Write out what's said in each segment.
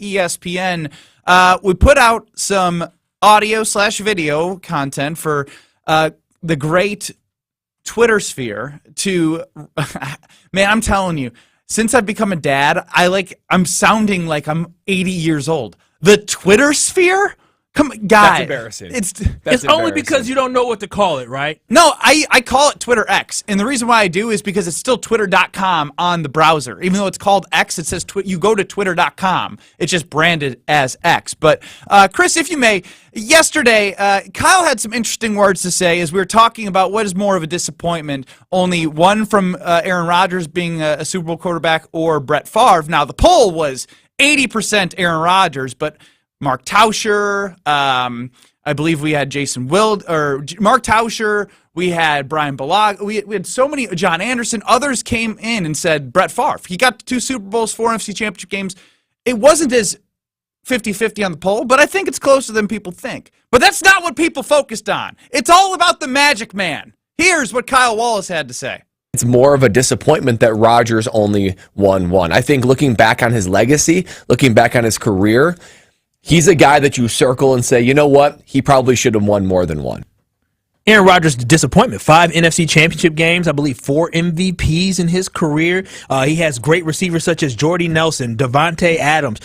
ESPN, we put out some audio/video content for the great Twitter sphere to, man, I'm telling you, since I've become a dad, I'm sounding like I'm 80 years old. The Twitter sphere? Come on, guys. That's embarrassing. It's only because you don't know what to call it, right? No, I call it Twitter X. And the reason why I do is because it's still twitter.com on the browser. Even though it's called X, it says you go to twitter.com. It's just branded as X. But, Chris, if you may, yesterday, Kyle had some interesting words to say as we were talking about what is more of a disappointment, only one from Aaron Rodgers being a Super Bowl quarterback or Brett Favre. Now, the poll was 80% Aaron Rodgers, but Mark Tauscher, I believe we had Mark Tauscher, we had Brian Balag, we had so many, John Anderson, others came in and said Brett Favre. He got 2 Super Bowls, 4 NFC Championship games. It wasn't as 50-50 on the poll, but I think it's closer than people think. But that's not what people focused on. It's all about the Magic Man. Here's what Kyle Wallace had to say. It's more of a disappointment that Rodgers only won one. I think looking back on his legacy, looking back on his career, he's a guy that you circle and say, you know what? He probably should have won more than one. Aaron Rodgers' disappointment. 5 NFC Championship games, I believe 4 MVPs in his career. He has great receivers such as Jordy Nelson, Devontae Adams,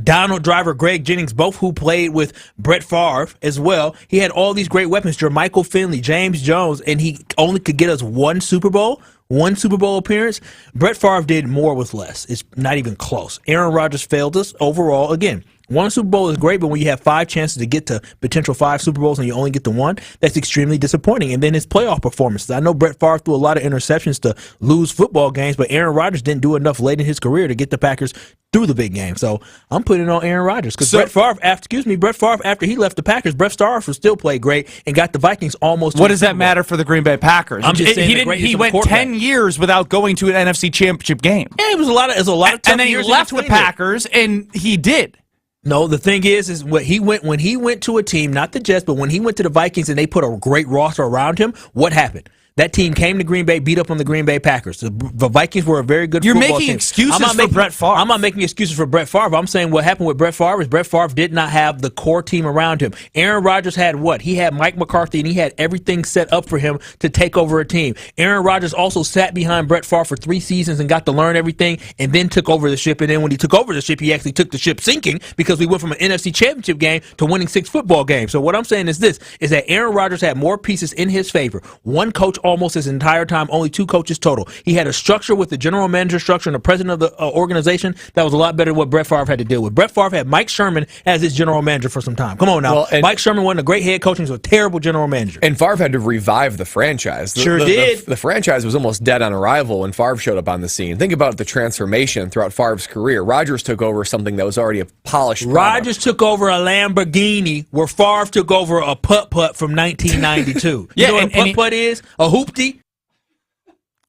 Donald Driver, Greg Jennings, both who played with Brett Favre as well. He had all these great weapons, Jermichael Finley, James Jones, and he only could get us one Super Bowl appearance. Brett Favre did more with less. It's not even close. Aaron Rodgers failed us overall. Again, one Super Bowl is great, but when you have 5 chances to get to potential 5 Super Bowls and you only get to 1, that's extremely disappointing. And then his playoff performances. I know Brett Favre threw a lot of interceptions to lose football games, but Aaron Rodgers didn't do enough late in his career to get the Packers through the big game. So I'm putting it on Aaron Rodgers because Brett Favre, after he left the Packers, Brett Favre still played great and got the Vikings almost. What does that matter for the Green Bay Packers? I'm just saying he went 10 years without going to an NFC Championship game. Yeah, it was a lot of tough and then he left the Packers, and he did. No, the thing is when he went to a team, not the Jets, but when he went to the Vikings and they put a great roster around him, what happened? That team came to Green Bay, beat up on the Green Bay Packers. The Vikings were a very good football team. You're making excuses for Brett Favre. I'm not making excuses for Brett Favre. I'm saying what happened with Brett Favre is Brett Favre did not have the core team around him. Aaron Rodgers had what? He had Mike McCarthy, and he had everything set up for him to take over a team. Aaron Rodgers also sat behind Brett Favre for 3 seasons and got to learn everything and then took over the ship. And then when he took over the ship, he actually took the ship sinking because we went from an NFC Championship game to winning 6 football games. So what I'm saying is this, is that Aaron Rodgers had more pieces in his favor. One coach almost his entire time, only 2 coaches total. He had a structure with the general manager structure and the president of the organization that was a lot better than what Brett Favre had to deal with. Brett Favre had Mike Sherman as his general manager for some time. Come on now. Mike Sherman wasn't a great head coach. He was a terrible general manager. And Favre had to revive the franchise. Sure did. The franchise was almost dead on arrival when Favre showed up on the scene. Think about the transformation throughout Favre's career. Rodgers took over something that was already a polished product. Rodgers took over a Lamborghini where Favre took over a putt-putt from 1992. You know what a putt-putt is? A hoopty?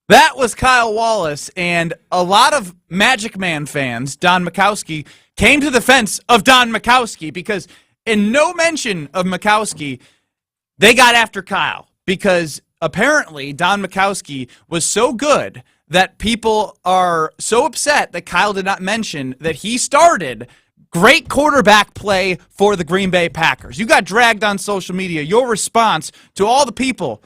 That was Kyle Wallace, and a lot of Magic Man fans, Don Majkowski, came to the defense of Don Majkowski because in no mention of Majkowski, they got after Kyle because apparently Don Majkowski was so good that people are so upset that Kyle did not mention that he started great quarterback play for the Green Bay Packers. You got dragged on social media. Your response to all the people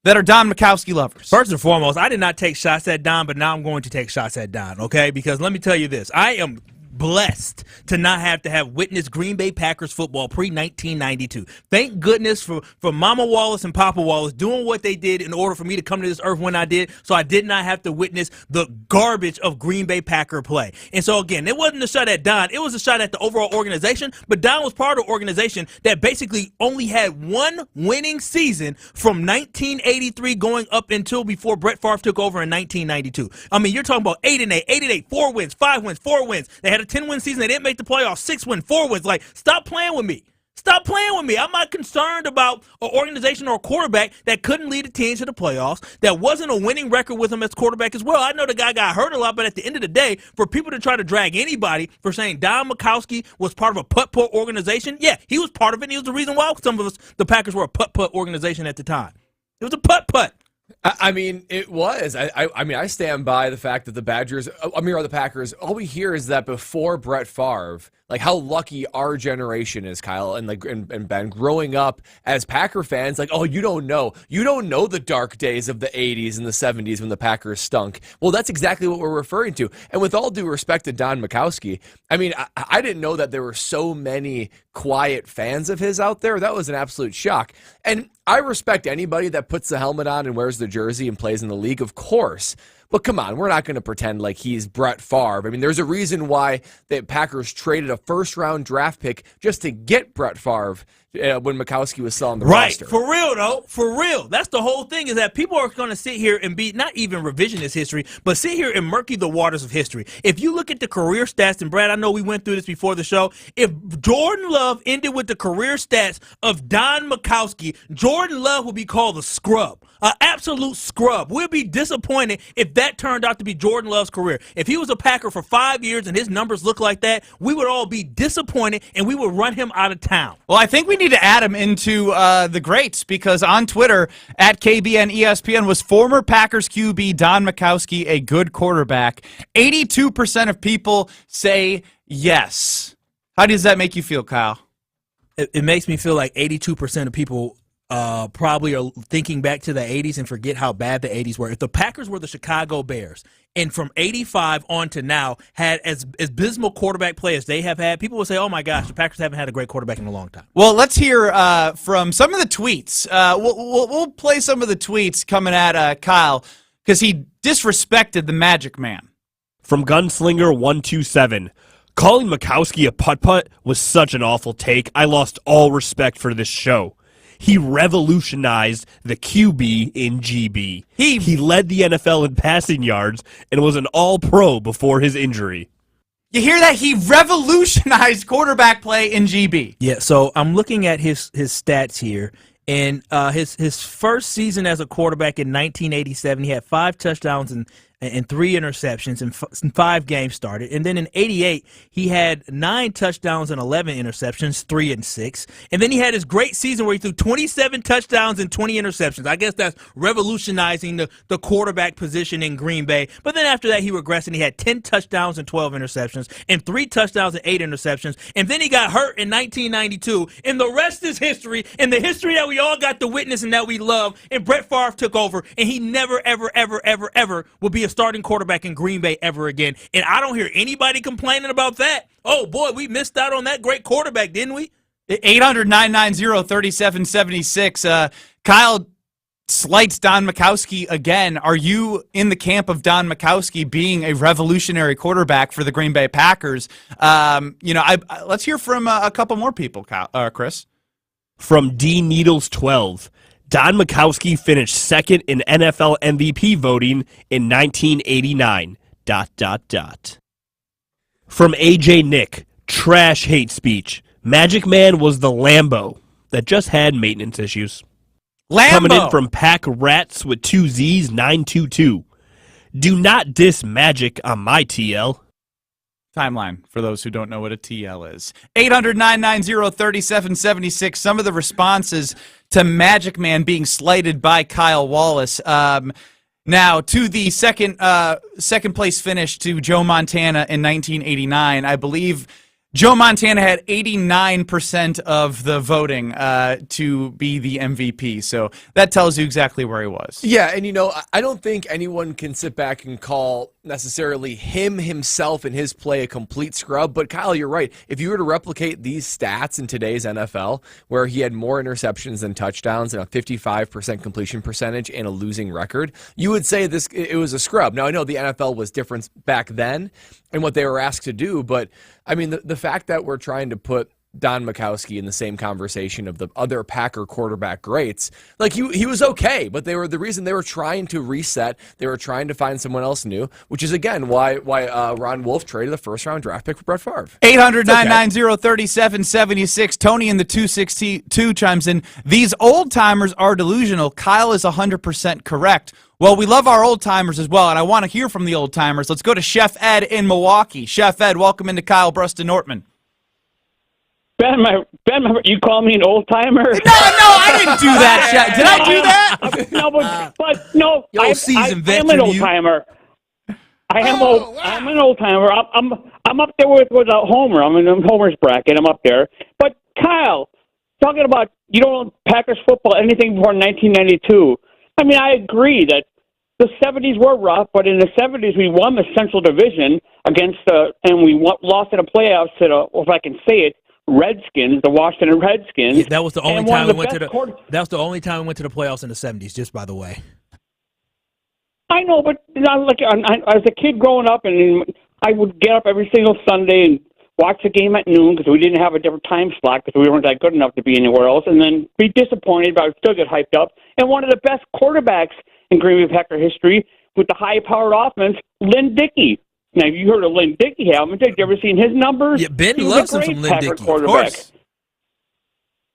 that are Don Majkowski lovers. First and foremost, I did not take shots at Don, but now I'm going to take shots at Don, okay? Because let me tell you this. I am blessed to not have to have witnessed Green Bay Packers football pre-1992. Thank goodness for Mama Wallace and Papa Wallace doing what they did in order for me to come to this earth when I did, so I did not have to witness the garbage of Green Bay Packer play. And so, again, it wasn't a shot at Don. It was a shot at the overall organization, but Don was part of an organization that basically only had 1 winning season from 1983 going up until before Brett Favre took over in 1992. I mean, you're talking about 8-8, 8-8, 4 wins, 5 wins, 4 wins. They had a 10-win season. They didn't make the playoffs. 6 win, 4 wins. Like, stop playing with me. Stop playing with me. I'm not concerned about an organization or a quarterback that couldn't lead a team to the playoffs, that wasn't a winning record with him as quarterback as well. I know the guy got hurt a lot, but at the end of the day, for people to try to drag anybody for saying Don Majkowski was part of a putt-putt organization, yeah, he was part of it, and he was the reason why some of us, the Packers, were a putt-putt organization at the time. It was a putt-putt. I mean, it was. I mean, I stand by the fact that the Packers, all we hear is that before Brett Favre, like how lucky our generation is, Kyle, and Ben, growing up as Packer fans. Like, oh, you don't know the dark days of the 80s and the 70s when the Packers stunk. Well, that's exactly what we're referring to. And with all due respect to Don Majkowski, I mean, I didn't know that there were so many quiet fans of his out there. That was an absolute shock. And I respect anybody that puts the helmet on and wears the jersey and plays in the league, of course. But come on, we're not going to pretend like he's Brett Favre. I mean, there's a reason why the Packers traded a first-round draft pick just to get Brett Favre when Majkowski was still on the roster. Right, for real, though. For real. That's the whole thing, is that people are going to sit here and be not even revisionist history, but sit here and murky the waters of history. If you look at the career stats, and Brad, I know we went through this before the show, if Jordan Love ended with the career stats of Don Majkowski, Jordan Love would be called a scrub. An absolute scrub. We'll be disappointed if that turned out to be Jordan Love's career. If he was a Packer for 5 years and his numbers look like that, we would all be disappointed and we would run him out of town. Well, I think we need to add him into the greats, because on Twitter, at KBN ESPN, was former Packers QB Don Majkowski a good quarterback? 82% of people say yes. How does that make you feel, Kyle? It makes me feel like 82% of people probably are thinking back to the 80s and forget how bad the 80s were. If the Packers were the Chicago Bears and from 85 on to now had as abysmal quarterback play as they have had, people would say, oh my gosh, the Packers haven't had a great quarterback in a long time. Well, let's hear from some of the tweets. We'll play some of the tweets coming at Kyle, because he disrespected the Magic Man. From Gunslinger127, calling Majkowski a putt-putt was such an awful take. I lost all respect for this show. He revolutionized the QB in GB. He led the NFL in passing yards and was an all-pro before his injury. You hear that? He revolutionized quarterback play in GB. Yeah, so I'm looking at his stats here. And his first season as a quarterback in 1987, he had 5 touchdowns and 3 interceptions and 5 games started. And then in 88, he had 9 touchdowns and 11 interceptions, 3 and 6. And then he had his great season where he threw 27 touchdowns and 20 interceptions. I guess that's revolutionizing the quarterback position in Green Bay. But then after that, he regressed and he had 10 touchdowns and 12 interceptions and 3 touchdowns and 8 interceptions. And then he got hurt in 1992. And the rest is history, and the history that we all got to witness and that we love. And Brett Favre took over, and he never, ever, ever, ever, ever will be a starting quarterback in Green Bay ever again. And I don't hear anybody complaining about that. Oh, boy, we missed out on that great quarterback, didn't we? 800-990-3776. Kyle slights Don Majkowski again. Are you in the camp of Don Majkowski being a revolutionary quarterback for the Green Bay Packers? Let's hear from a couple more people, Chris. From D Needles 12. Don Majkowski finished second in NFL MVP voting in 1989. ... From AJ Nick, trash hate speech. Magic Man was the Lambo that just had maintenance issues. Lambo! Coming in from Pack Rats with 2 Z's 922. Do not diss Magic on my TL. Timeline, for those who don't know what a TL is. 800-990-3776. Some of the responses to Magic Man being slighted by Kyle Wallace. Now, to the second place finish to Joe Montana in 1989, I believe Joe Montana had 89% of the voting to be the MVP. So that tells you exactly where he was. Yeah, and I don't think anyone can sit back and call necessarily himself and his play a complete scrub. But Kyle, you're right. If you were to replicate these stats in today's NFL, where he had more interceptions than touchdowns and a 55% completion percentage and a losing record, you would say it was a scrub. Now, I know the NFL was different back then and what they were asked to do, but I mean, the fact that we're trying to put Don Majkowski in the same conversation of the other Packer quarterback greats, like he was okay, but the reason they were trying to reset, they were trying to find someone else new, which is again why Ron Wolf traded the first round draft pick for Brett Favre. 800-990-3776. Tony in the 262 chimes in. These old timers are delusional. Kyle is 100% correct. Well, we love our old timers as well, and I want to hear from the old timers. Let's go to Chef Ed in Milwaukee. Chef Ed, welcome into Kyle Bruston Nortman. Ben, you call me an old timer? No, I didn't do that, Chef. Did I do that? No, but no, Yo, seasoned I am an veteran, old you. timer. I am old. Wow. I'm an old timer. I'm up there with a homer. I'm in the Homer's bracket. I'm up there. But Kyle, talking about you don't Packers football anything before 1992. I mean, I agree that the 70s were rough, but in the 70s we won the Central Division against and we lost in the playoffs to the, if I can say it, Redskins, the Washington Redskins. Yeah, that was the only time we went to the. That was the only time we went to the playoffs in the 70s. Just by the way. I know, but as a kid growing up, and I would get up every single Sunday and watch the game at noon because we didn't have a different time slot because we weren't that good enough to be anywhere else, and then be disappointed, but I would still get hyped up. And one of the best quarterbacks in Green Bay Packer history with the high-powered offense, Lynn Dickey. Now, you heard of Lynn Dickey, haven't you? Ever seen his numbers? Yeah, Ben loves him from Lynn Dickey, of course.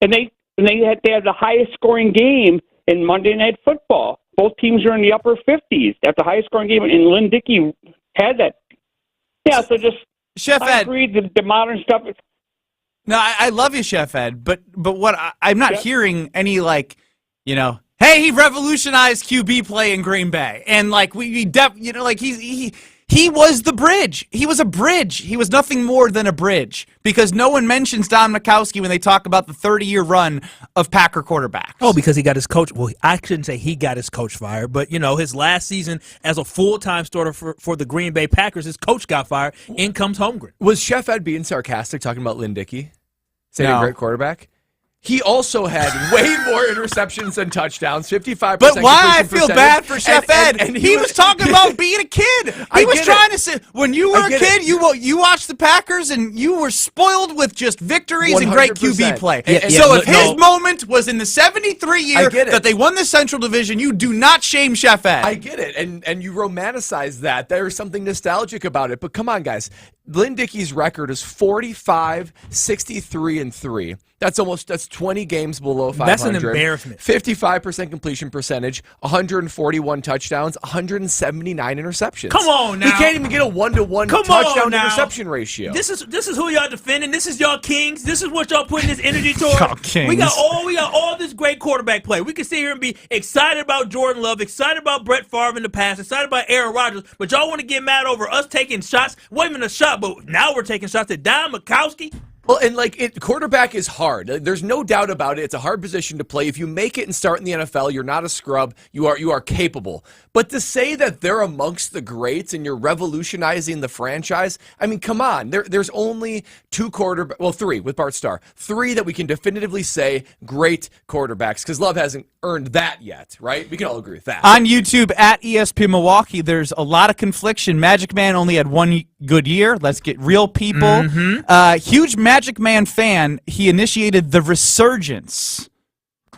And they had the highest scoring game in Monday Night Football. Both teams are in the upper 50s. That's the highest scoring game, and Lynn Dickey had that. Yeah, so just Chef I Ed. agree the modern stuff is. No, I love you, Chef Ed, but what I'm not hearing any hey, he revolutionized QB play in Green Bay, and he was the bridge. He was a bridge. He was nothing more than a bridge because no one mentions Don Majkowski when they talk about the 30-year run of Packer quarterbacks. Oh, because he got his coach. Well, I shouldn't say he got his coach fired, but his last season as a full-time starter for the Green Bay Packers, his coach got fired. In comes Holmgren. Was Chef Ed being sarcastic talking about Lynn Dickey? Saying a great quarterback? He also had way more interceptions than touchdowns, 55%. But why I feel bad for Chef Ed? And he was talking about being a kid. He was trying to say, when you were a kid, you watched the Packers and you were spoiled with just victories 100%. And great QB play. So if his moment was in the 73 year that they won the Central Division, you do not shame Chef Ed. I get it, and you romanticize that. There's something nostalgic about it. But come on, guys. Lynn Dickey's record is 45, 63, and 3. That's 20 games below 500. That's an embarrassment. 55% completion percentage, 141 touchdowns, 179 interceptions. Come on now. He can't even get a 1-to-1 touchdown to interception ratio. This is who y'all defending. This is y'all kings. This is what y'all putting this energy towards. Y'all kings. We got all this great quarterback play. We can sit here and be excited about Jordan Love, excited about Brett Favre in the past, excited about Aaron Rodgers, but y'all want to get mad over us taking shots. Wasn't even a shot, but now we're taking shots at Don Majkowski. Well, and quarterback is hard. There's no doubt about it. It's a hard position to play. If you make it and start in the NFL, you're not a scrub. You are capable. But to say that they're amongst the greats and you're revolutionizing the franchise, I mean, come on. There's only three with Bart Starr. 3 that we can definitively say great quarterbacks because Love hasn't earned that yet, right? We can all agree with that. On YouTube at ESPN Milwaukee, there's a lot of confliction. Magic Man only had 1 good year. Let's get real, people. Mm-hmm. Huge Magic Man fan. He initiated the resurgence.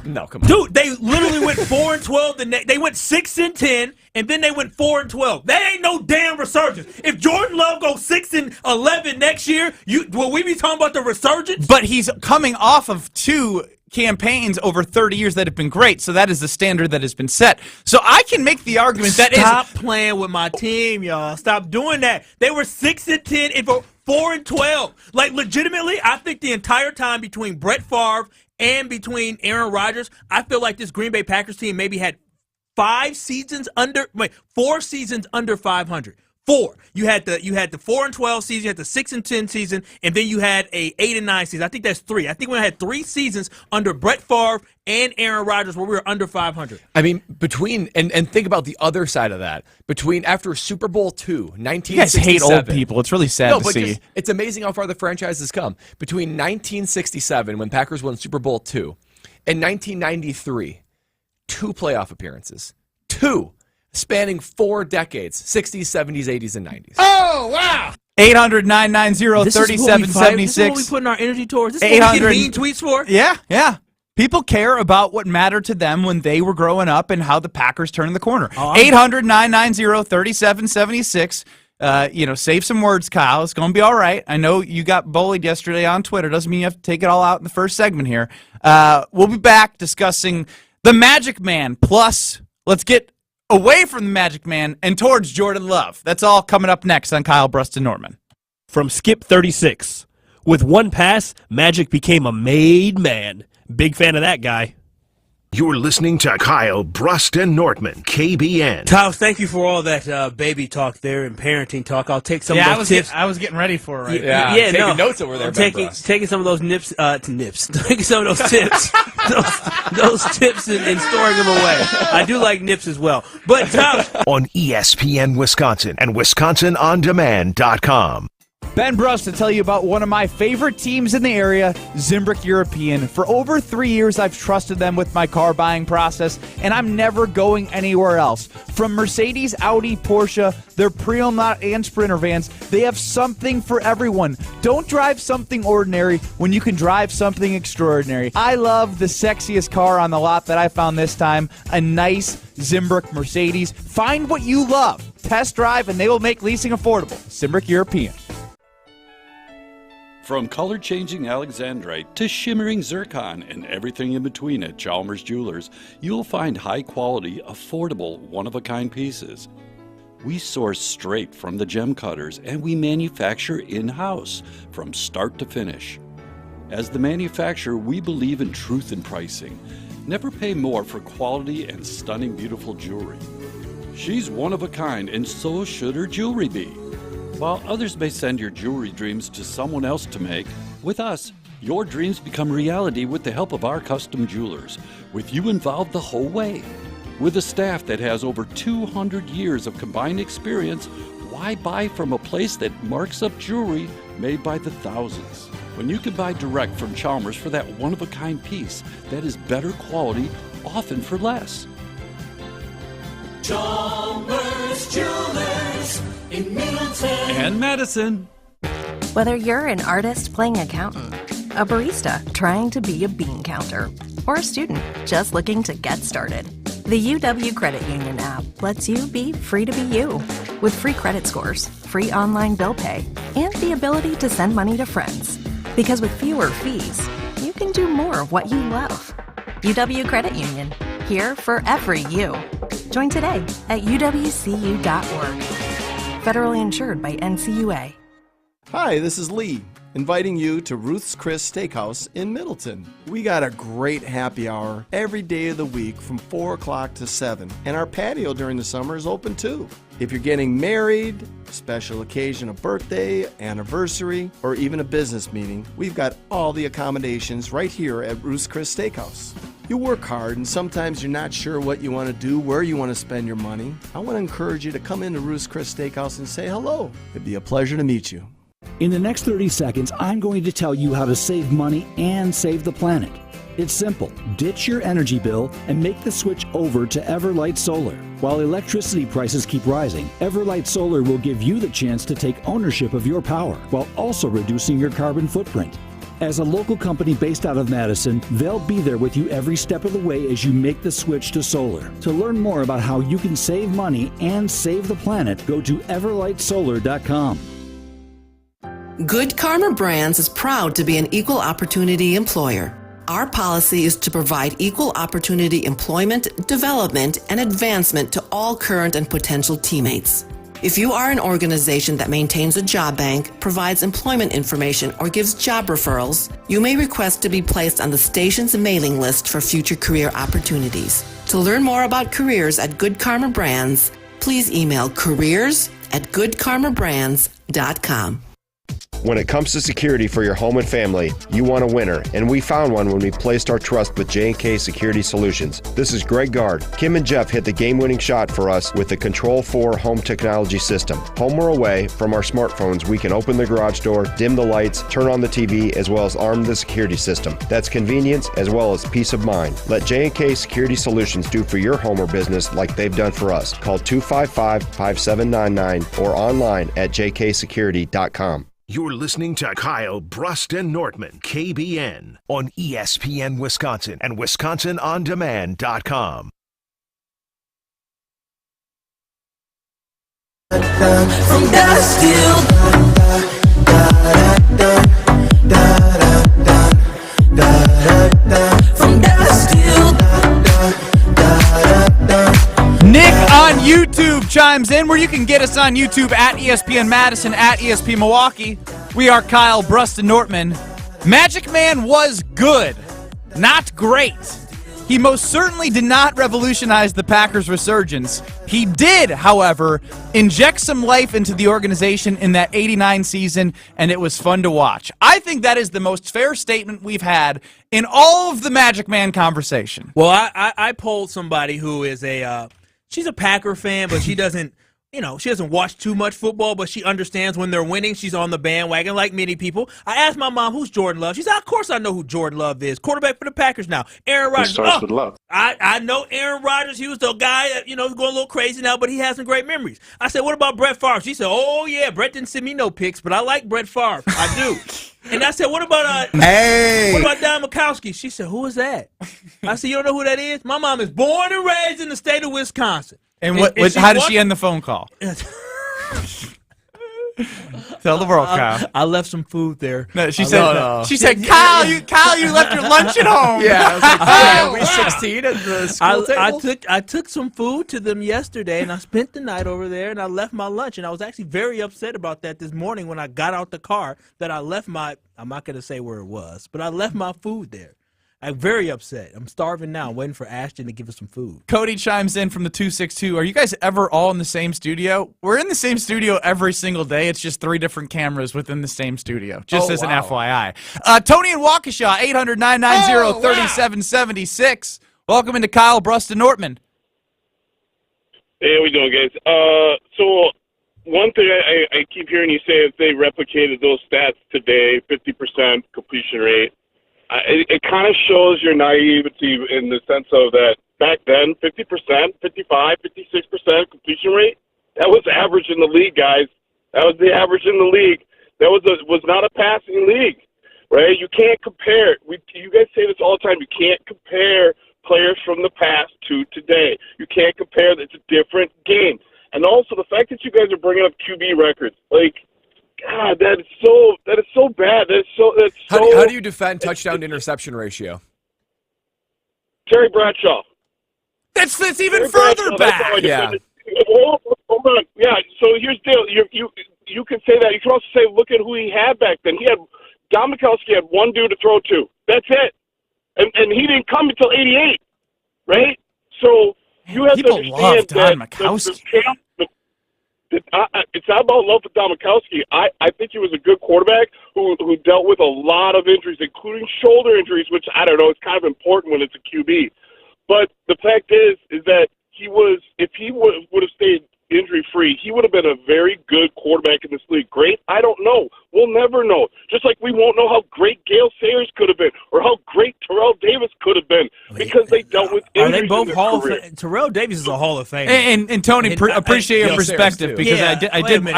No, come on. Dude, they literally went 4-12. They went 6-10, and then they went 4-12. That ain't no damn resurgence. If Jordan Love goes 6-11 next year, will we be talking about the resurgence? But he's coming off of 2 campaigns over 30 years that have been great, so that is the standard that has been set. So I can make the argument that Stop playing with my team, y'all. Stop doing that. They were 6-10 and 4-12. Like, legitimately, I think the entire time between Brett Favre and between Aaron Rodgers, I feel like this Green Bay Packers team maybe had 4 seasons under 500. 4. You had the 4-12 season, you had the 6-10 season, and then you had a 8-9 season. I think that's 3. I think we had 3 seasons under Brett Favre and Aaron Rodgers where we were under 500. I mean, and think about the other side of that. After Super Bowl II, 1967. You guys hate old people. It's really sad to see. It's amazing how far the franchise has come. Between 1967, when Packers won Super Bowl II, and 1993, 2 playoff appearances. 2. Spanning 4 decades, 60s, 70s, 80s, and 90s. Oh, wow. 800-990-3776. This is what we putting our energy towards. This is what we get mean tweets for. Yeah. People care about what mattered to them when they were growing up and how the Packers turned the corner. 800-990-3776. Save some words, Kyle. It's going to be all right. I know you got bullied yesterday on Twitter. Doesn't mean you have to take it all out in the first segment here. We'll be back discussing the Magic Man. Plus, let's get away from the Magic Man and towards Jordan Love. That's all coming up next on Kyle Brust and Norman. From Skip 36. With one pass, Magic became a made man. Big fan of that guy. You're listening to Kyle Brust and Nortman, KBN. Tyler, thank you for all that baby talk there and parenting talk. I'll take some of those tips. I was getting ready for it right taking notes over there. Taking some of those tips, taking some of those tips, those tips and storing them away. I do like nips as well. But Tyler, On ESPN Wisconsin and WisconsinOnDemand.com. Ben Bruss to tell you about one of my favorite teams in the area, Zimbrick European. For over 3 years, I've trusted them with my car buying process, and I'm never going anywhere else. From Mercedes, Audi, Porsche, their pre-owned and Sprinter vans, they have something for everyone. Don't drive something ordinary when you can drive something extraordinary. I love the sexiest car on the lot that I found this time, a nice Zimbrick Mercedes. Find what you love. Test drive, and they will make leasing affordable. Zimbrick European. From color-changing alexandrite to shimmering zircon and everything in between at Chalmers Jewelers, you'll find high-quality, affordable, one-of-a-kind pieces. We source straight from the gem cutters, and we manufacture in-house from start to finish. As the manufacturer, we believe in truth in pricing. Never pay more for quality and stunning, beautiful jewelry. She's one of a kind, and so should her jewelry be. While others may send your jewelry dreams to someone else to make, with us, your dreams become reality with the help of our custom jewelers, with you involved the whole way. With a staff that has over 200 years of combined experience, why buy from a place that marks up jewelry made by the thousands? When you can buy direct from Chalmers for that one-of-a-kind piece that is better quality, often for less. Chalmers Jewelers in Middleton And Madison. Whether you're an artist playing accountant, a barista trying to be a bean counter, or a student just looking to get started, the UW Credit Union app lets you be free to be you. With free credit scores, free online bill pay, and the ability to send money to friends. Because with fewer fees, you can do more of what you love. UW Credit Union, here for every you. Join today at uwcu.org. Federally insured by NCUA. Hi, this is Lee, inviting you to Ruth's Chris Steakhouse in Middleton. We got a great happy hour every day of the week from 4 o'clock to 7, and our patio during the summer is open too. If you're getting married, special occasion, a birthday, anniversary, or even a business meeting, we've got all the accommodations right here at Ruth's Chris Steakhouse. You work hard and sometimes you're not sure what you want to do, where you want to spend your money. I want to encourage you to come into Ruth's Chris Steakhouse and say hello. It'd be a pleasure to meet you. In the next 30 seconds, I'm going to tell you how to save money and save the planet. It's simple. Ditch your energy bill and make the switch over to Everlight Solar. While electricity prices keep rising, Everlight Solar will give you the chance to take ownership of your power while also reducing your carbon footprint. As a local company based out of Madison, they'll be there with you every step of the way as you make the switch to solar. To learn more about how you can save money and save the planet, go to everlightsolar.com. Good Karma Brands is proud to be an equal opportunity employer. Our policy is to provide equal opportunity employment, development, and advancement to all current and potential teammates. If you are an organization that maintains a job bank, provides employment information, or gives job referrals, you may request to be placed on the station's mailing list for future career opportunities. To learn more about careers at Good Karma Brands, please email careers@goodkarmabrands.com. When it comes to security for your home and family, you want a winner, and we found one when we placed our trust with J&K Security Solutions. This is Greg Gard. Kim and Jeff hit the game-winning shot for us with the Control 4 home technology system. Home or away, from our smartphones, we can open the garage door, dim the lights, turn on the TV, as well as arm the security system. That's convenience as well as peace of mind. Let J&K Security Solutions do for your home or business like they've done for us. Call 255-5799 or online at jksecurity.com. You're listening to Kyle Brust and Nortman, KBN, on ESPN Wisconsin and WisconsinOnDemand.com. From dusk till from dusk till Nick on YouTube chimes in, where you can get us on YouTube at ESPN Madison, at ESP Milwaukee. We are Kyle Brust and Nortman. Magic Man was good, not great. He most certainly did not revolutionize the Packers' resurgence. He did, however, inject some life into the organization in that 89 season, and it was fun to watch. I think that is the most fair statement we've had in all of the Magic Man conversation. Well, I polled somebody who is she's a Packer fan, but she doesn't, she doesn't watch too much football, but she understands when they're winning. She's on the bandwagon like many people. I asked my mom, who's Jordan Love? She said, of course I know who Jordan Love is. Quarterback for the Packers now. Aaron Rodgers. It starts with love. I know Aaron Rodgers. He was the guy that, going a little crazy now, but he has some great memories. I said, what about Brett Favre? She said, oh, yeah, Brett didn't send me no pics, but I like Brett Favre. I do. And I said, what about Don Majkowski? She said, who is that? I said, you don't know who that is? My mom is born and raised in the state of Wisconsin. And how did she end the phone call? Tell the world, Kyle. I left some food there. No, she said, Kyle, you left your lunch at home. Yeah, I was like, are we 16 at the school table? I took some food to them yesterday, and I spent the night over there, and I left my lunch, and I was actually very upset about that this morning when I got out the car, that I left I'm not going to say where it was, but I left my food there. I'm very upset. I'm starving now. I'm waiting for Ashton to give us some food. Cody chimes in from the 262. Are you guys ever all in the same studio? We're in the same studio every single day. It's just 3 different cameras within the same studio, just as an FYI. Tony and Waukesha, 800-990-3776. Welcome into Kyle, Bruston, Nortman. Hey, how we doing, guys? So one thing I keep hearing you say, if they replicated those stats today, 50% completion rate, it kind of shows your naivety in the sense of that back then, 50%, 55, 56% completion rate, that was average in the league, guys. That was the average in the league. That was not a passing league, right? You can't compare. You guys say this all the time. You can't compare players from the past to today. You can't compare. It's a different game. And also the fact that you guys are bringing up QB records, like, God, that is so bad. How do you defend touchdown to interception ratio? Terry Bradshaw. That's even further back. Yeah. Hold on. Yeah. So here's the deal. You can say that. You can also say, look at who he had back then. Don Majkowski had one dude to throw to. That's it. And he didn't come until '88, right? So you have People to love understand Don Majkowski. It's not about love for Don Majkowski. I think he was a good quarterback who dealt with a lot of injuries, including shoulder injuries, which, I don't know, it's kind of important when it's a QB. But the fact is that if he would have stayed injury-free, he would have been a very good quarterback in this league. Great? I don't know. We'll never know. Just like we won't know how great Gale Sayers could have been or how great Terrell Davis could have been because they dealt with injuries. Are they both in Hall their of Fame? Terrell Davis is a Hall of Fame. And Tony, appreciate your perspective because I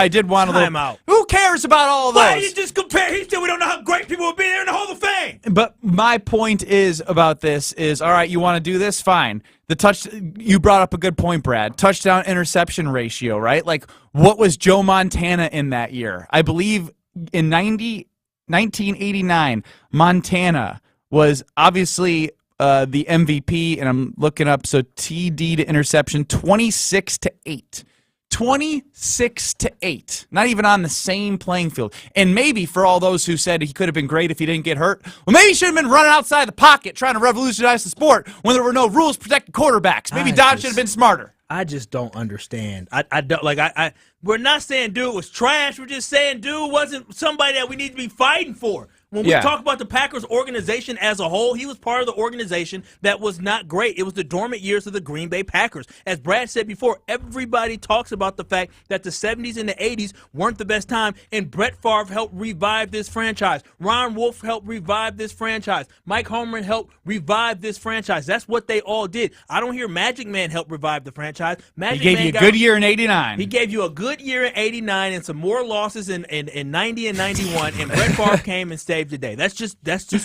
did want a little. Time out. Who cares about all of those? Why you just compare? He said we don't know how great people would be there in the Hall of Fame. But my point is about this is, all right, you want to do this? Fine. You brought up a good point, Brad. Touchdown interception ratio, right? Like, what was Joe Montana in that year? I believe in 1989, Montana was obviously the MVP, and I'm looking up, so TD to interception, 26-8. 26-8. Not even on the same playing field. And maybe for all those who said he could have been great if he didn't get hurt, well, maybe he should have been running outside the pocket trying to revolutionize the sport when there were no rules protecting quarterbacks. Maybe Don should have been smarter. I just don't understand. I don't we're not saying dude was trash. We're just saying dude wasn't somebody that we need to be fighting for. When we talk about the Packers organization as a whole, he was part of the organization that was not great. It was the dormant years of the Green Bay Packers. As Brad said before, everybody talks about the fact that the 70s and the 80s weren't the best time, and Brett Favre helped revive this franchise. Ron Wolf helped revive this franchise. Mike Holmgren helped revive this franchise. That's what they all did. I don't hear Magic Man help revive the franchise. He gave you a good year in 89. He gave you a good year in 89 and some more losses in 90 and 91, and Brett Favre came and saved the day. That's just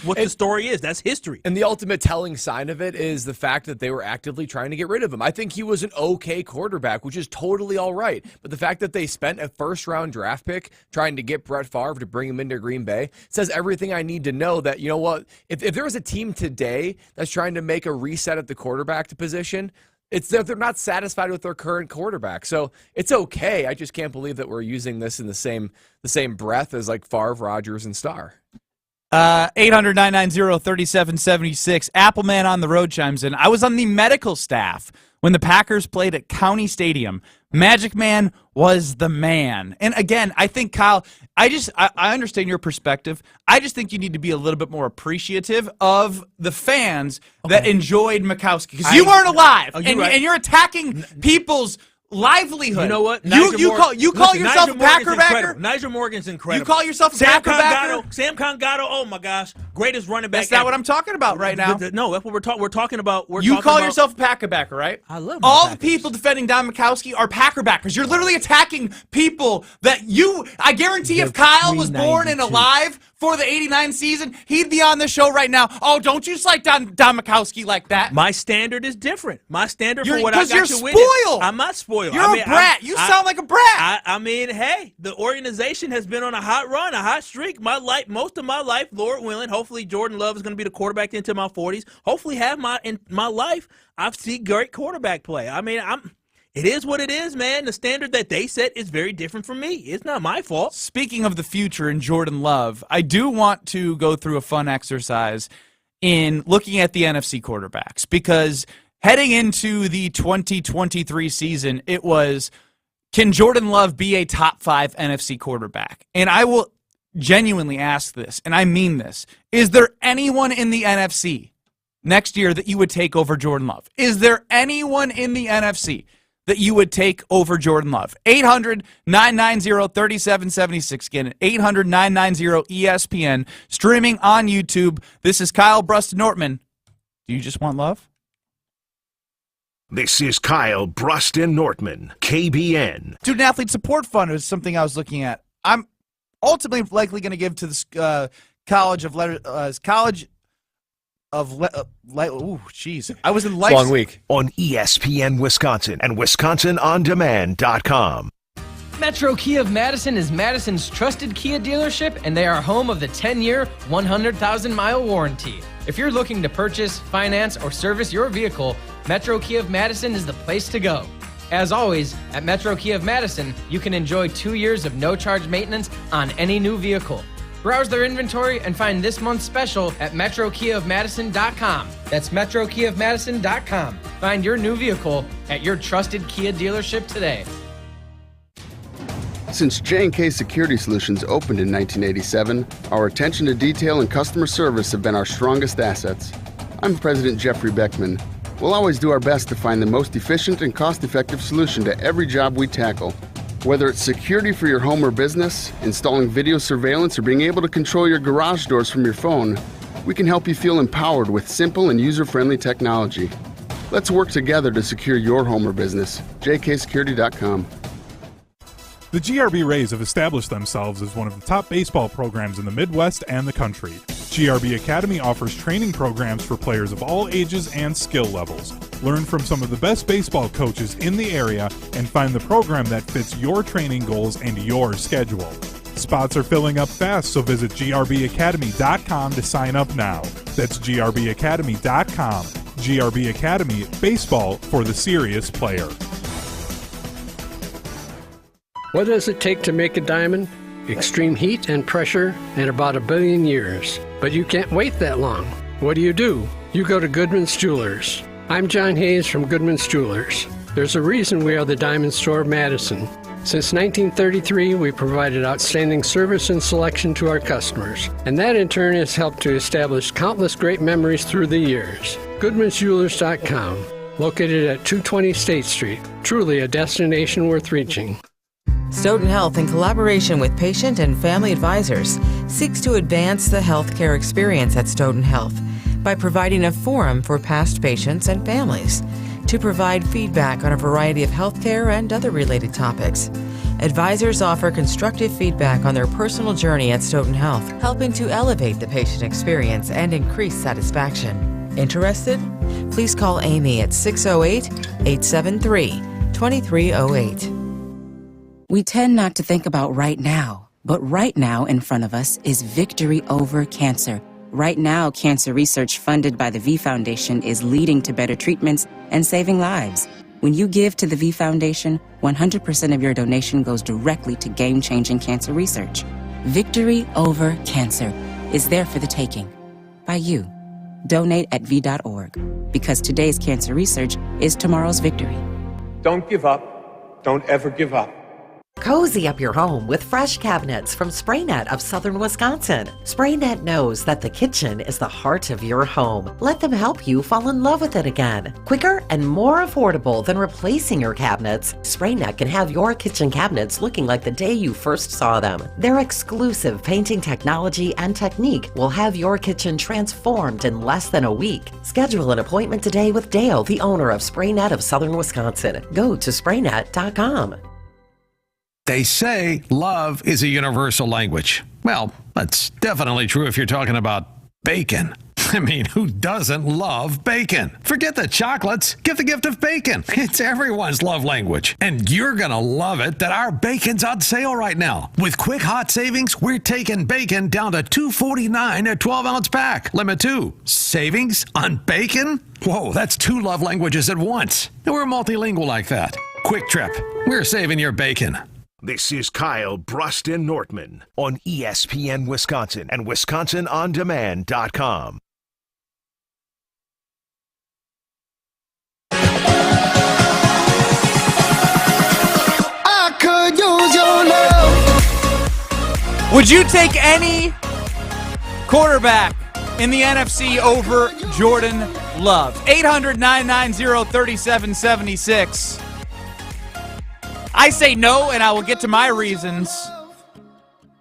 what the story is. That's history. And the ultimate telling sign of it is the fact that they were actively trying to get rid of him. I think he was an okay quarterback, which is totally all right. But the fact that they spent a first-round draft pick trying to get Brett Favre to bring him into Green Bay says everything I need to know that, you know what, if there was a team today that's trying to make a reset at the quarterback position, it's that they're not satisfied with their current quarterback. So it's okay. I just can't believe that we're using this in the same breath as like Favre, Rodgers, and Starr. 800-990-3776. Appleman on the road chimes in. I was on the medical staff when the Packers played at County Stadium. Magic Man was the man. And again, I think, Kyle, I understand your perspective. I just think you need to be a little bit more appreciative of the fans that enjoyed Majkowski. Because you weren't alive, and you're attacking people's livelihood. You know what? You call yourself a Packer backer? Nigel Morgan's incredible. You call yourself a Packer backer? Sam Congato, oh my gosh, greatest running back. That's not what I'm talking about right now. No, that's what we're talking about. You call yourself a Packer backer, right? I love all the people defending Don Majkowski are Packer backers. You're literally attacking people that I guarantee if Kyle was born and alive for the 89 season, he'd be on the show right now. Oh, don't you slight Don Majkowski like that. My standard is different. My standard for what I got to you're witness. spoiled. I'm not spoiled. You're a brat. You sound like a brat. I mean, hey, the organization has been on a hot run, a hot streak. Most of my life, Lord willing, hopefully Jordan Love is going to be the quarterback into my 40s. Hopefully in my life, I've seen great quarterback play. I mean, it is what it is, man. The standard that they set is very different from me. It's not my fault. Speaking of the future and Jordan Love, I do want to go through a fun exercise in looking at the NFC quarterbacks, because heading into the 2023 season, it was, can Jordan Love be a top 5 NFC quarterback? And I will genuinely ask this, and I mean this. Is there anyone in the NFC next year that you would take over Jordan Love? Is there anyone in the NFC that you would take over Jordan Love? 800-990-3776. Again, 800-990-ESPN. Streaming on YouTube. This is Kyle Brust-Nortman. Do you just want love? This is Kyle Brust-Nortman, KBN. Student Athlete Support Fund is something I was looking at. I'm ultimately likely going to give to this College of jeez. I was in life. Long week. On ESPN Wisconsin and WisconsinOnDemand.com. Metro Kia of Madison is Madison's trusted Kia dealership, and they are home of the 10-year, 100,000-mile warranty. If you're looking to purchase, finance, or service your vehicle, Metro Kia of Madison is the place to go. As always, at Metro Kia of Madison, you can enjoy 2 years of no-charge maintenance on any new vehicle. Browse their inventory and find this month's special at MetroKiaofMadison.com. That's MetroKiaofMadison.com. Find your new vehicle at your trusted Kia dealership today. Since J&K Security Solutions opened in 1987, our attention to detail and customer service have been our strongest assets. I'm President Jeffrey Beckman. We'll always do our best to find the most efficient and cost-effective solution to every job we tackle. Whether it's security for your home or business, installing video surveillance, or being able to control your garage doors from your phone, we can help you feel empowered with simple and user-friendly technology. Let's work together to secure your home or business. jksecurity.com. The GRB Rays have established themselves as one of the top baseball programs in the Midwest and the country. GRB Academy offers training programs for players of all ages and skill levels. Learn from some of the best baseball coaches in the area and find the program that fits your training goals and your schedule. Spots are filling up fast, so visit grbacademy.com to sign up now. That's grbacademy.com. GRB Academy, baseball for the serious player. What does it take to make a diamond? Extreme heat and pressure and about 1 billion years. But you can't wait that long. What do? You go to Goodman's Jewelers. I'm John Hayes from Goodman's Jewelers. There's a reason we are the Diamond Store of Madison. Since 1933, we provided outstanding service and selection to our customers, and that in turn has helped to establish countless great memories through the years. Goodman'sJewelers.com, located at 220 State Street, truly a destination worth reaching. Stoughton Health, in collaboration with patient and family advisors, seeks to advance the healthcare experience at Stoughton Health by providing a forum for past patients and families to provide feedback on a variety of healthcare and other related topics. Advisors offer constructive feedback on their personal journey at Stoughton Health, helping to elevate the patient experience and increase satisfaction. Interested? Please call Amy at 608-873-2308. We tend not to think about right now, but right now in front of us is victory over cancer. Right now, cancer research funded by the V Foundation is leading to better treatments and saving lives. When you give to the V Foundation, 100% of your donation goes directly to game-changing cancer research. Victory over cancer. is there for the taking. By you. Donate at v.org. Because today's cancer research is tomorrow's victory. Don't give up. Don't ever give up. Cozy up your home with fresh cabinets from SprayNet of Southern Wisconsin. SprayNet knows that the kitchen is the heart of your home. Let them help you fall in love with it again. Quicker and more affordable than replacing your cabinets, SprayNet can have your kitchen cabinets looking like the day you first saw them. Their exclusive painting technology and technique will have your kitchen transformed in less than a week. Schedule an appointment today with Dale, the owner of SprayNet of Southern Wisconsin. Go to spraynet.com. They say love is a universal language. Well, that's definitely true if you're talking about bacon. I mean, who doesn't love bacon? Forget the chocolates. Give the gift of bacon. It's everyone's love language. And you're going to love it that our bacon's on sale right now. With quick hot savings, we're taking bacon down to $2.49 a 12-ounce pack. Limit 2. Savings on bacon? Whoa, that's 2 love languages at once. And we're multilingual like that. Quick Trip. We're saving your bacon. This is Kyle Bruston Nortman on ESPN Wisconsin and WisconsinOnDemand.com. I could use your love. Would you take any quarterback in the NFC over Jordan Love? 800-990-3776. I say no, and I will get to my reasons.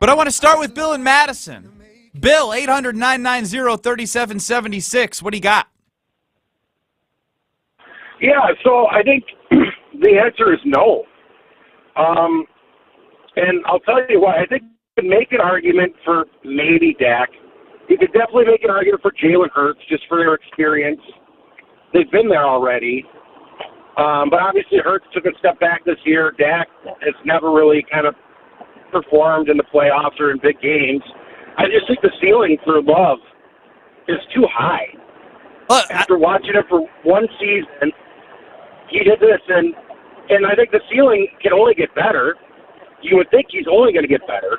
But I want to start with Bill in Madison. Bill, 800-990-3776. What do you got? Yeah, so I think the answer is no. And I'll tell you what, I think you could make an argument for maybe Dak. You could definitely make an argument for Jalen Hurts just for their experience. They've been there already. But obviously Hurts took a step back this year. Dak has never really kind of performed in the playoffs or in big games. I just think the ceiling for Love is too high. After watching it for one season, he did this, and I think the ceiling can only get better. You would think he's only going to get better.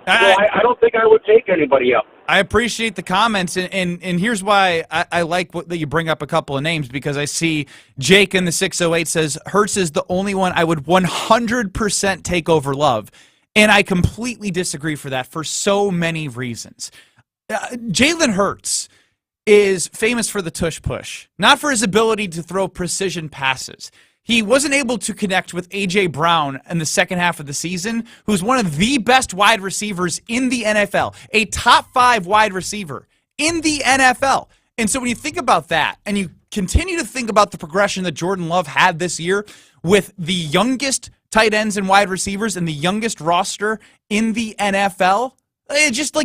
I don't think I would take anybody else. I appreciate the comments, and here's why I like that you bring up a couple of names, because I see Jake in the 608 says Hurts is the only one I would 100% take over Love, and I completely disagree for that for so many reasons. Jalen Hurts is famous for the tush push, not for his ability to throw precision passes. He wasn't able to connect with A.J. Brown in the second half of the season, who's one of the best wide receivers in the NFL, a top 5 wide receiver in the NFL. And so when you think about that, and you continue to think about the progression that Jordan Love had this year with the youngest tight ends and wide receivers and the youngest roster in the NFL, it's just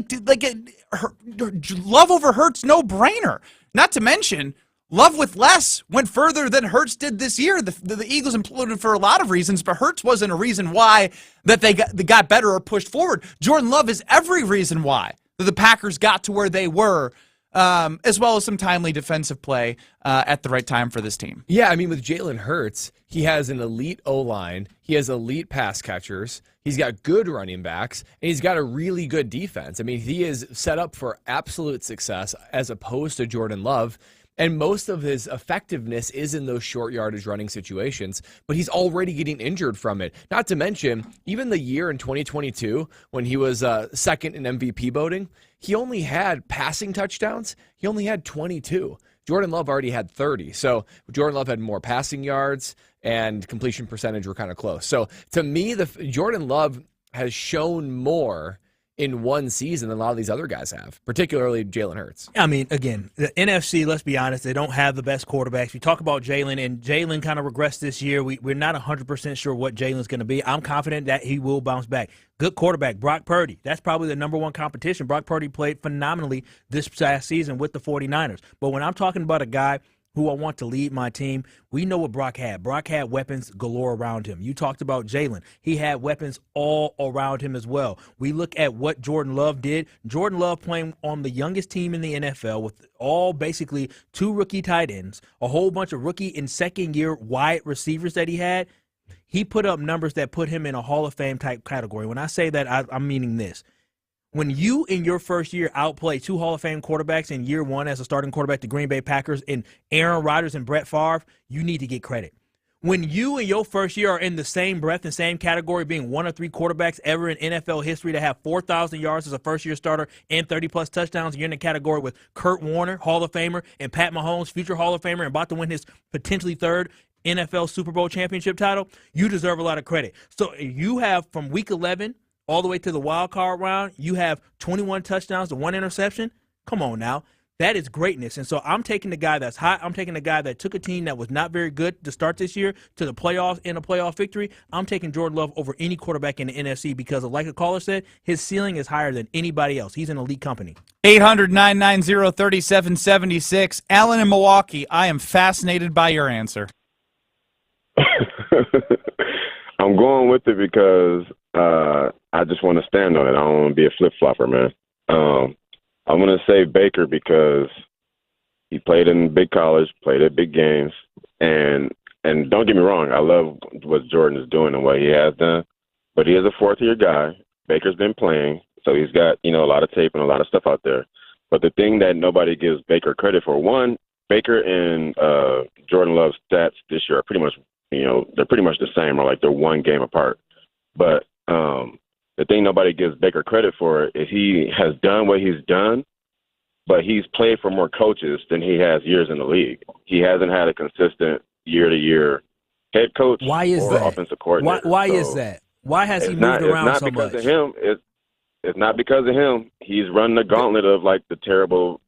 Love over Hurts, no brainer. Not to mention, Love with less went further than Hurts did this year. The Eagles imploded for a lot of reasons, but Hurts wasn't a reason why that they got better or pushed forward. Jordan Love is every reason why that the Packers got to where they were, as well as some timely defensive play at the right time for this team. Yeah, I mean, with Jalen Hurts, he has an elite O-line. He has elite pass catchers. He's got good running backs, and he's got a really good defense. I mean, he is set up for absolute success as opposed to Jordan Love. And most of his effectiveness is in those short yardage running situations, but he's already getting injured from it. Not to mention, even the year in 2022, when he was second in MVP voting, he only had passing touchdowns. He only had 22. Jordan Love already had 30. So Jordan Love had more passing yards, and completion percentage were kind of close. So to me, Jordan Love has shown more in one season than a lot of these other guys have, particularly Jalen Hurts. I mean, again, the NFC, let's be honest, they don't have the best quarterbacks. We talk about Jalen, and Jalen kind of regressed this year. We're not 100% sure what Jalen's going to be. I'm confident that he will bounce back. Good quarterback, Brock Purdy. That's probably the number one competition. Brock Purdy played phenomenally this past season with the 49ers. But when I'm talking about a guy who I want to lead my team, we know what Brock had. Brock had weapons galore around him. You talked about Jalen. He had weapons all around him as well. We look at what Jordan Love did. Jordan Love playing on the youngest team in the NFL with all basically 2 rookie tight ends, a whole bunch of rookie and second-year wide receivers that he had. He put up numbers that put him in a Hall of Fame type category. When I say that, I'm meaning this. When you, in your first year, outplay 2 Hall of Fame quarterbacks in year 1 as a starting quarterback, the Green Bay Packers, and Aaron Rodgers and Brett Favre, you need to get credit. When you, in your first year, are in the same breath and same category, being 1 of 3 quarterbacks ever in NFL history to have 4,000 yards as a first-year starter and 30-plus touchdowns, you're in the category with Kurt Warner, Hall of Famer, and Pat Mahomes, future Hall of Famer, and about to win his potentially 3rd NFL Super Bowl championship title, you deserve a lot of credit. So you have, from week 11 all the way to the wild card round, you have 21 touchdowns to 1 interception. Come on now. That is greatness. And so I'm taking the guy that's hot. I'm taking the guy that took a team that was not very good to start this year to the playoffs in a playoff victory. I'm taking Jordan Love over any quarterback in the NFC because, like a caller said, his ceiling is higher than anybody else. He's an elite company. 800-990-3776. Alan in Milwaukee, I am fascinated by your answer. I'm going with it because I just want to stand on it. I don't want to be a flip-flopper, man. I'm going to say Baker because he played in big college, played at big games, and don't get me wrong, I love what Jordan is doing and what he has done, but he is a fourth-year guy. Baker's been playing, so he's got, a lot of tape and a lot of stuff out there. But the thing that nobody gives Baker credit for, one, Baker and Jordan Love's stats this year are pretty much, they're pretty much the same, or like they're 1 game apart. But the thing nobody gives Baker credit for is he has done what he's done, but he's played for more coaches than he has years in the league. He hasn't had a consistent year-to-year head coach or offensive coordinator. Why is that? Why has he moved around so much? It's not because of him. It's not because of him. He's run the gauntlet of like the terrible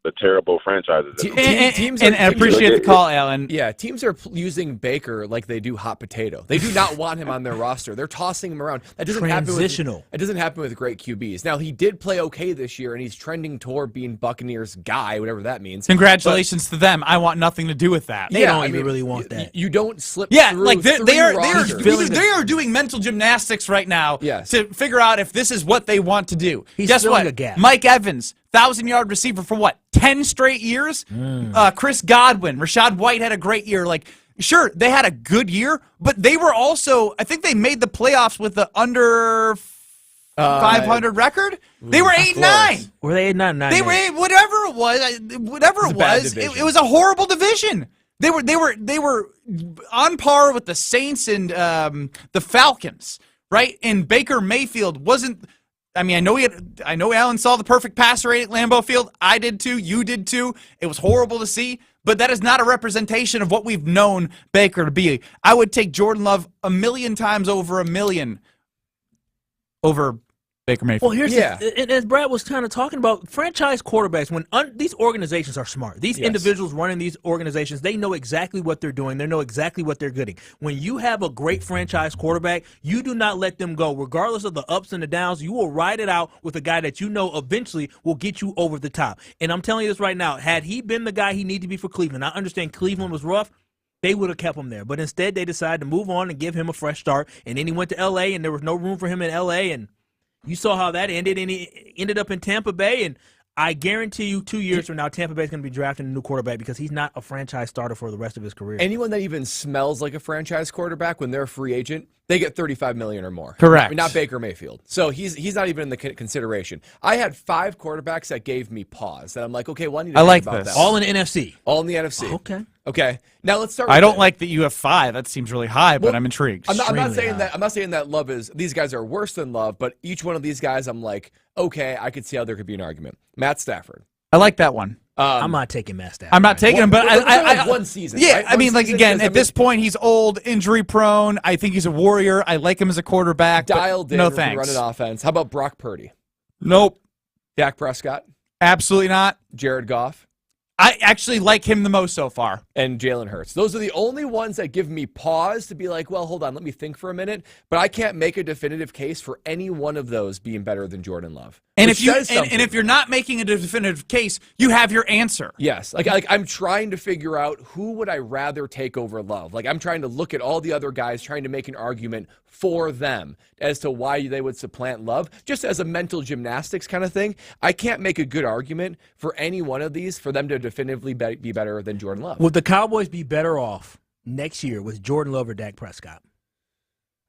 franchises. Teams and I appreciate the call, Alan. Yeah, teams are using Baker like they do hot potato. They do not want him on their roster. They're tossing him around. That doesn't Transitional. It doesn't happen with great QBs. Now he did play okay this year, and he's trending toward being Buccaneers guy, whatever that means. Congratulations to them. I want nothing to do with that. They don't even really want that. You don't slip. Yeah, through like they are doing mental gymnastics right now to figure out if this is what they want to do. Guess what? A gap. Mike Evans, 1,000-yard receiver for what? 10 straight years? Chris Godwin, Rashad White had a great year. Like, sure, they had a good year, but they were also, I think they made the playoffs with the under 500 record. They were 8-9. Were they 8-9? They were whatever it was. It was a horrible division. They were on par with the Saints and the Falcons, right? And Baker Mayfield wasn't. I mean, I know Alan saw the perfect passer rate at Lambeau Field. I did too. You did too. It was horrible to see, but that is not a representation of what we've known Baker to be. I would take Jordan Love 1,000,000 times over 1,000,000 over Baker Mayfield. Well, here's and as Brad was kind of talking about, franchise quarterbacks, when these organizations are smart. These individuals running these organizations, they know exactly what they're doing. They know exactly what they're getting. When you have a great franchise quarterback, you do not let them go. Regardless of the ups and the downs, you will ride it out with a guy that you know eventually will get you over the top. And I'm telling you this right now, had he been the guy he needed to be for Cleveland, I understand Cleveland was rough, they would have kept him there. But instead, they decided to move on and give him a fresh start. And then he went to L.A., and there was no room for him in L.A., and you saw how that ended, and he ended up in Tampa Bay. And I guarantee you 2 years from now, Tampa Bay is going to be drafting a new quarterback because he's not a franchise starter for the rest of his career. Anyone that even smells like a franchise quarterback when they're a free agent, they get $35 million or more. Correct. I mean, not Baker Mayfield. So he's not even in the consideration. I had 5 quarterbacks that gave me pause. That I'm like, okay, well, I need to think like about this. that. All in the NFC. All in the NFC. Okay. Now let's start with I don't like that you have 5. That seems really high, but I'm intrigued. I'm not saying that Love is, these guys are worse than Love, but each one of these guys, I'm like, okay, I could see how there could be an argument. Matt Stafford. I like that one. I'm not taking Matt Stafford. I'm not taking him, but I one season. Yeah, right? I mean, like again, at this point, he's old, injury prone. I think he's a warrior. I like him as a quarterback. Dialed in, no thanks. Running offense. How about Brock Purdy? Nope. Dak Prescott? Absolutely not. Jared Goff? I actually like him the most so far. And Jalen Hurts. Those are the only ones that give me pause to be like, well, hold on, let me think for a minute. But I can't make a definitive case for any one of those being better than Jordan Love. And if you're not making a definitive case, you have your answer. Yes. Like I'm trying to figure out who would I rather take over Love. Like I'm trying to look at all the other guys, trying to make an argument for them as to why they would supplant Love, just as a mental gymnastics kind of thing. I can't make a good argument for any one of these for them to definitively be better than Jordan Love. Would the Cowboys be better off next year with Jordan Love or Dak Prescott?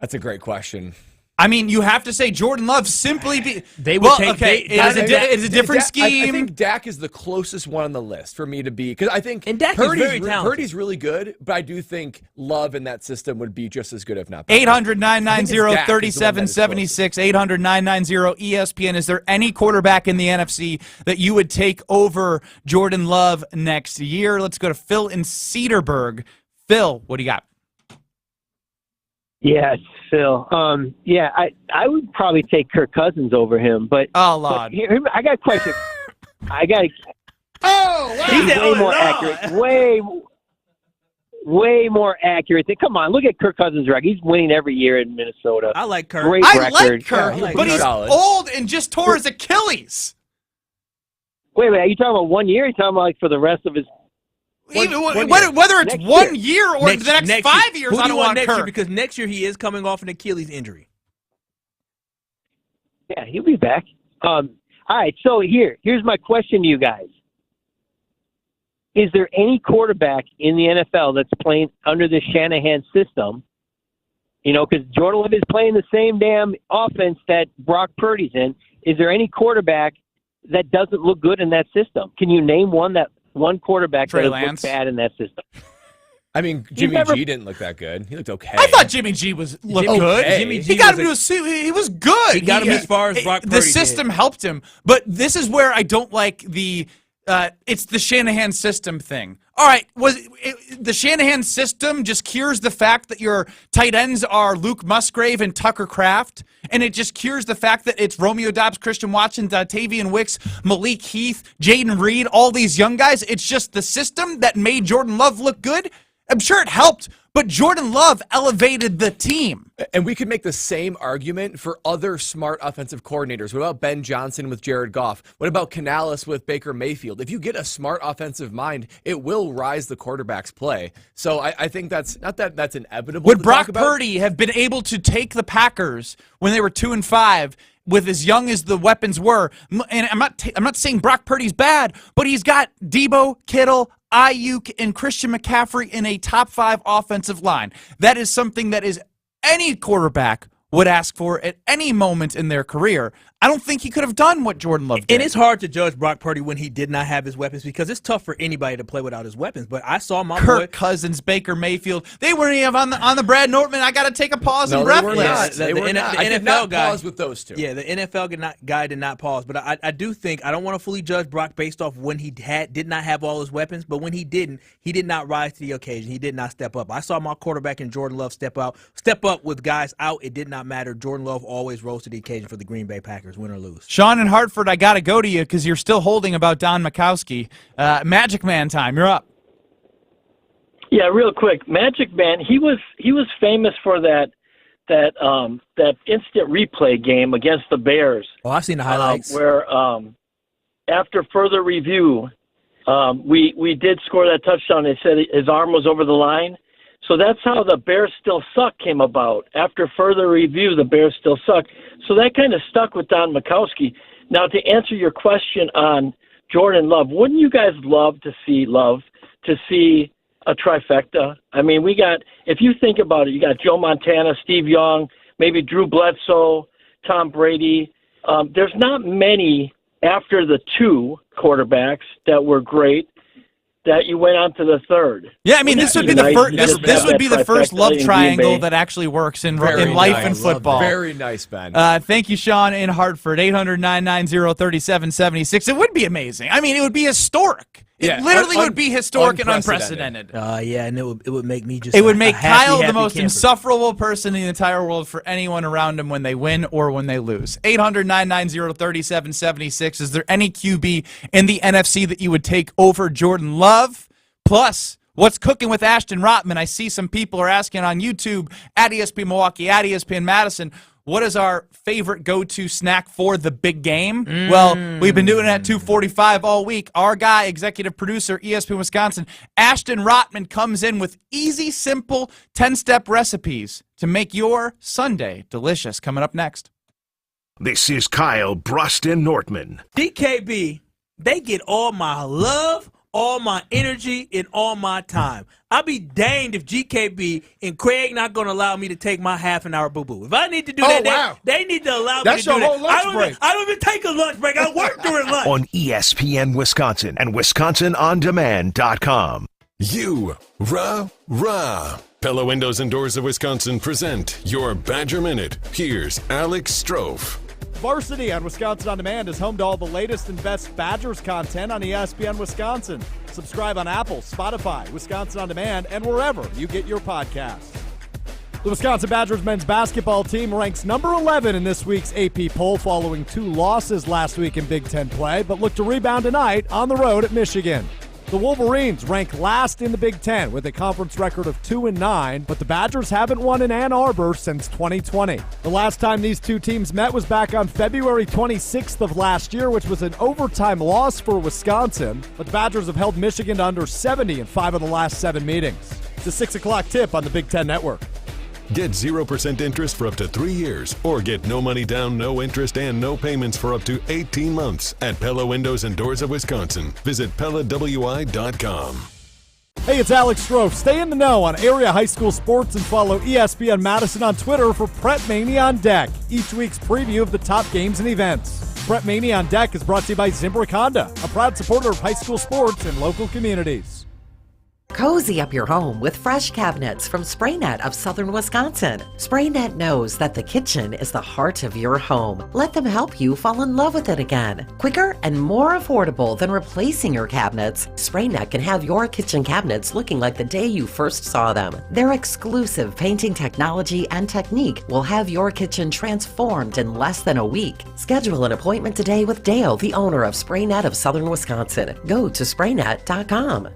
That's a great question. I mean, you have to say Jordan Love simply They would take. It's a different scheme. I think Dak is the closest one on the list for me to be, because I think and Dak is very talented. Purdy's really good, but I do think Love in that system would be just as good, if not better. 800-990-3776, 800-990-ESPN. Is there any quarterback in the NFC that you would take over Jordan Love next year? Let's go to Phil in Cedarburg. Phil, what do you got? Yes, Phil. I would probably take Kirk Cousins over him, but oh Lord, I got a question. He's way more accurate. Way more accurate. Come on, look at Kirk Cousins' record. He's winning every year in Minnesota. I like Kirk. Great I record. like Kirk, Yeah, but he's old and just tore his Achilles. Wait, are you talking about 1 year? Or are you talking about like for the rest of his? Whether it's 1 year or the next 5 years, I don't want next Kirk. year, because next year he is coming off an Achilles injury. Yeah, he'll be back. All right, so here's my question to you guys. Is there any quarterback in the NFL that's playing under the Shanahan system? You know, because Jordan Love is playing the same damn offense that Brock Purdy's in. Is there any quarterback that doesn't look good in that system? Can you name one quarterback that looked bad in that system? I mean, Jimmy G didn't look that good. He looked okay. I thought Jimmy G looked good. Jimmy G he got him to he was good. He got him as far as Brock Purdy The system helped him, but this is where I don't like it's the Shanahan system thing. All right, the Shanahan system just cures the fact that your tight ends are Luke Musgrave and Tucker Kraft, and it just cures the fact that it's Romeo Doubs, Christian Watson, Tavian Wicks, Malik Heath, Jaden Reed, all these young guys. It's just the system that made Jordan Love look good. I'm sure it helped, but Jordan Love elevated the team. And we could make the same argument for other smart offensive coordinators. What about Ben Johnson with Jared Goff? What about Canales with Baker Mayfield? If you get a smart offensive mind, it will rise the quarterback's play. So I think that's not that that's inevitable. Would Brock Purdy have been able to take the Packers when they were 2-5 with as young as the weapons were? And I'm not saying Brock Purdy's bad, but he's got Debo, Kittle, Ayuk, and Christian McCaffrey in a top 5 offensive line. That is something that is any quarterback would ask for at any moment in their career. I don't think he could have done what Jordan Love did. And it's hard to judge Brock Purdy when he did not have his weapons, because it's tough for anybody to play without his weapons. But I saw my Kirk Cousins, Baker Mayfield. They weren't even on the Brad Nortman. I got to take a pause and breath. They were not. I did not pause with those two. Yeah, the NFL guy did not pause. But I do think, I don't want to fully judge Brock based off when he did not have all his weapons. But when he did not rise to the occasion. He did not step up. I saw my quarterback in Jordan Love step up with guys out. It did not matter. Jordan Love always rose to the occasion for the Green Bay Packers, win or lose. Sean in Hartford, I got to go to you because you're still holding about Don Majkowski. Magic Man time. You're up. Yeah, real quick. Magic Man, he was famous for that instant replay game against the Bears. Oh, I've seen the highlights. Where after further review, we did score that touchdown. They said his arm was over the line. So that's how the Bears Still Suck came about. After further review, the Bears Still Suck. So that kind of stuck with Don Majkowski. Now, to answer your question on Jordan Love, wouldn't you guys love to see a trifecta? I mean, if you think about it, you got Joe Montana, Steve Young, maybe Drew Bledsoe, Tom Brady. There's not many after the 2 quarterbacks that were great that you went on to the third. Yeah, I mean, this would be the first. This would be the first love triangle that actually works in life and football. Very nice, Ben. Thank you, Sean in Hartford. 800-990-3776. It would be amazing. I mean, it would be historic. It literally would be historic and unprecedented. Yeah, and it would make me just. It would make Kyle the most camper. insufferable person in the entire world for anyone around him when they win or when they lose. 800-990-3776. Is there any QB in the NFC that you would take over Jordan Love? Plus, what's cooking with Ashton Rotman? I see some people are asking on YouTube, at ESPN Milwaukee, at ESPN Madison, what is our favorite go-to snack for the big game? Well, we've been doing it at 2:45 all week. Our guy, executive producer, ESPN Wisconsin, Ashton Rotman, comes in with easy, simple 10-step recipes to make your Sunday delicious. Coming up next. This is Kyle Brust and Nortman. DKB, they get all my love all my energy and all my time. I'll be danged if GKB and Craig not going to allow me to take my half-an-hour boo-boo. If I need to do that, they need to allow me to do that. That's your whole lunch break. I don't even take a lunch break. I work during lunch. On ESPN Wisconsin and WisconsinOnDemand.com. Pella Windows and Doors of Wisconsin present your Badger Minute. Here's Alex Strofe. Varsity on Wisconsin On Demand is home to all the latest and best Badgers content on ESPN Wisconsin. Subscribe on Apple, Spotify, Wisconsin On Demand, and wherever you get your podcasts. The Wisconsin Badgers men's basketball team ranks number 11 in this week's AP poll following 2 losses last week in Big Ten play, but look to rebound tonight on the road at Michigan. The Wolverines rank last in the Big Ten with a conference record of 2-9, but the Badgers haven't won in Ann Arbor since 2020. The last time these two teams met was back on February 26th of last year, which was an overtime loss for Wisconsin, but the Badgers have held Michigan to under 70 in 5 of the last 7 meetings. It's a 6 o'clock tip on the Big Ten Network. Get 0% interest for up to 3 years, or get no money down, no interest, and no payments for up to 18 months at Pella Windows and Doors of Wisconsin. Visit PellaWI.com. Hey, it's Alex Strofe. Stay in the know on area high school sports and follow ESPN Madison on Twitter for Prep Mania on Deck, each week's preview of the top games and events. Prep Mania on Deck is brought to you by Zimbrick Honda, a proud supporter of high school sports and local communities. Cozy up your home with fresh cabinets from SprayNet of Southern Wisconsin. SprayNet knows that the kitchen is the heart of your home. Let them help you fall in love with it again. Quicker and more affordable than replacing your cabinets, SprayNet can have your kitchen cabinets looking like the day you first saw them. Their exclusive painting technology and technique will have your kitchen transformed in less than a week. Schedule an appointment today with Dale, the owner of SprayNet of Southern Wisconsin. Go to spraynet.com.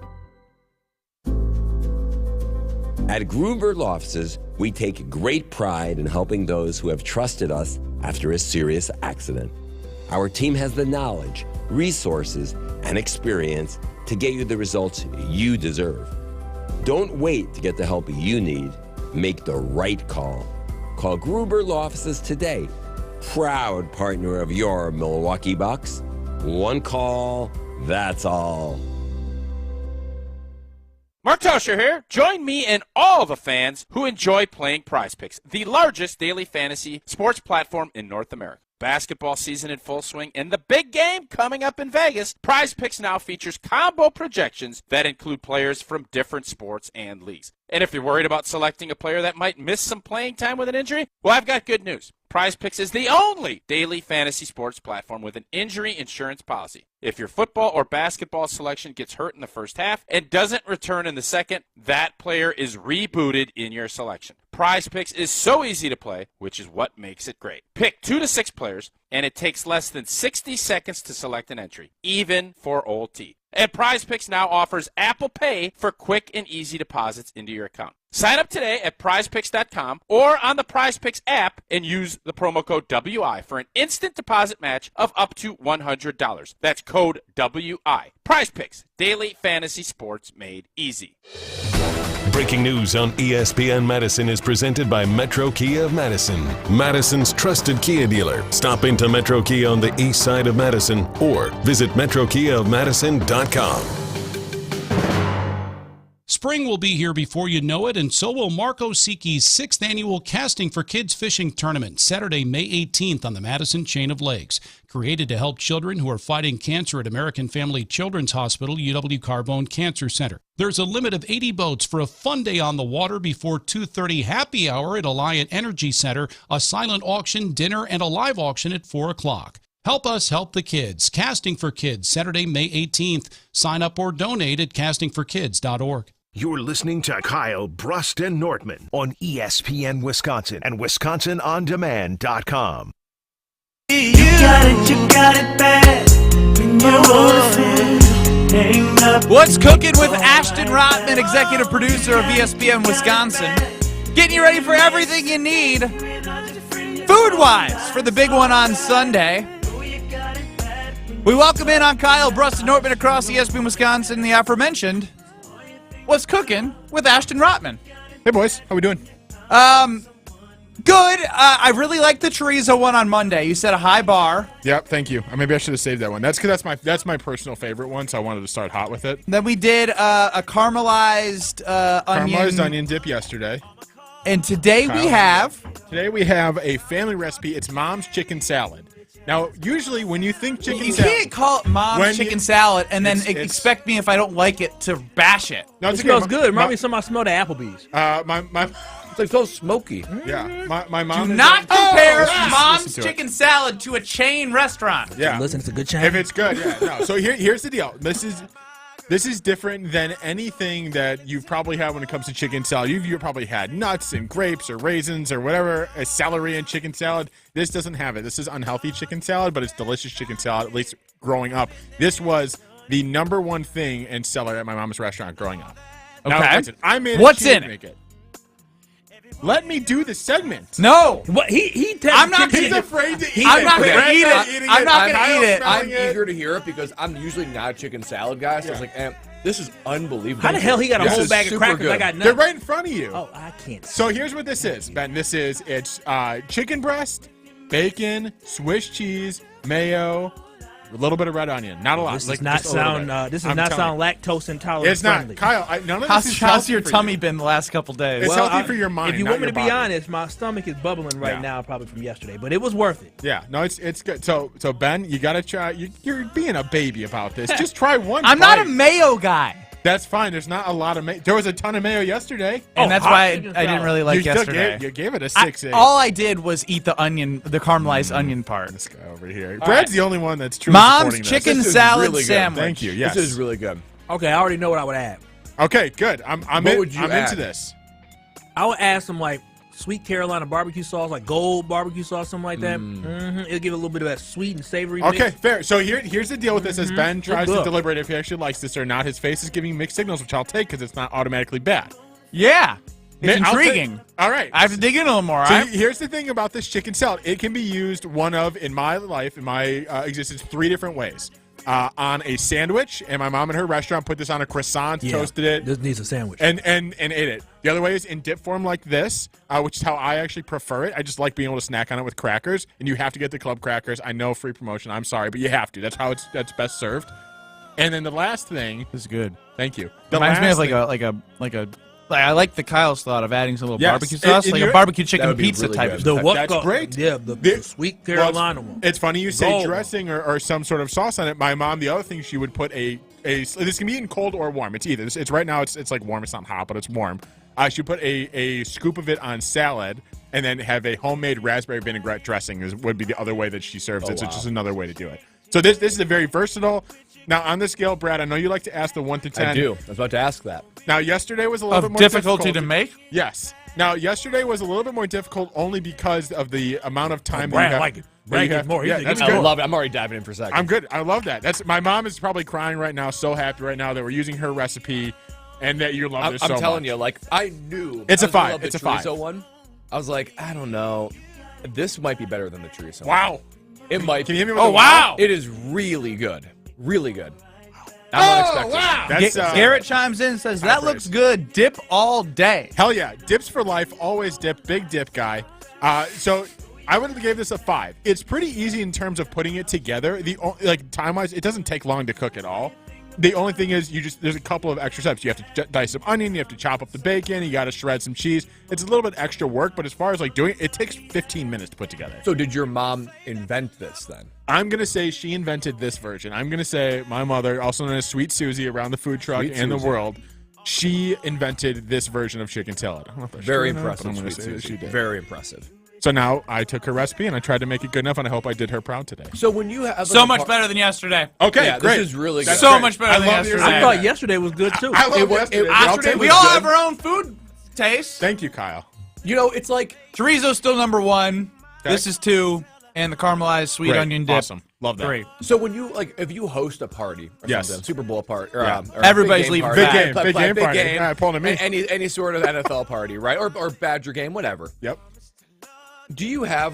At Gruber Law Offices, we take great pride in helping those who have trusted us after a serious accident. Our team has the knowledge, resources, and experience to get you the results you deserve. Don't wait to get the help you need. Make the right call. Call Gruber Law Offices today. Proud partner of your Milwaukee Bucks. One call, that's all. Mark Tauscher here. Join me and all the fans who enjoy playing Prize Picks, the largest daily fantasy sports platform in North America. Basketball season in full swing and the big game coming up in Vegas. Prize Picks now features combo projections that include players from different sports and leagues. And if you're worried about selecting a player that might miss some playing time with an injury, well, I've got good news. Prize Picks is the only daily fantasy sports platform with an injury insurance policy. If your football or basketball selection gets hurt in the first half and doesn't return in the second, that player is rebooted in your selection. Prize Picks is so easy to play, which is what makes it great. Pick 2 to 6 players, and it takes less than 60 seconds to select an entry, even for Old T. And Prize Picks now offers Apple Pay for quick and easy deposits into your account. Sign up today at prizepicks.com or on the Prize Picks app and use the promo code WI for an instant deposit match of up to $100. That's code WI. Prize Picks, daily fantasy sports made easy. Breaking news on ESPN Madison is presented by Metro Kia of Madison, Madison's trusted Kia dealer. Stop into Metro Kia on the east side of Madison or visit metrokiaofmadison.com. Spring will be here before you know it, and so will Majkowski's 6th annual Casting for Kids Fishing Tournament, Saturday, May 18th on the Madison Chain of Lakes. Created to help children who are fighting cancer at American Family Children's Hospital, UW Carbone Cancer Center. There's a limit of 80 boats for a fun day on the water before 2:30 happy hour at Alliant Energy Center, a silent auction, dinner, and a live auction at 4 o'clock. Help us help the kids. Casting for Kids, Saturday, May 18th. Sign up or donate at castingforkids.org. You're listening to Kyle, Brust, and Nortman on ESPN Wisconsin and WisconsinOnDemand.com. You got it bad. What's cooking with Ashton Rotman, executive producer of ESPN Wisconsin? Getting you ready for everything you need food-wise for the big one on Sunday. We welcome in on Kyle, Brust, and Nortman across ESPN Wisconsin, the aforementioned What's Cooking with Ashton Rotman. Hey, boys. How we doing? Good. I really liked the chorizo one on Monday. You set a high bar. Yep, thank you. Maybe I should have saved that one. That's because that's my personal favorite one, so I wanted to start hot with it. Then we did a caramelized onion dip yesterday. And today we have a family recipe. It's Mom's chicken salad. Now, usually when you think chicken you salad, can't call it Mom's chicken salad and then expect me, if I don't like it, to bash it. No, it smells good. Remind me of something I smelled at Applebee's. It's like so smoky. Yeah, my mom. Do not compare Mom's chicken salad to a chain restaurant. Yeah, listen, it's a good chain. If it's good, yeah. No. So here's the deal. This is different than anything that you've probably had when it comes to chicken salad. You've probably had nuts and grapes or raisins or whatever, a celery and chicken salad. This doesn't have it. This is unhealthy chicken salad, but it's delicious chicken salad, at least growing up. This was the number one thing in celery at my mom's restaurant growing up. Okay. Now, listen, I made What's in it? Let me do the segment. No. What he I'm not He's afraid to eat it. I'm not going to eat it. I'm not going to eat it. I'm eager to hear it because I'm usually not a chicken salad guy. So I was like, this is unbelievable. How the hell he got a whole bag of crackers? Good. I got nothing. They're right in front of you. Oh, I can't. So here's what this is, Ben. It's chicken breast, bacon, Swiss cheese, mayo, a little bit of red onion. Not a lot. This does not sound lactose intolerant. It's not, friendly. Kyle. None of this is How's healthy your for tummy you. been the last couple days? It's healthy for your mind. If you not want me your to be body. honest, my stomach is bubbling right now, probably from yesterday, but it was worth it. Yeah, no, it's good. So Ben, you gotta try. You're being a baby about this. Just try one. I'm not a bite. mayo guy. That's fine. There's not a lot of mayo. There was a ton of mayo yesterday. And that's why I didn't really like yesterday. You gave it a 6-8. All I did was eat the onion, the caramelized onion part. This guy over here. Brad's the only one that's truly Mom's supporting chicken this. salad really sandwich. Thank you. Yes. This is really good. Okay, I already know what I would add. Okay, good. I'm would you into add? this. I would add some like sweet Carolina barbecue sauce, like gold barbecue sauce, something like that. It'll give it a little bit of that sweet and savory Okay, mix. fair. So here's the deal with this. As Ben tries to good. deliberate if he actually likes this or not, his face is giving mixed signals, which I'll take because it's not automatically bad. Yeah. It's I'll take- intriguing. All right. I have to dig in a little more. So all right? here's the thing about this chicken salad. It can be used in my life, in my existence, 3 different ways. On a sandwich, and my mom in her restaurant put this on a croissant, toasted it. This needs a sandwich. And ate it. The other way is in dip form like this, which is how I actually prefer it. I just like being able to snack on it with crackers, and you have to get the club crackers. I know, free promotion. I'm sorry, but you have to. That's how that's best served. And then the last thing. This is good. Thank you. Reminds me of like a. I like the Kyle's thought of adding some little Yes. barbecue sauce, And like you're- a barbecue That chicken would be pizza really type. good. That's great. Yeah, the sweet Carolina one. It's funny you say Gold. dressing or some sort of sauce on it. My mom, the other thing she would put this can be eaten cold or warm. It's either. It's right now. It's like warm. It's not hot, but it's warm. She put a scoop of it on salad, and then have a homemade raspberry vinaigrette dressing. Would be the other way that she serves it. So it's just another way to do it. So this is a very versatile. Now on the scale, Brad, I know you like to ask the 1 to 10. I do. I was about to ask that. Now yesterday was a little bit Of more difficulty to make? Yes. Now yesterday was a little bit more difficult only because of the amount of time. Brad that you have, like it. that Brad you gets have- more. Yeah, He's that's a- good. I love it. I'm already diving in for a second. I'm good. I love that. That's my mom is probably crying right now, so happy right now that we're using her recipe, and that you love this so much. I'm telling you, like I knew. It's I a was gonna 5. love the It's a 5. chorizo one. I was like, I don't know. This might be better than the chorizo. Wow. It might. Can you hit me with Oh, a wow. It is really good. Really good. I'm unexpected. Wow. That's, Garrett chimes in and says, that looks good. Dip all day. Hell yeah. Dips for life. Always dip. Big dip guy. So I would have gave this a 5. It's pretty easy in terms of putting it together. Time-wise, it doesn't take long to cook at all. The only thing is there's a couple of extra steps. You have to dice some onion, you have to chop up the bacon, you got to shred some cheese. It's a little bit extra work, but as far as doing it takes 15 minutes to put together. So did your mom invent this then? I'm going to say she invented this version. I'm going to say my mother, also known as Sweet Susie around the food truck Sweet and the Susie. world, she invented this version of chicken salad. I don't know if that's Very true or not, but impressive, I'm gonna Sweet say that Susie. she did. Very impressive. So now I took her recipe and I tried to make it good enough, and I hope I did her proud today. So when you have So much better than yesterday. Okay, Yeah, great. this is really That's good. So great. much better I than love your yesterday. I thought yesterday was good too. I love yesterday. but I'll take We it. all have our own food taste. Thank you, Kyle. You know, it's like Chorizo's still number 1. Okay. This is 2. And the caramelized sweet Great. onion dip. Awesome. Love that. 3. so when you if you host a party or Yes. something, Super Bowl party or, Yeah. or Everybody's big game leaving party, Big game, play- big play game big party. game, Yeah, pulling to me. any sort of NFL party, right? Or Badger game, whatever. Yep. Do you have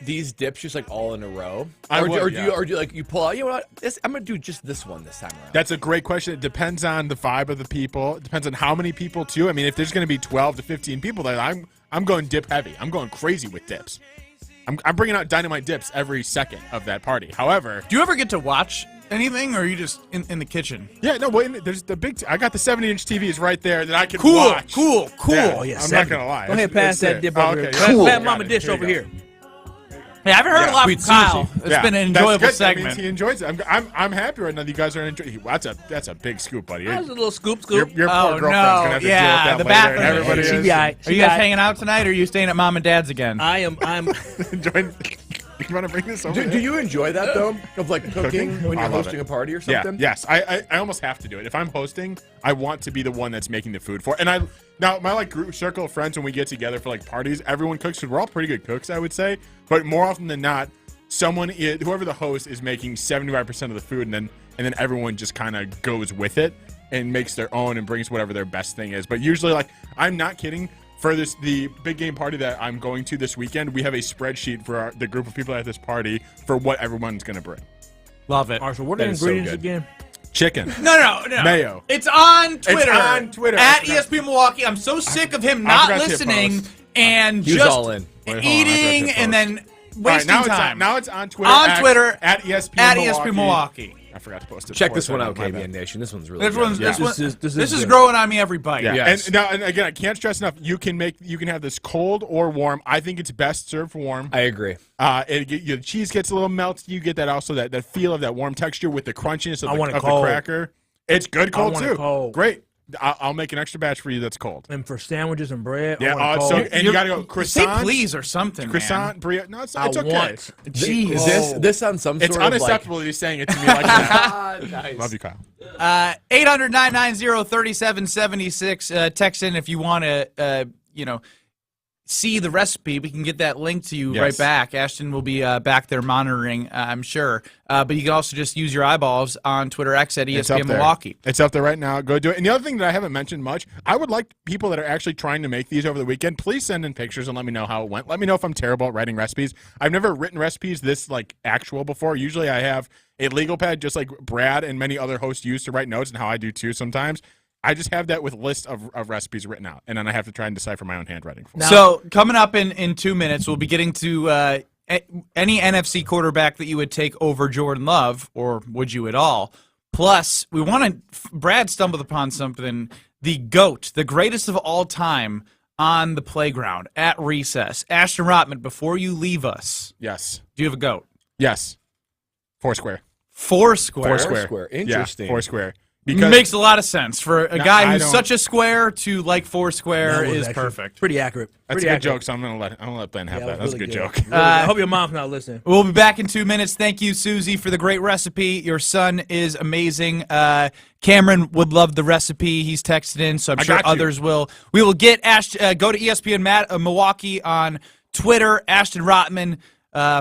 these dips just all in a row? I or, would, or yeah. do you you pull out? You know what? I'm gonna do just this one this time around. That's a great question. It depends on the vibe of the people. It depends on how many people too. I mean, if there's going to be 12 to 15 people, then I'm I'm going dip heavy. I'm going crazy with dips. I'm bringing out dynamite dips every second of that party. However, do you ever get to watch anything, or are you just in the kitchen? Yeah, no. There's the big. I got the 70-inch TVs right there that I can Cool, watch. cool. Yeah, Oh, yeah, I'm 70. not gonna lie. Go ahead, pass that dip over here. Cool. Pat Mama dish over here. Yeah, I haven't heard a lot from Kyle. It's been an enjoyable That's good. segment. That means he enjoys it. I'm happy right now that you guys are enjoying. That's a big scoop, buddy. That was a little scoop. Your poor girlfriend's gonna have to yeah, deal with that the later. bathroom. And everybody She is. be all right. Are you guys hanging out tonight, or are you staying at mom and dad's again? I'm enjoying. You want to bring this over? Do you enjoy that though? Of like cooking when you're hosting a party or something? Yeah, yes. I almost have to do it. If I'm hosting, I want to be the one that's making the food for. And now my like group circle of friends, when we get together for like parties, everyone cooks because we're all pretty good cooks, I would say. But more often than not, whoever the host is making 75% of the food, and then everyone just kind of goes with it and makes their own and brings whatever their best thing is. But usually, like, I'm not kidding. For the big game party that I'm going to this weekend, we have a spreadsheet for the group of people at this party for what everyone's going to bring. Love it. Marshall, what are the ingredients again? Chicken. No. Mayo. It's on Twitter. It's on Twitter. At ESPN Milwaukee. I'm so sick of him not listening and He was just all in. eating and then wasting time. Now it's on Twitter. On Twitter at ESPN at Milwaukee. ESPN Milwaukee. I forgot to post it. Check this one out, KBN Nation. This one's really This good. This is growing on me every bite. Yeah. Yes. And again, I can't stress enough. You can have this cold or warm. I think it's best served warm. I agree. The cheese gets a little melted. You get that also that feel of that warm texture with the crunchiness of the cracker. It's good cold too. Cold. Great. I'll make an extra batch for you that's cold. And for sandwiches and bread, Yeah, I want it cold. and you got to go croissant. Say please or something, croissant, man. brioche. No, it's I okay. want Jeez. Is this on some sort It's of unacceptable that he's saying it to me like that. Nice. Love you, Kyle. 800-990-3776. Text in if you want to, see the recipe. We can get that link to you right back. Ashton will be back there monitoring, I'm sure. But you can also just use your eyeballs on Twitter X at ESPN Milwaukee. It's up there right now. Go do it. And the other thing that I haven't mentioned much, I would like people that are actually trying to make these over the weekend, please send in pictures and let me know how it went. Let me know if I'm terrible at writing recipes. I've never written recipes this actual before. Usually I have a legal pad just like Brad and many other hosts use to write notes, and how I do too sometimes. I just have that with lists of recipes written out, and then I have to try and decipher my own handwriting. So coming up in 2 minutes, we'll be getting to any NFC quarterback that you would take over Jordan Love, or would you at all? Plus, we want to. Brad stumbled upon something. The GOAT, the greatest of all time, on the playground at recess. Ashton Rotman, before you leave us, yes, do you have a GOAT? Yes, Foursquare. Foursquare. Interesting. Yeah, Foursquare. Because makes a lot of sense for a guy who's don't- such a square to like Foursquare is actually perfect. Pretty accurate. That's Pretty a good accurate. joke, so I'm gonna let Ben have Yeah, that. That's really a good good. joke. Really good. I hope your mom's not listening. We'll be back in 2 minutes. Thank you, Susie, for the great recipe. Your son is amazing. Cameron would love the recipe. He's texted in, so I'm sure others will. We will get go to ESPN Milwaukee on Twitter. Ashton Rotman,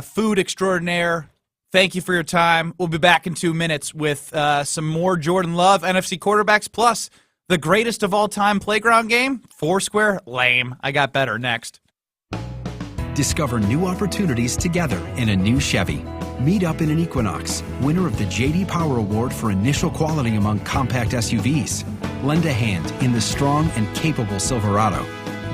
food extraordinaire. Thank you for your time. We'll be back in 2 minutes with some more Jordan Love, NFC quarterbacks, plus the greatest of all time playground game, Foursquare. Lame. I got better. Next. Discover new opportunities together in a new Chevy. Meet up in an Equinox, winner of the J.D. Power Award for initial quality among compact SUVs. Lend a hand in the strong and capable Silverado.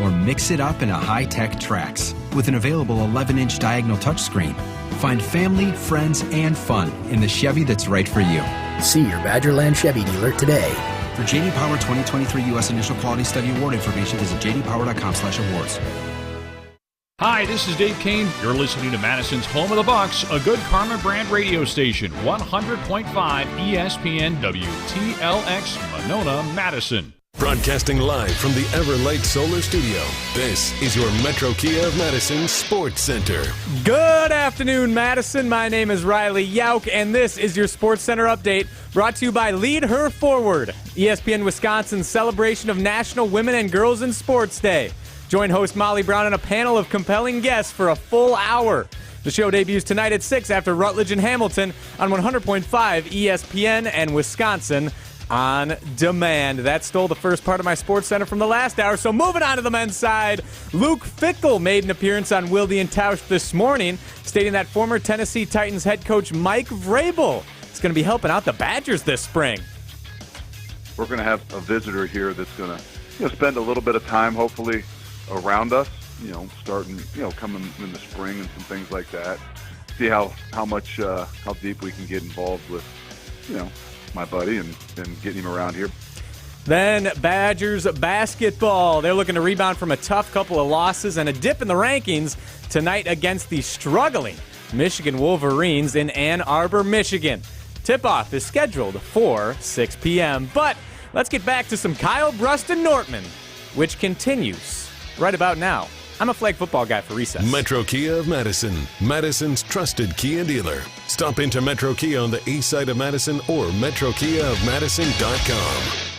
Or mix it up in a high-tech Trax with an available 11-inch diagonal touchscreen. Find family, friends, and fun in the Chevy that's right for you. See your Badgerland Chevy dealer today. For J.D. Power 2023 U.S. Initial Quality Study Award information, visit jdpower.com/awards. Hi, this is Dave Kane. You're listening to Madison's Home of the Bucks, a good Karma brand radio station, 100.5 ESPN WTLX, Monona, Madison. Broadcasting live from the Everlight Solar Studio, this is your Metro Kia of Madison Sports Center. Good afternoon, Madison. My name is Riley Yauk, and this is your Sports Center update brought to you by Lead Her Forward, ESPN Wisconsin's celebration of National Women and Girls in Sports Day. Join host Molly Brown and a panel of compelling guests for a full hour. The show debuts tonight at 6 after Rutledge and Hamilton on 100.5 ESPN and Wisconsin on demand. That stole the first part of my Sports Center from the last hour. So moving on to the men's side, Luke Fickell made an appearance on Wilde and Tausch this morning, stating that former Tennessee Titans head coach Mike Vrabel is going to be helping out the Badgers this spring. We're going to have a visitor here that's going to spend a little bit of time, hopefully, around us. starting, coming in the spring and some things like that. See how deep we can get involved with, my buddy and getting him around here. Then Badgers basketball. They're looking to rebound from a tough couple of losses and a dip in the rankings tonight against the struggling Michigan Wolverines in Ann Arbor, Michigan. Tip-off is scheduled for 6 p.m. But let's get back to some Kyle Bruston Nortman, which continues right about now. I'm a flag football guy for recess. Metro Kia of Madison, Madison's trusted Kia dealer. Stop into Metro Kia on the east side of Madison or metrokiaofmadison.com.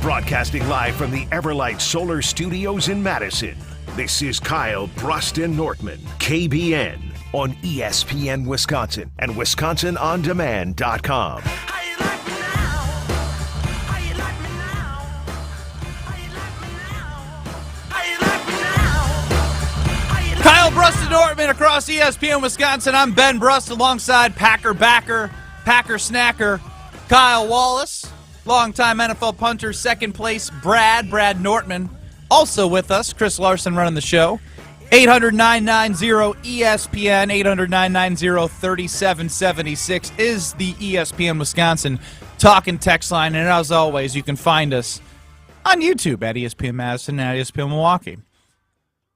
Broadcasting live from the Everlight Solar Studios in Madison, this is Kyle Bruston Nortman, KBN, on ESPN Wisconsin and WisconsinOnDemand.com. Kyle Bruston Nortman across ESPN Wisconsin. I'm Ben Brust alongside Packer backer, Packer snacker, Kyle Wallace, longtime NFL punter, second place, Brad Nortman. Also with us, Chris Larson running the show. 800-990-ESPN, 800-990-3776 is the ESPN Wisconsin talk and text line. And as always, you can find us on YouTube at ESPN Madison and at ESPN Milwaukee.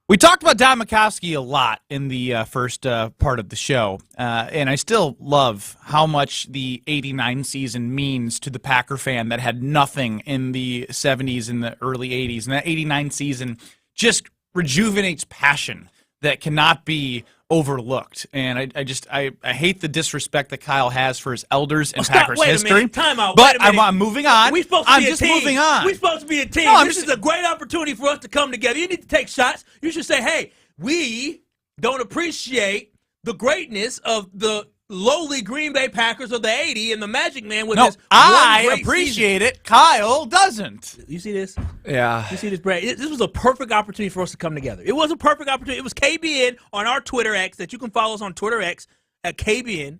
We talked about Don Majkowski a lot in the first part of the show, and I still love how much the 89 season means to the Packer fan that had nothing in the 70s and the early 80s. And that 89 season just rejuvenates passion that cannot be overlooked. And I hate the disrespect that Kyle has for his elders in Packers history. Time out. But I'm moving on. We're supposed to be a team. Moving on. We're supposed to be a team. This is a great opportunity for us to come together. You need to take shots. You should say, hey, we don't appreciate the greatness of the lowly Green Bay Packers of the 80 and the Magic Man with his I appreciate it. Kyle doesn't. You see this? Yeah. You see this, Brad? This was a perfect opportunity for us to come together. It was a perfect opportunity. It was KBN on our Twitter X that you can follow us on Twitter X at KBN.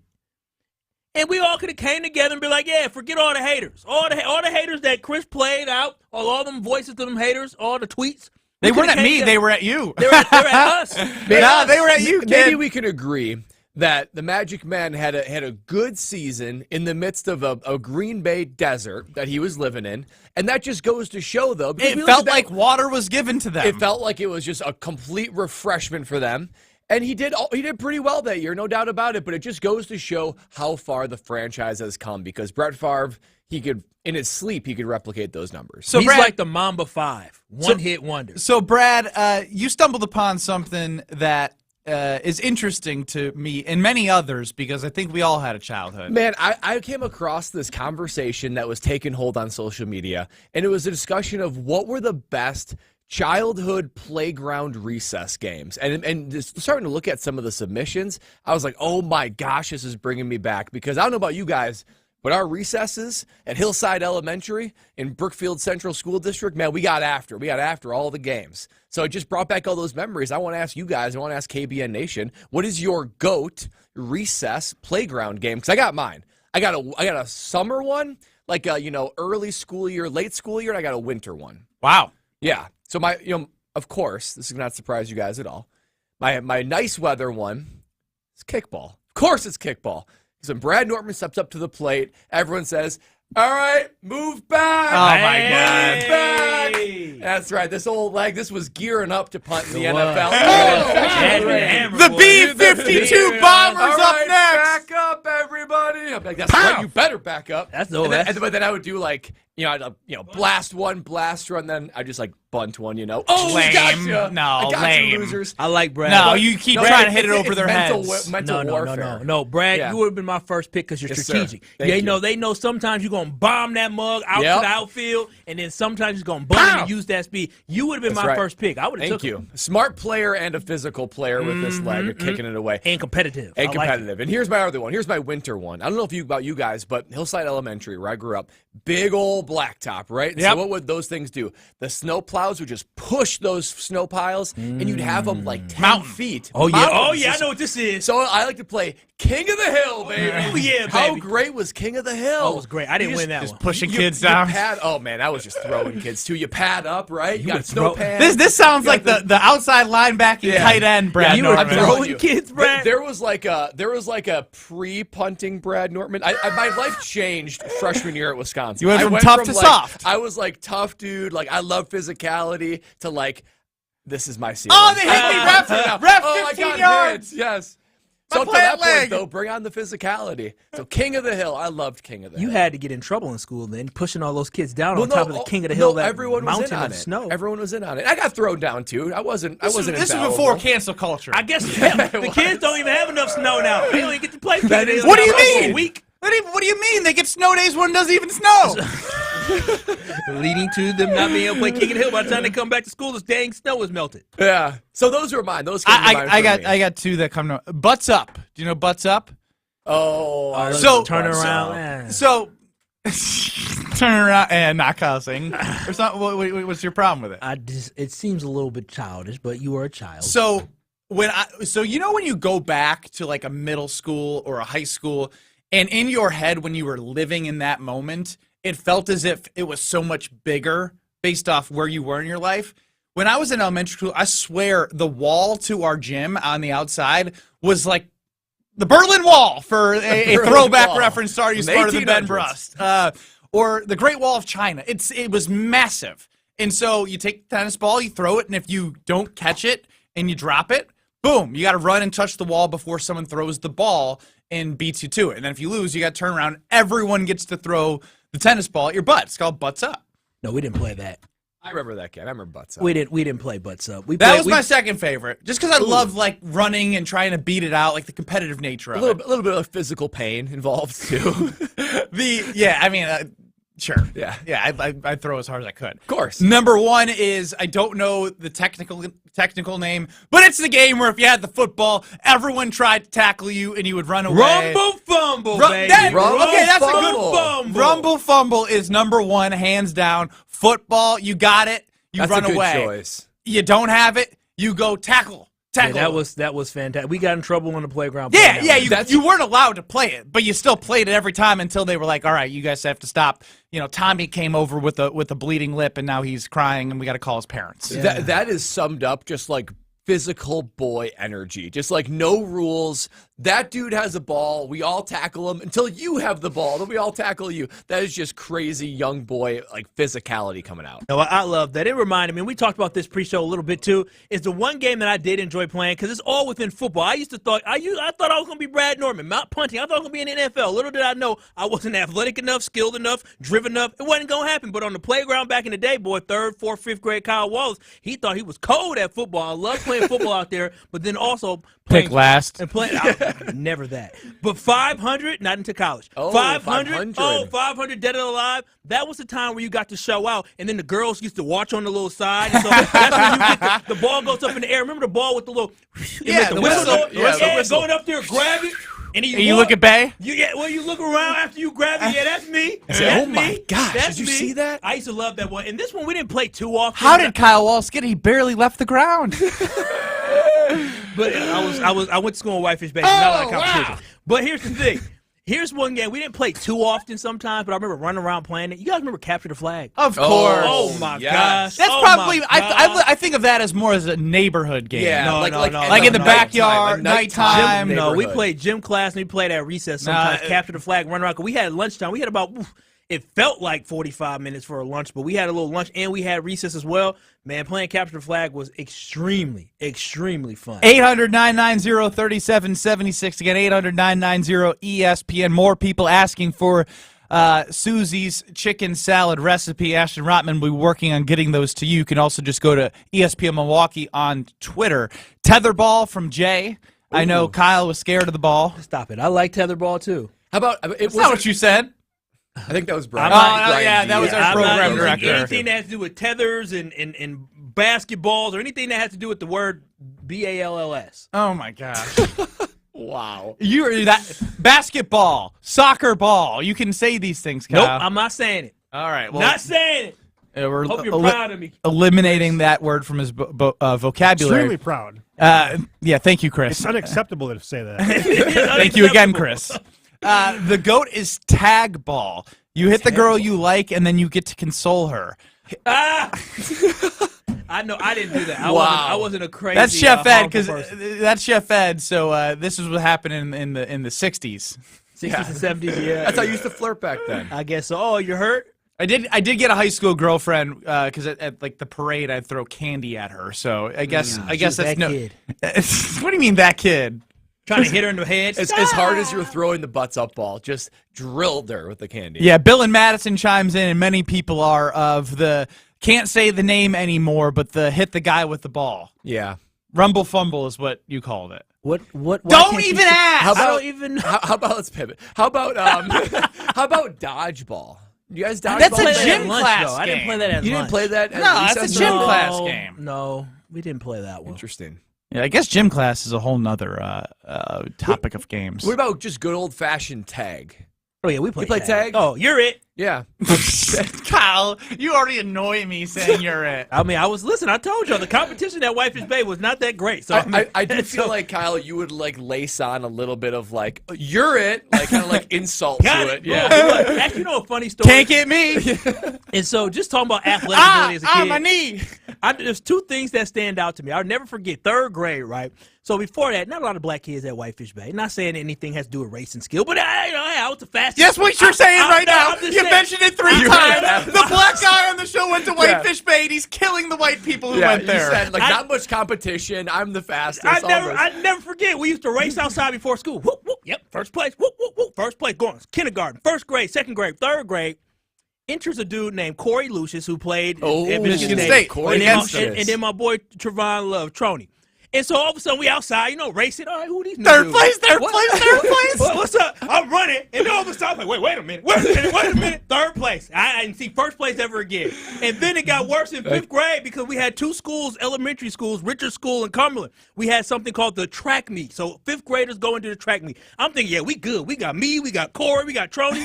And we all could have came together and be like, yeah, forget all the haters. All the haters that Chris played out, all them voices to them haters, all the tweets. They weren't at me. They were at you. They were at us. They were at you, kid. Maybe we can agree that the Magic Man had a good season in the midst of a Green Bay desert that he was living in. And that just goes to show, though. It felt like water was given to them. It felt like it was just a complete refreshment for them. And he did pretty well that year, no doubt about it. But it just goes to show how far the franchise has come, because Brett Favre, in his sleep, he could replicate those numbers. So he's like the Mamba 5, one-hit wonder. So, Brad, you stumbled upon something that is interesting to me and many others, because I think we all had a childhood. Man, I came across this conversation that was taking hold on social media, and it was a discussion of what were the best childhood playground recess games. And just starting to look at some of the submissions, I was like, oh my gosh, this is bringing me back, because I don't know about you guys, but our recesses at Hillside Elementary in Brookfield Central School District, man, we got after all the games. So it just brought back all those memories. I want to ask you guys, I want to ask KBN Nation, what is your GOAT recess playground game? Because I got mine. I got a summer one, like a early school year, late school year, and I got a winter one. Wow. Yeah. So of course, this is not surprise you guys at all. My nice weather one is kickball. Of course it's kickball. Because when Brad Nortman steps up to the plate, everyone says, all right, move back. Oh, my God. Move back. That's right. This old leg, this was gearing up to punt in the NFL. The B-52 Bombers up next. Back up, everybody. I'm like, that's right. You better back up. But then I would do blast one, blast run, then I just bunt one, Oh, lame. Gotcha. No, I got lame. you, losers. I like Brad. No, you keep trying to hit it over their heads. Mental warfare. No, Brad, you would have been my first pick because you're strategic. They know sometimes you're going to bomb that mug out to the outfield, and then sometimes you're going to bomb and use that speed. You would have been my first pick. I would have took him. Smart player and a physical player with this leg, kicking it away. And competitive. And here's my other one. Here's my winter one. I don't know about you guys, but Hillside Elementary, where I grew up, big old blacktop, right? Yep. So what would those things do? The snow plows would just push those snow piles, and you'd have them 10 feet. Oh, yeah. I know what this is. So I like to play King of the Hill, baby. Oh, yeah, baby. How great was King of the Hill? Oh, it was great. I didn't win that one. Pushing kids down. Oh, man, I was just throwing kids, too. You pad up, right? You got snow pads. This sounds like the outside linebacking tight end, Brad Norman. You were throwing kids, Brad? There was like a pre-punting Brad Norman. My life changed freshman year at Wisconsin. You went from tough to soft. I was like tough dude. Like I love physicality to like this is my ceiling. Oh, they hit me, ref 15 yards. Yes. My So to that leg. point, though, bring on the physicality. So King of the Hill. I loved King of the Hill. You had to get in trouble in school then, pushing all those kids down on top of the King of the Hill, that everyone was mountain in on of it. snow. Everyone was in on it. I got thrown down, too. I wasn't This was infallible. before cancel culture. I guess the kids don't even have enough snow now. They don't even get to play. What do you mean? A week. What do you mean? They get snow days when it doesn't even snow. Leading to them not being able to play King of the Hill. By the time they come back to school, this dang snow is melted. Yeah. So those were mine. Those came to mind for me. I got two that come to Butts Up. Do you know Butts Up? Oh, so turn around. So turn around and not cussing. Or something. What's your problem with it? It seems a little bit childish, but you are a child. So when you go back to like a middle school or a high school, and in your head when you were living in that moment, it felt as if it was so much bigger based off where you were in your life. When I was in elementary school, I swear the wall to our gym on the outside was like the Berlin Wall, for a throwback Wall. reference to Are You From the Smarter Than Ben 1800s. Brust? Or the Great Wall of China. It was massive. And so you take the tennis ball, you throw it, and if you don't catch it and you drop it, boom, you got to run and touch the wall before someone throws the ball and beats you to it. And then if you lose, you got to turn around. Everyone gets to throw the tennis ball at your butt. It's called Butts Up. No, we didn't play that. I remember that game. I remember Butts Up. We didn't play Butts Up. That was my second favorite, just because I love like running and trying to beat it out, like the competitive nature of it. A little bit of physical pain involved too. Sure. Yeah. I'd throw as hard as I could. Of course. Number one is, I don't know the technical name, but it's the game where if you had the football, everyone tried to tackle you and you would run away. Rumble Fumble, baby. That's Fumble. a good fumble. Rumble Fumble is number one, hands down. Football, you got it, That's run a good away. choice. You don't have it, you go tackle. Yeah, that was fantastic. We got in trouble on the playground. You weren't allowed to play it, but you still played it every time until they were like, "All right, you guys have to stop." You know, Tommy came over with a bleeding lip, and now he's crying, and we got to call his parents. Yeah. That is summed up just like physical boy energy. Just like no rules. That dude has a ball. We all tackle him until you have the ball. Then we all tackle you. That is just crazy young boy like physicality coming out. No, I love that. It reminded me, and we talked about this pre-show a little bit too, is the one game that I did enjoy playing because it's all within football. I thought I was going to be Brad Norman, not punting. I thought I was going to be in the NFL. Little did I know I wasn't athletic enough, skilled enough, driven enough. It wasn't going to happen. But on the playground back in the day, boy, 3rd, 4th, 5th grade Kyle Wallace, he thought he was cold at football. I love playing football out there, but then also Pick last. and playing. Never that. But 500, not into college. Oh, 500. 500 dead or alive. That was the time where you got to show out, and then the girls used to watch on the little side. And so that's when you get the ball goes up in the air. Remember the ball with the little the whistle. Going up there, grab it. And you look at Bay? You look around after you grab it. Yeah, that's me. I said, That's oh my me. gosh, That's did you me. see that? I used to love that one. And this one we didn't play too often. How did Kyle Wallace get it? He barely left the ground. But I went to school in Whitefish Bay, so not a lot of competition. But here's the thing. Here's one game we didn't play too often sometimes, but I remember running around playing it. You guys remember Capture the Flag? Of course. Oh my gosh. That's Oh probably my I think of that as more as a neighborhood game. Yeah, No, like in the backyard, nighttime. No, we played gym class and we played at recess sometimes. Capture the Flag, run around. We had lunchtime. We had about, it felt like 45 minutes for a lunch, but we had a little lunch and we had recess as well. Man, playing Capture the Flag was extremely, extremely fun. 800-990-3776. Again, 800-990-ESPN. More people asking for Susie's chicken salad recipe. Ashton Rotman will be working on getting those to you. You can also just go to ESPN Milwaukee on Twitter. Tetherball from Jay. I know Kyle was scared of the ball. Stop it. I like tetherball too. How about That's not what you said. I think that was Brian. That was our program director. Anything that has to do with tethers and basketballs or anything that has to do with the word BALLS. Oh my gosh. Wow. You're that basketball, soccer ball. You can say these things, Kyle. Nope, I'm not saying it. All right. Well, Not saying it. we're Hope you're proud of me. eliminating that word from his vocabulary. Extremely proud. Yeah, thank you, Chris. It's unacceptable to say that. Thank you again, Chris. The GOAT is tag ball. You hit the girl you like, and then you get to console her. I know. I didn't do that. I wasn't a crazy. That's Chef Ed, because that's Chef Ed. So this is what happened in the 60s. 60s and 70s. Yeah, That's how I used to flirt back then. I guess so. Oh, you hurt? I did get a high school girlfriend because at like the parade I'd throw candy at her. So I guess that's that no. kid. What do you mean that kid? Trying to hit her in the head. As hard as you were throwing the butts up ball, just drilled her with the candy. Yeah, Bill and Madison chimes in, and many people are of the can't say the name anymore, but the hit the guy with the ball. Yeah. Rumble fumble is what you called it. What? Don't even ask. How about, I don't even. How about let's pivot? How about how about dodgeball? You guys dodgeball? That's a Play that gym at lunch, class though. I didn't game. play that at You lunch. didn't play that? At No, that's recess? a gym class game. No, we didn't play that one. Interesting. Yeah, I guess gym class is a whole nother topic of games. What about just good old fashioned tag? Oh yeah, we played. You play tag? Oh, you're it. Yeah. Kyle, you already annoy me saying you're it. I mean, listen. I told you the competition at Whitefish Bay was not that great. So I do feel like Kyle, you would like lace on a little bit of like you're it, like kind of like insult to it. Yeah. Look, actually, you know a funny story. Can't get me. And so, just talking about athletic ability as a kid. my knee. There's two things that stand out to me. I'll never forget third grade, right? So before that, not a lot of black kids at Whitefish Bay. Not saying anything has to do with race and skill, but I was the fastest. Guess what you're saying right now? I'm just You saying. mentioned it 3 times. The black guy on the show went to Whitefish Bay, and he's killing the white people who went there. You said like not much competition. I'm the fastest. I never forget. We used to race outside before school. Whoop, whoop, yep, first place. Whoop, whoop, whoop, first place. Going kindergarten, first grade, second grade, third grade. Enters a dude named Corey Lucius who played at Michigan State. And then my boy Trevon Love, Troney. And so all of a sudden we outside, racing. All right, who are these new Third dudes? place. What's up? I'm running, and then all of a sudden I'm like, wait a minute. Third place. I didn't see first place ever again. And then it got worse in fifth grade because we had two schools, elementary schools, Richard School and Cumberland. We had something called the track meet. So fifth graders go into the track meet. I'm thinking, yeah, we good. We got me, we got Corey, we got Troney.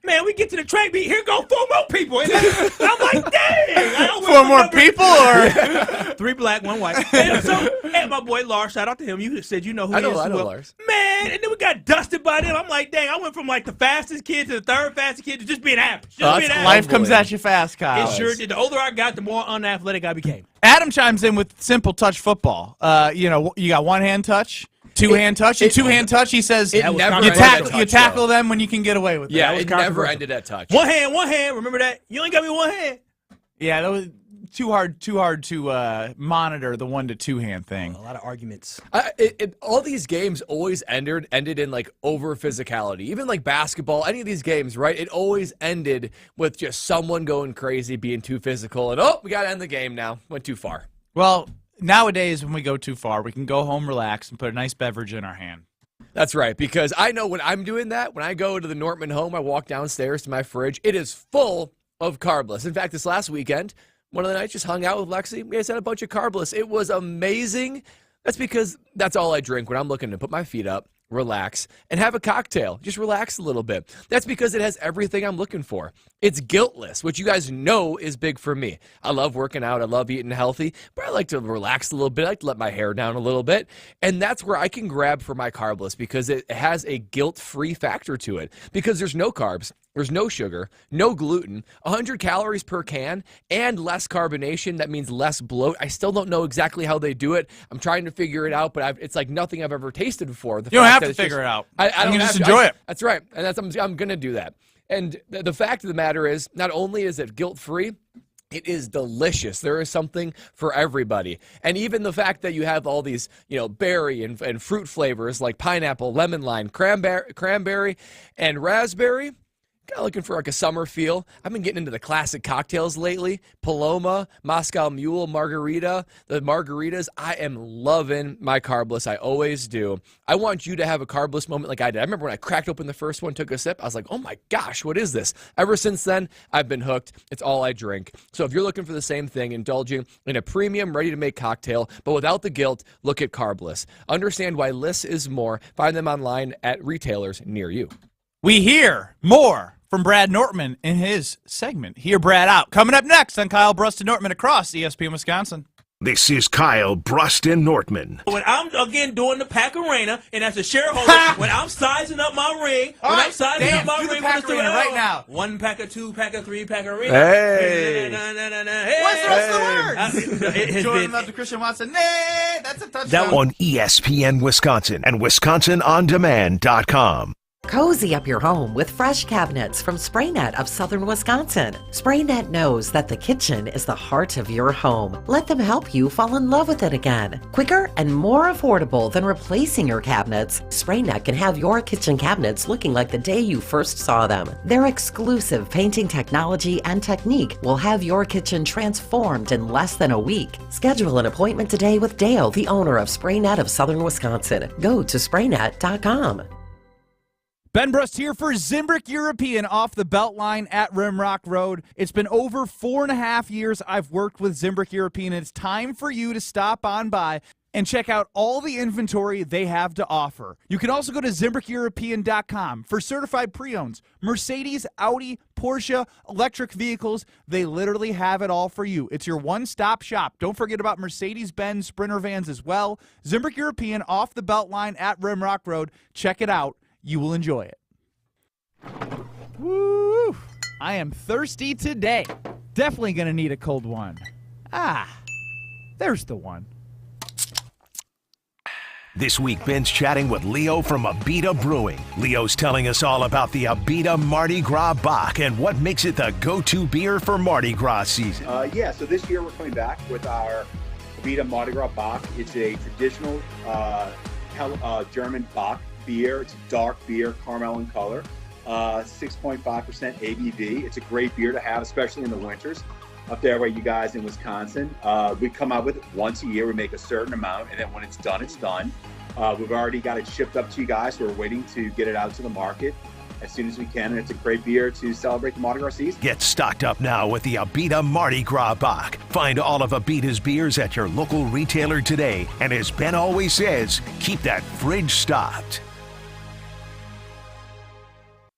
Man, we get to the track meet. Here go 4 more people. And I'm like, dang. 4 more people or 3 black, 1 white. And my boy Lars, shout out to him. You said you know who he is. I know Lars. Man, and then we got dusted by them. I'm like, dang, I went from like the fastest kid to the third fastest kid to just being average. Life comes at you fast, Kyle. It sure did. The older I got, the more unathletic I became. Adam chimes in with simple touch football. You got one-hand touch. Two-hand touch. Two-hand touch, he says you tackle them when you can get away with it. Yeah, it never ended at touch. One hand. Remember that? You only got me one hand. Yeah, that was too hard to monitor the 1 to 2 hand thing. A lot of arguments. All these games always ended in like over physicality. Even like basketball, any of these games, right? It always ended with just someone going crazy, being too physical, and we got to end the game now. Went too far. Well, nowadays when we go too far, we can go home, relax, and put a nice beverage in our hand. That's right, because I know when I'm doing that, when I go to the Nortman home, I walk downstairs to my fridge, it is full of carbless. In fact, this last weekend, one of the nights, just hung out with Lexi. We guys had a bunch of carbless. It was amazing. That's because that's all I drink when I'm looking to put my feet up, relax, and have a cocktail. Just relax a little bit. That's because it has everything I'm looking for. It's guiltless, which you guys know is big for me. I love working out. I love eating healthy, but I like to relax a little bit. I like to let my hair down a little bit. And that's where I can grab for my carbless because it has a guilt-free factor to it because there's no carbs. There's no sugar, no gluten, 100 calories per can, and less carbonation. That means less bloat. I still don't know exactly how they do it. I'm trying to figure it out, but it's like nothing I've ever tasted before. You don't have to figure it out. I you don't can have just to. enjoy it. That's right. And I'm going to do that. And the fact of the matter is, not only is it guilt-free, it is delicious. There is something for everybody. And even the fact that you have all these, berry and fruit flavors like pineapple, lemon lime, cranberry, and raspberry. Kind of looking for like a summer feel. I've been getting into the classic cocktails lately. Paloma, Moscow Mule, Margarita. The margaritas, I am loving my carbless. I always do. I want you to have a carbless moment like I did. I remember when I cracked open the first one, took a sip, I was like, oh my gosh, what is this? Ever since then, I've been hooked. It's all I drink. So if you're looking for the same thing, indulging in a premium, ready-to-make cocktail, but without the guilt, look at Carbless. Understand why less is more. Find them online at retailers near you. We hear more from Brad Nortman in his segment. Hear Brad Out. Coming up next on Kyle Brust and Nortman across ESPN Wisconsin. This is Kyle Broston Nortman. When I'm, again, doing the Pack Arena, and as a shareholder, when I'm sizing up my ring, All when right, I'm sizing Dan, up my do the ring, Pack Arena right now. 1 Packer, 2 Packer, 3 Packer Arena. Hey. What's the rest of the words? Jordan love to Christian Watson. Nay, that's a touchdown. On ESPN Wisconsin and WisconsinOnDemand.com. Cozy up your home with fresh cabinets from SprayNet of Southern Wisconsin. SprayNet knows that the kitchen is the heart of your home. Let them help you fall in love with it again. Quicker and more affordable than replacing your cabinets, SprayNet can have your kitchen cabinets looking like the day you first saw them. Their exclusive painting technology and technique will have your kitchen transformed in less than a week. Schedule an appointment today with Dale, the owner of SprayNet of Southern Wisconsin. Go to spraynet.com. Ben Brust here for Zimbrick European off the Beltline at Rimrock Road. It's been over 4.5 years I've worked with Zimbrick European, and it's time for you to stop on by and check out all the inventory they have to offer. You can also go to ZimbrickEuropean.com for certified pre-owns, Mercedes, Audi, Porsche, electric vehicles. They literally have it all for you. It's your one-stop shop. Don't forget about Mercedes-Benz Sprinter vans as well. Zimbrick European off the Beltline at Rimrock Road. Check it out. You will enjoy it. Woo! I am thirsty today. Definitely going to need a cold one. There's the one. This week, Ben's chatting with Leo from Abita Brewing. Leo's telling us all about the Abita Mardi Gras Bock and what makes it the go-to beer for Mardi Gras season. So this year we're coming back with our Abita Mardi Gras Bock. It's a traditional German Bock beer. It's a dark beer, caramel in color, 6.5% ABV. It's a great beer to have, especially in the winters up there where you guys in Wisconsin. We come out with it once a year. We make a certain amount, and then when it's done, it's done. We've already got it shipped up to you guys, so we're waiting to get it out to the market as soon as we can, and it's a great beer to celebrate the Mardi Gras season. Get stocked up now with the Abita Mardi Gras Bock. Find all of Abita's beers at your local retailer today, and as Ben always says, keep that fridge stocked.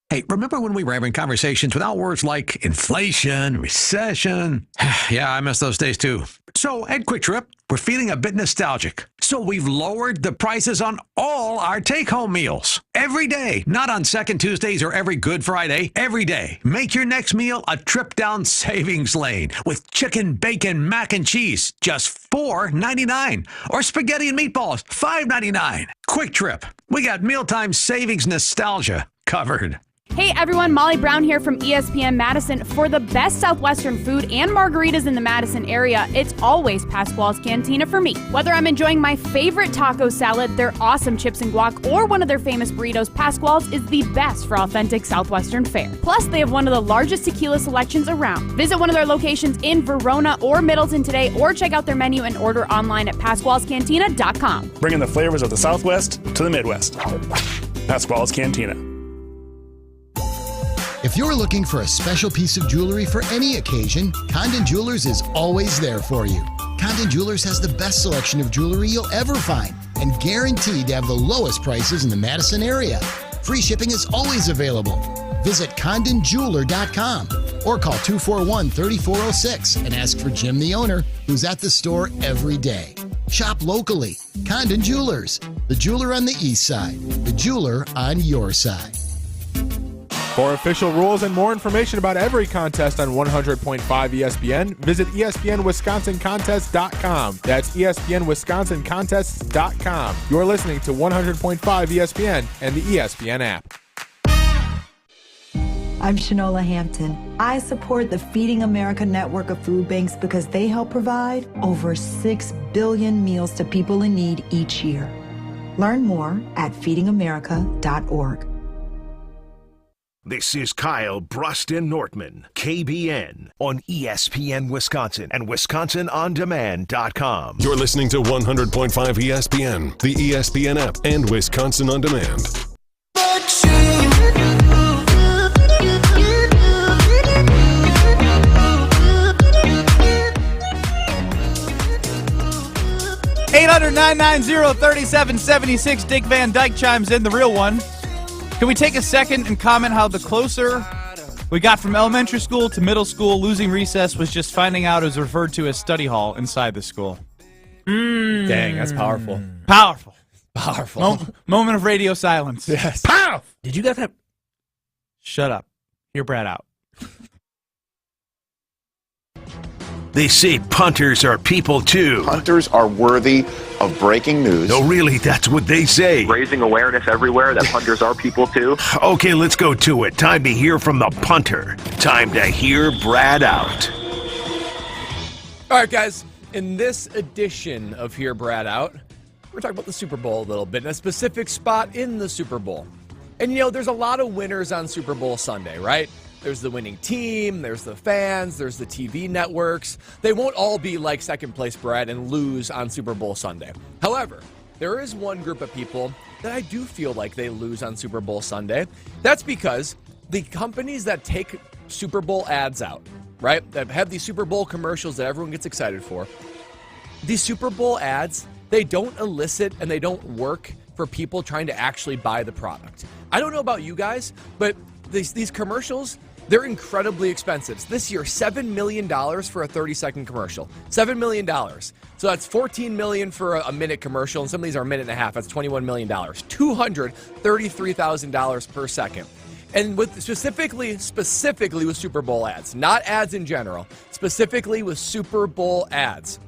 Hey, remember when we were having conversations without words like inflation, recession? Yeah, I miss those days too. So at Quick Trip, we're feeling a bit nostalgic. So we've lowered the prices on all our take-home meals. Every day, not on second Tuesdays or every Good Friday, every day. Make your next meal a trip down savings lane with chicken, bacon, mac and cheese, just $4.99. Or spaghetti and meatballs, $5.99. Quick Trip, we got mealtime savings nostalgia covered. Hey everyone, Molly Brown here from ESPN Madison. For the best Southwestern food and margaritas in the Madison area, it's always Pasquale's Cantina for me. Whether I'm enjoying my favorite taco salad, their awesome chips and guac, or one of their famous burritos, Pasquale's is the best for authentic Southwestern fare. Plus, they have one of the largest tequila selections around. Visit one of their locations in Verona or Middleton today, or check out their menu and order online at Pasquale'sCantina.com. Bringing the flavors of the Southwest to the Midwest. Pasquale's Cantina. If you're looking for a special piece of jewelry for any occasion, Condon Jewelers is always there for you. Condon Jewelers has the best selection of jewelry you'll ever find and guaranteed to have the lowest prices in the Madison area. Free shipping is always available. Visit CondonJeweler.com or call 241-3406 and ask for Jim, the owner, who's at the store every day. Shop locally. Condon Jewelers, the jeweler on the east side, the jeweler on your side. For official rules and more information about every contest on 100.5 ESPN, visit ESPNWisconsinContest.com. That's ESPNWisconsinContests.com. You're listening to 100.5 ESPN and the ESPN app. I'm Shanola Hampton. I support the Feeding America network of food banks because they help provide over 6 billion meals to people in need each year. Learn more at feedingamerica.org. This is Kyle Broston Nortman, KBN, on ESPN Wisconsin and WisconsinOnDemand.com. You're listening to 100.5 ESPN, the ESPN app, and Wisconsin On Demand. 800-990-3776. Dick Van Dyke chimes in, the real one. Can we take a second and comment how the closer we got from elementary school to middle school, losing recess was just finding out it was referred to as study hall inside the school? Dang, that's powerful. Powerful. Powerful. Moment of radio silence. Yes. Powerful. Did you guys have? Shut up. Hear Brad out. They say punters are people too. Punters are worthy of breaking news. No, really, that's what they say. Raising awareness everywhere that punters are people too. Okay, let's go to it. Time to hear from the punter. Time to hear Brad out. All right, guys. In this edition of Hear Brad Out, we're talking about the Super Bowl a little bit, in a specific spot in the Super Bowl. And, you know, there's a lot of winners on Super Bowl Sunday, right? There's the winning team, there's the fans, there's the TV networks. They won't all be like second place Brad and lose on Super Bowl Sunday. However, there is one group of people that I do feel like they lose on Super Bowl Sunday. That's because the companies that take Super Bowl ads out, right, that have these Super Bowl commercials that everyone gets excited for, these Super Bowl ads, they don't elicit and they don't work for people trying to actually buy the product. I don't know about you guys, but these commercials, they're incredibly expensive. This year, $7 million for a 30-second commercial. $7 million. So that's $14 million for a minute commercial, and some of these are a minute and a half. That's $21 million. $233,000 per second. And with specifically with Super Bowl ads, not ads in general, specifically with Super Bowl ads.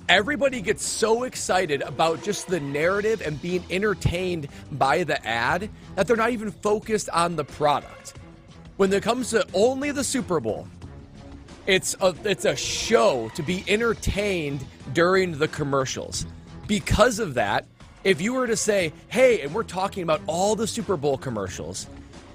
Everybody gets so excited about just the narrative and being entertained by the ad that they're not even focused on the product. When it comes to only the Super Bowl, it's a show to be entertained during the commercials. Because of that, if you were to say, hey, and we're talking about all the Super Bowl commercials,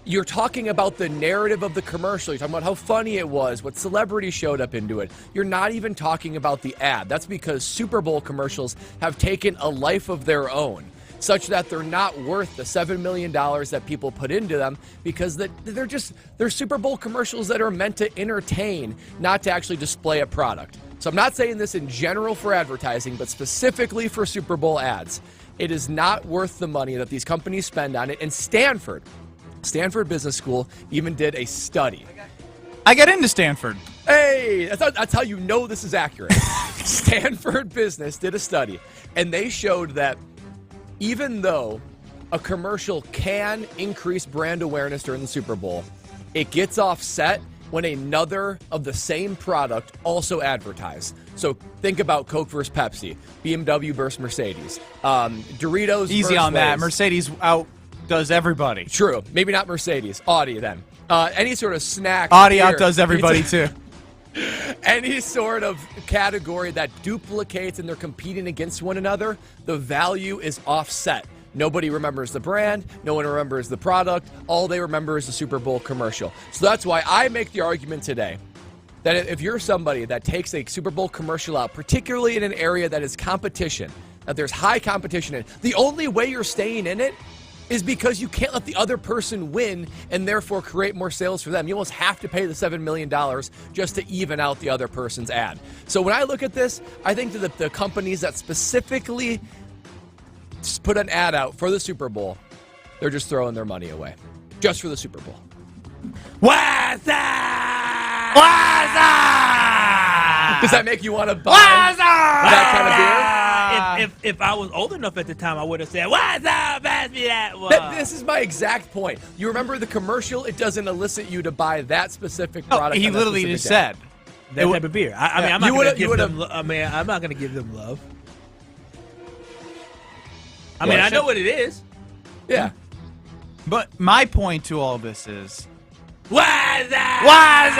you're talking about the narrative of the commercial. You're talking about how funny it was, what celebrities showed up into it. You're not even talking about the ad. That's because Super Bowl commercials have taken a life of their own, such that they're not worth the $7 million that people put into them, because they're Super Bowl commercials that are meant to entertain, not to actually display a product. So I'm not saying this in general for advertising, but specifically for Super Bowl ads. It is not worth the money that these companies spend on it. And Stanford Business School even did a study. I got into Stanford. Hey, that's how you know this is accurate. Stanford Business did a study, and they showed that even though a commercial can increase brand awareness during the Super Bowl, it gets offset when another of the same product also advertised. So think about Coke versus Pepsi, BMW versus Mercedes, Doritos Easy versus on that. Lay's. Mercedes outdoes everybody. True. Maybe not Mercedes. Audi then. Any sort of snack. Audi beer, outdoes everybody too. Any sort of category that duplicates and they're competing against one another, the value is offset. Nobody remembers the brand. No one remembers the product. All they remember is the Super Bowl commercial. So that's why I make the argument today that if you're somebody that takes a Super Bowl commercial out, particularly in an area that is competition, that there's high competition in, the only way you're staying in it is because you can't let the other person win and therefore create more sales for them. You almost have to pay the $7 million just to even out the other person's ad. So when I look at this, I think that the companies that specifically put an ad out for the Super Bowl, they're just throwing their money away. Just for the Super Bowl. What's up? What's up? Does that make you want to buy that kind of beer? If I was old enough at the time, I would have said, "What's up? Pass me that one." This is my exact point. You remember the commercial? It doesn't elicit you to buy that specific product. He literally just said that type of beer. I mean, I'm not going to give them. I mean, I'm not going to give them love. I mean, I know what it is. Yeah. But my point to all this is, what's up? What's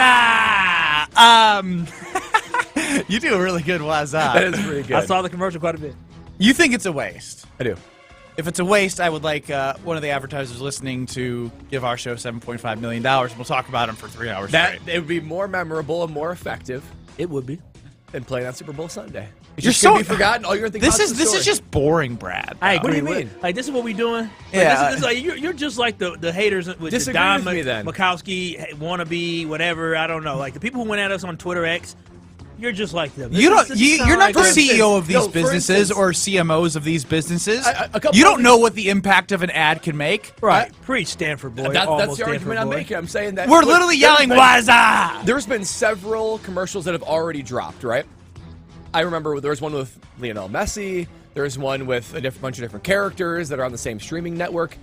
up? You do a really good what's up. That is pretty good. I saw the commercial quite a bit. You think it's a waste? I do. If it's a waste, I would like one of the advertisers listening to give our show $7.5 million. We'll talk about them for 3 hours straight. It would be more memorable and more effective. It would be. Than playing on Super Bowl Sunday. It's You're just gonna so be forgotten. All you're gonna think this is just boring, Brad. I agree. What do you mean? Like, this is what we doing? Yeah. This is like, you're just like the haters with Disagree Don with me, then. Majkowski, wannabe, whatever. I don't know. Like the people who went at us on Twitter X, you're just like them. You're not the CEO of these businesses or CMOs of these businesses. You don't know what the impact of an ad can make. Right. Preach, Stanford boy. That's the argument I'm making. I'm saying that we're literally yelling, "What's up?" There's been several commercials that have already dropped, right? I remember there was one with Lionel Messi. There's one with a bunch of different characters that are on the same streaming network.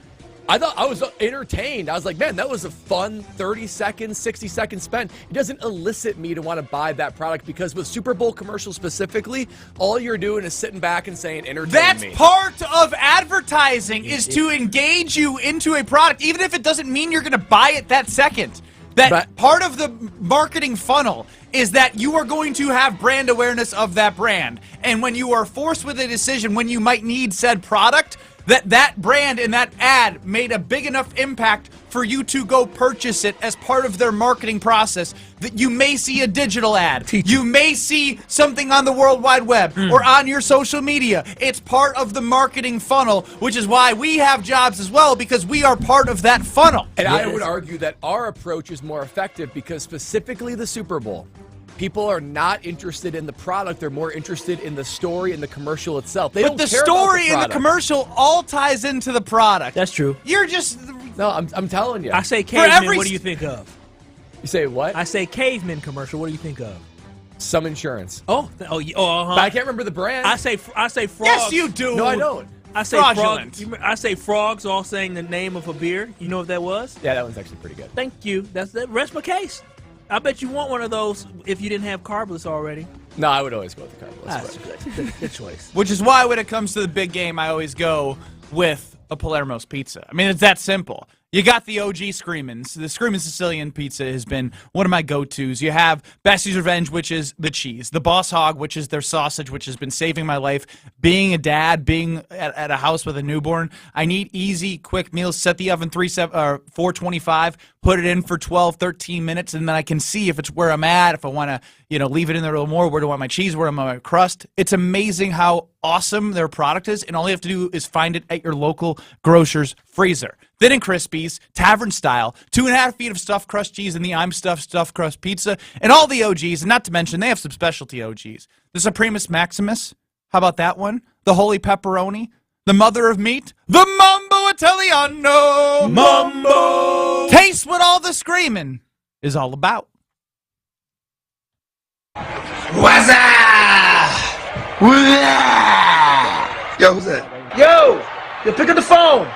I thought I was entertained. I was like, man, that was a fun 30-second, 60-second spend. It doesn't elicit me to want to buy that product because with Super Bowl commercials specifically, all you're doing is sitting back and saying, entertain me. That's part of advertising is to engage you into a product, even if it doesn't mean you're going to buy it that second. That part of the marketing funnel is that you are going to have brand awareness of that brand. And when you are forced with a decision when you might need said product, that brand and that ad made a big enough impact for you to go purchase it as part of their marketing process, that you may see a digital ad. You may see something on the World Wide Web or on your social media. It's part of the marketing funnel, which is why we have jobs as well, because we are part of that funnel. And I would argue that our approach is more effective because specifically the Super Bowl, people are not interested in the product. They're more interested in the story and the commercial itself. They But don't the care about story and the product. commercial all ties into the product. That's true. You're just... No, I'm telling you. I say caveman, what do you think of? You say what? I say caveman commercial, what do you think of? Some insurance. Oh, But I can't remember the brand. I say frogs. Yes, you do. No, I don't. I say Fraudulent. I say frogs all saying the name of a beer. You know what that was? Yeah, that one's actually pretty good. Thank you. Rest my case. I bet you want one of those if you didn't have carbless already. No, I would always go with the carbless. That's good. Good choice. Which is why when it comes to the big game, I always go with a Palermo's pizza. I mean, it's that simple. You got the OG Screamins. The Screamin' Sicilian pizza has been one of my go-tos. You have Bestie's Revenge, which is the cheese. The Boss Hog, which is their sausage, which has been saving my life. Being a dad, being at a house with a newborn, I need easy, quick meals. Set the oven 425, put it in for 12, 13 minutes, and then I can see if it's where I'm at, if I want to leave it in there a little more, where do I want my cheese, where do I want my crust. It's amazing how awesome their product is, and all you have to do is find it at your local grocer's freezer. Thin and Crispies, tavern style, 2.5 feet of stuffed crust cheese in the I'm stuffed crust pizza, and all the OGs, and not to mention they have some specialty OGs. The Supremus Maximus, how about that one? The Holy Pepperoni, the Mother of Meat, the Mambo Italiano. Mambo! Taste what all the screaming is all about. What's up? Yo, who's that? Yo, pick up the phone.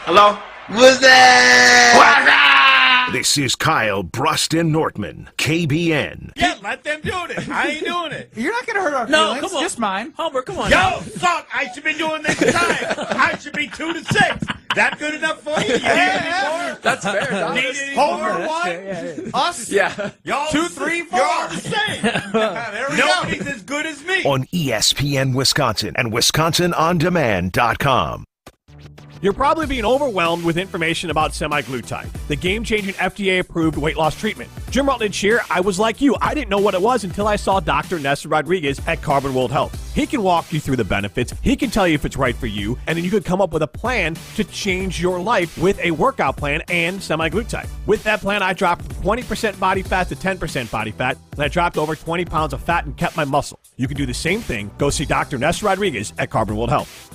Hello? What's that? This is Kyle Bruston Nortman, KBN. Yeah, let them do this. I ain't doing it. You're not going to hurt our No, feelings. come on. Just mine. Homer, come on. Yo, fuck, I should be doing this time. I should be 2-6. That good enough for you? You need any more? That's fair. Dog. Need any Homer, one? Yeah. Us? Yeah. Y'all 2, 3, 4. You're all the same. There we Nobody's as good as me. On ESPN Wisconsin and WisconsinOnDemand.com. You're probably being overwhelmed with information about semaglutide, the game-changing FDA-approved weight loss treatment. Jim Rutledge here. I was like you. I didn't know what it was until I saw Dr. Nestor Rodriguez at Carbon World Health. He can walk you through the benefits. He can tell you if it's right for you, and then you could come up with a plan to change your life with a workout plan and semaglutide. With that plan, I dropped 20% body fat to 10% body fat, and I dropped over 20 pounds of fat and kept my muscle. You can do the same thing. Go see Dr. Nestor Rodriguez at Carbon World Health.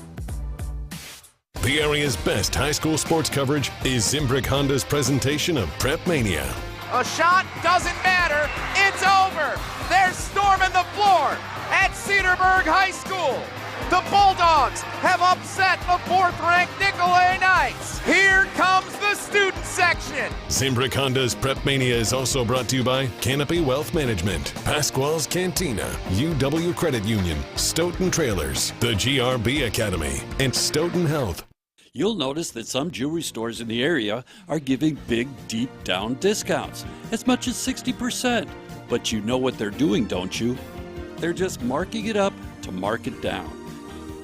The area's best high school sports coverage is Zimbrick Honda's presentation of Prep Mania. A shot doesn't matter. It's over. They're storming the floor at Cedarburg High School. The Bulldogs have upset the 4th-ranked Nicolay Knights. Here comes the student section. Zimbrick Honda's Prep Mania is also brought to you by Canopy Wealth Management, Pasquale's Cantina, UW Credit Union, Stoughton Trailers, the GRB Academy, and Stoughton Health. You'll notice that some jewelry stores in the area are giving big, deep down discounts, as much as 60%. But you know what they're doing, don't you? They're just marking it up to mark it down.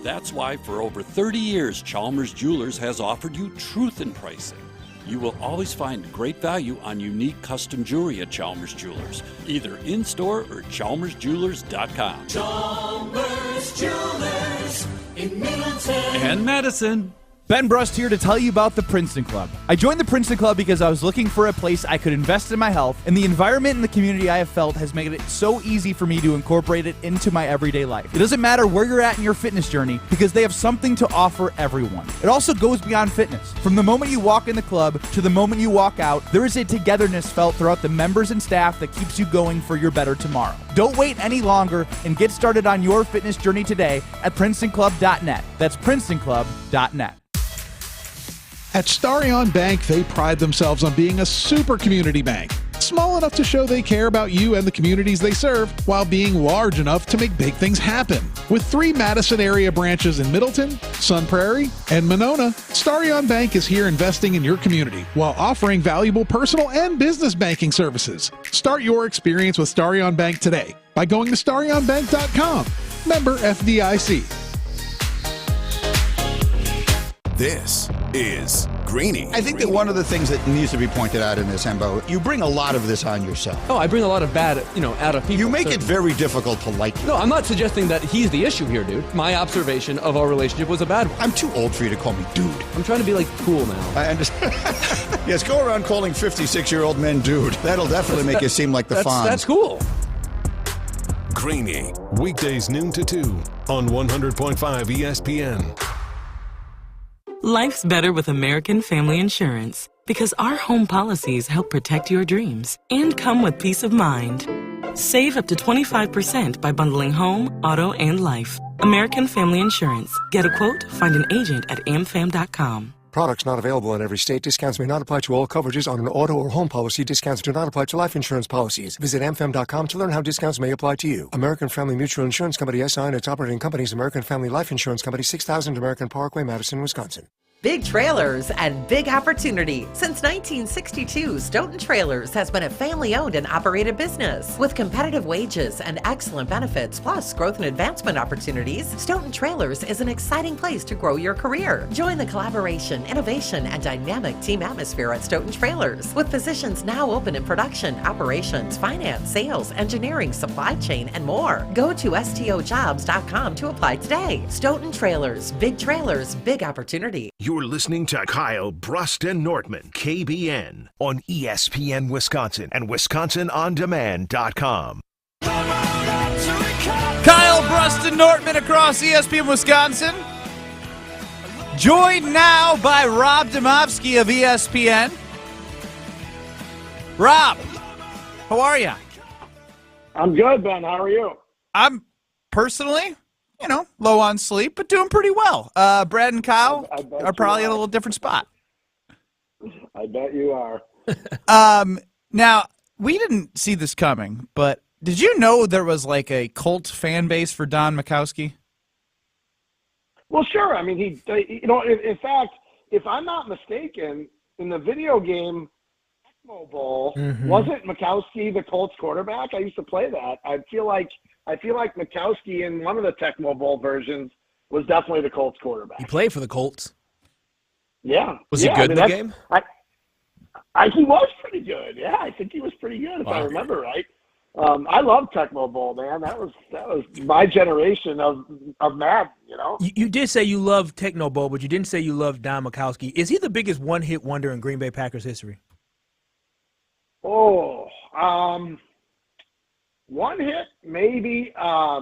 That's why for over 30 years, Chalmers Jewelers has offered you truth in pricing. You will always find great value on unique custom jewelry at Chalmers Jewelers, either in-store or chalmersjewelers.com. Chalmers Jewelers in Middleton And Madison. Ben Brust here to tell you about the Princeton Club. I joined the Princeton Club because I was looking for a place I could invest in my health, and the environment and the community I have felt has made it so easy for me to incorporate it into my everyday life. It doesn't matter where you're at in your fitness journey because they have something to offer everyone. It also goes beyond fitness. From the moment you walk in the club to the moment you walk out, there is a togetherness felt throughout the members and staff that keeps you going for your better tomorrow. Don't wait any longer and get started on your fitness journey today at PrincetonClub.net. That's PrincetonClub.net. At Starion Bank, they pride themselves on being a super community bank. Small enough to show they care about you and the communities they serve, while being large enough to make big things happen. With 3 Madison area branches in Middleton, Sun Prairie, and Monona, Starion Bank is here investing in your community while offering valuable personal and business banking services. Start your experience with Starion Bank today by going to starionbank.com. Member FDIC. This is Greeny. I think that one of the things that needs to be pointed out in this, Hembo, you bring a lot of this on yourself. Oh, I bring a lot of bad, out of people. You make it very difficult to like you. No, I'm not suggesting that he's the issue here, dude. My observation of our relationship was a bad one. I'm too old for you to call me dude. I'm trying to be, cool now. I understand. Yes, go around calling 56-year-old men dude. That'll definitely make you seem like the Fonz. That's cool. Greeny, weekdays noon to 2 on 100.5 ESPN. Life's better with American Family Insurance because our home policies help protect your dreams and come with peace of mind. Save up to 25% by bundling home, auto, and life. American Family Insurance. Get a quote, find an agent at amfam.com. Products not available in every state. Discounts may not apply to all coverages on an auto or home policy. Discounts do not apply to life insurance policies. Visit amfam.com to learn how discounts may apply to you. American Family Mutual Insurance Company, SI, and its operating companies, American Family Life Insurance Company, 6000 American Parkway, Madison, Wisconsin. Big trailers and big opportunity. Since 1962, Stoughton Trailers has been a family-owned and operated business. With competitive wages and excellent benefits, plus growth and advancement opportunities, Stoughton Trailers is an exciting place to grow your career. Join the collaboration, innovation, and dynamic team atmosphere at Stoughton Trailers, with positions now open in production, operations, finance, sales, engineering, supply chain, and more. Go to stojobs.com to apply today. Stoughton Trailers, big opportunity. You're listening to Kyle Brust and Nortman, KBN, on ESPN Wisconsin and WisconsinOnDemand.com. Kyle Brust and Nortman across ESPN Wisconsin. Joined now by Rob Demovsky of ESPN. Rob, how are you? I'm good, Ben. How are you? I'm personally, low on sleep, but doing pretty well. Brad and Kyle are probably in a little different spot. I bet you are. Now, we didn't see this coming, but did you know there was a cult fan base for Don Majkowski? Well, sure. I mean, in fact, if I'm not mistaken, in the video game Tecmo Bowl, wasn't Majkowski the Colts quarterback? I used to play that. I feel like Majkowski in one of the Tecmo Bowl versions was definitely the Colts quarterback. He played for the Colts. Yeah. Was he good in the game? He was pretty good. Yeah, I think he was pretty good if I remember right. I love Tecmo Bowl, man. That was my generation of Madden. You did say you love Tecmo Bowl, but you didn't say you love Don Majkowski. Is he the biggest one-hit wonder in Green Bay Packers history? Oh, one hit, maybe. I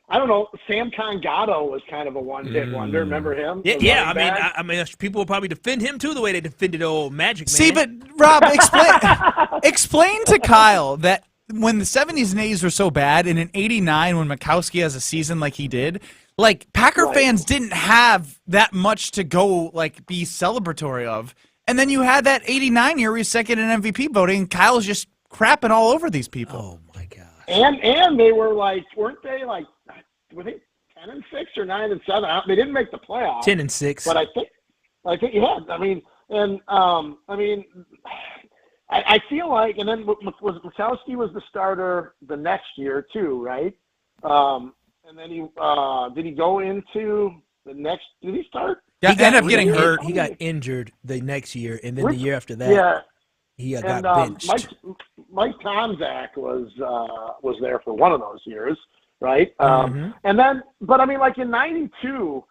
don't know. Sam Congato was kind of a one-hit wonder. Remember him? Yeah. I mean, people will probably defend him too the way they defended old Magic Man. See, but Rob, explain to Kyle that when the 70s and 80s were so bad, and in '89 when Majkowski has a season like he did, Packer fans didn't have that much to go be celebratory of. And then you had that '89 year where he's second in MVP voting, and Kyle's just crapping all over these people. Oh my God! And they were weren't they were they 10-6 or 9-7? They didn't make the playoffs. 10-6. But I think yeah. I feel like, and then Majkowski was the starter the next year too, right? And then he did he go into the next? Did he start? Yeah, he ended up getting hurt. He got injured the next year, and then the year after that, he got benched. Mike Tomczak was there for one of those years, right? And then, but I mean, in '92,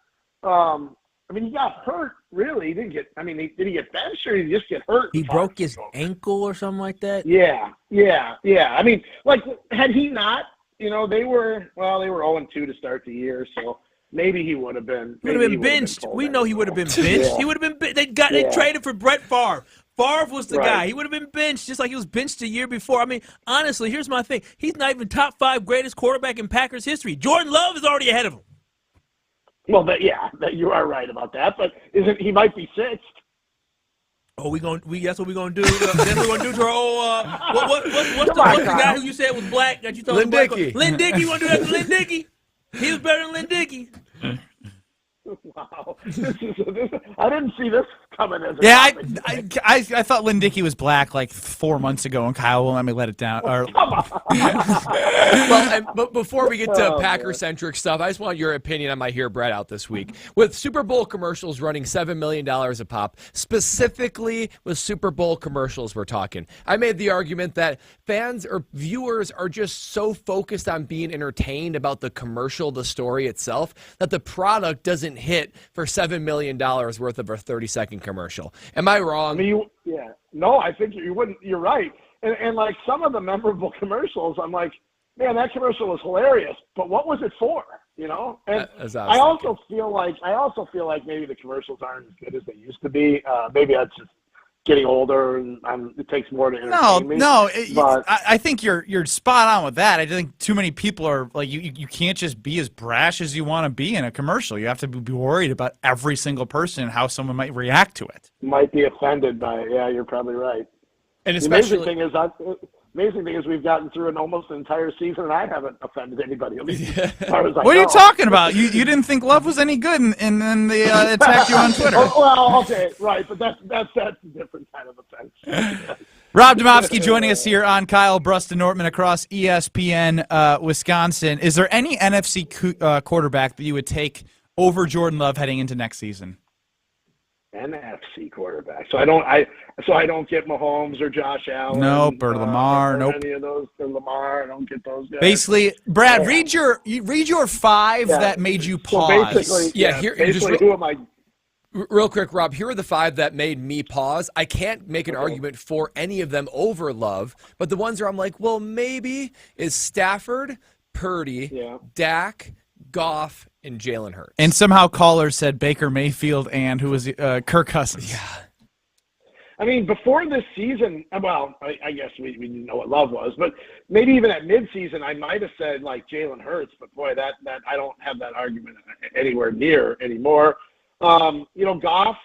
I mean, he got hurt. Really, he didn't get. I mean, did he get benched or did he just get hurt? He broke his ankle or something like that. Yeah. I mean, like, had he not, they were 0-2 to start the year, so maybe he would have been. He would have been benched. We know he would have been benched. Yeah. He would have been. They traded for Brett Favre. Favre was the Right. guy. He would have been benched just like he was benched the year before. I mean, honestly, here's my thing. He's not even top 5 greatest quarterback in Packers history. Jordan Love is already ahead of him. Well, you are right about that, but he might be 6th? Oh, that's what we're gonna do. That's what we're gonna do to our old. What's the guy who you said was black that you told Lynn was black? Dickey. Lynn Dickey. You want to do that to Lynn Dickey? He was better than Lynn Dickey. Wow, I didn't see this coming as a topic. I thought Lynn Dickey was black like 4 months ago, and Kyle won't let me let it down. But before we get to Packer-centric stuff, I just want your opinion on my Hear Brett out this week. With Super Bowl commercials running $7 million a pop, specifically with Super Bowl commercials we're talking, I made the argument that fans or viewers are just so focused on being entertained about the commercial, the story itself, that the product doesn't hit for $7 million worth of a 30-second commercial. Am I wrong? I mean, no, I think you wouldn't. You're right. And like some of the memorable commercials, I'm like, man, that commercial was hilarious, but what was it for? And I also feel like maybe the commercials aren't as good as they used to be. Maybe that's just getting older and it takes more to entertain me. I think you're spot on with that. I think too many people are like, you can't just be as brash as you want to be in a commercial. You have to be worried about every single person and how someone might react to it. Might be offended by it. Yeah, you're probably right. And the amazing thing is we've gotten through almost an entire season and I haven't offended anybody, at least as far as I know. What are you talking about? You didn't think Love was any good, and then they attacked you on Twitter. Okay, right, but that's a different kind of offense. Rob Domofsky joining us here on Kyle Bruston-Nortman across ESPN Wisconsin. Is there any NFC quarterback that you would take over Jordan Love heading into next season? NFC quarterback. So I don't get Mahomes or Josh Allen. Nope, or Lamar. Nope. Any of those, or Lamar. I don't get those guys. Basically, Brad, read your 5 that made you pause. So basically, who am I? Real quick, Rob, here are the 5 that made me pause. I can't make an argument for any of them over Love, but the ones where I'm like, well, maybe is Stafford, Purdy, Dak, Goff, and Jalen Hurts. And somehow callers said Baker Mayfield and who was Kirk Cousins. Yeah. I mean, before this season, well, I guess we didn't know what Love was, but maybe even at midseason, I might have said like Jalen Hurts, but boy, that I don't have that argument anywhere near anymore. Goff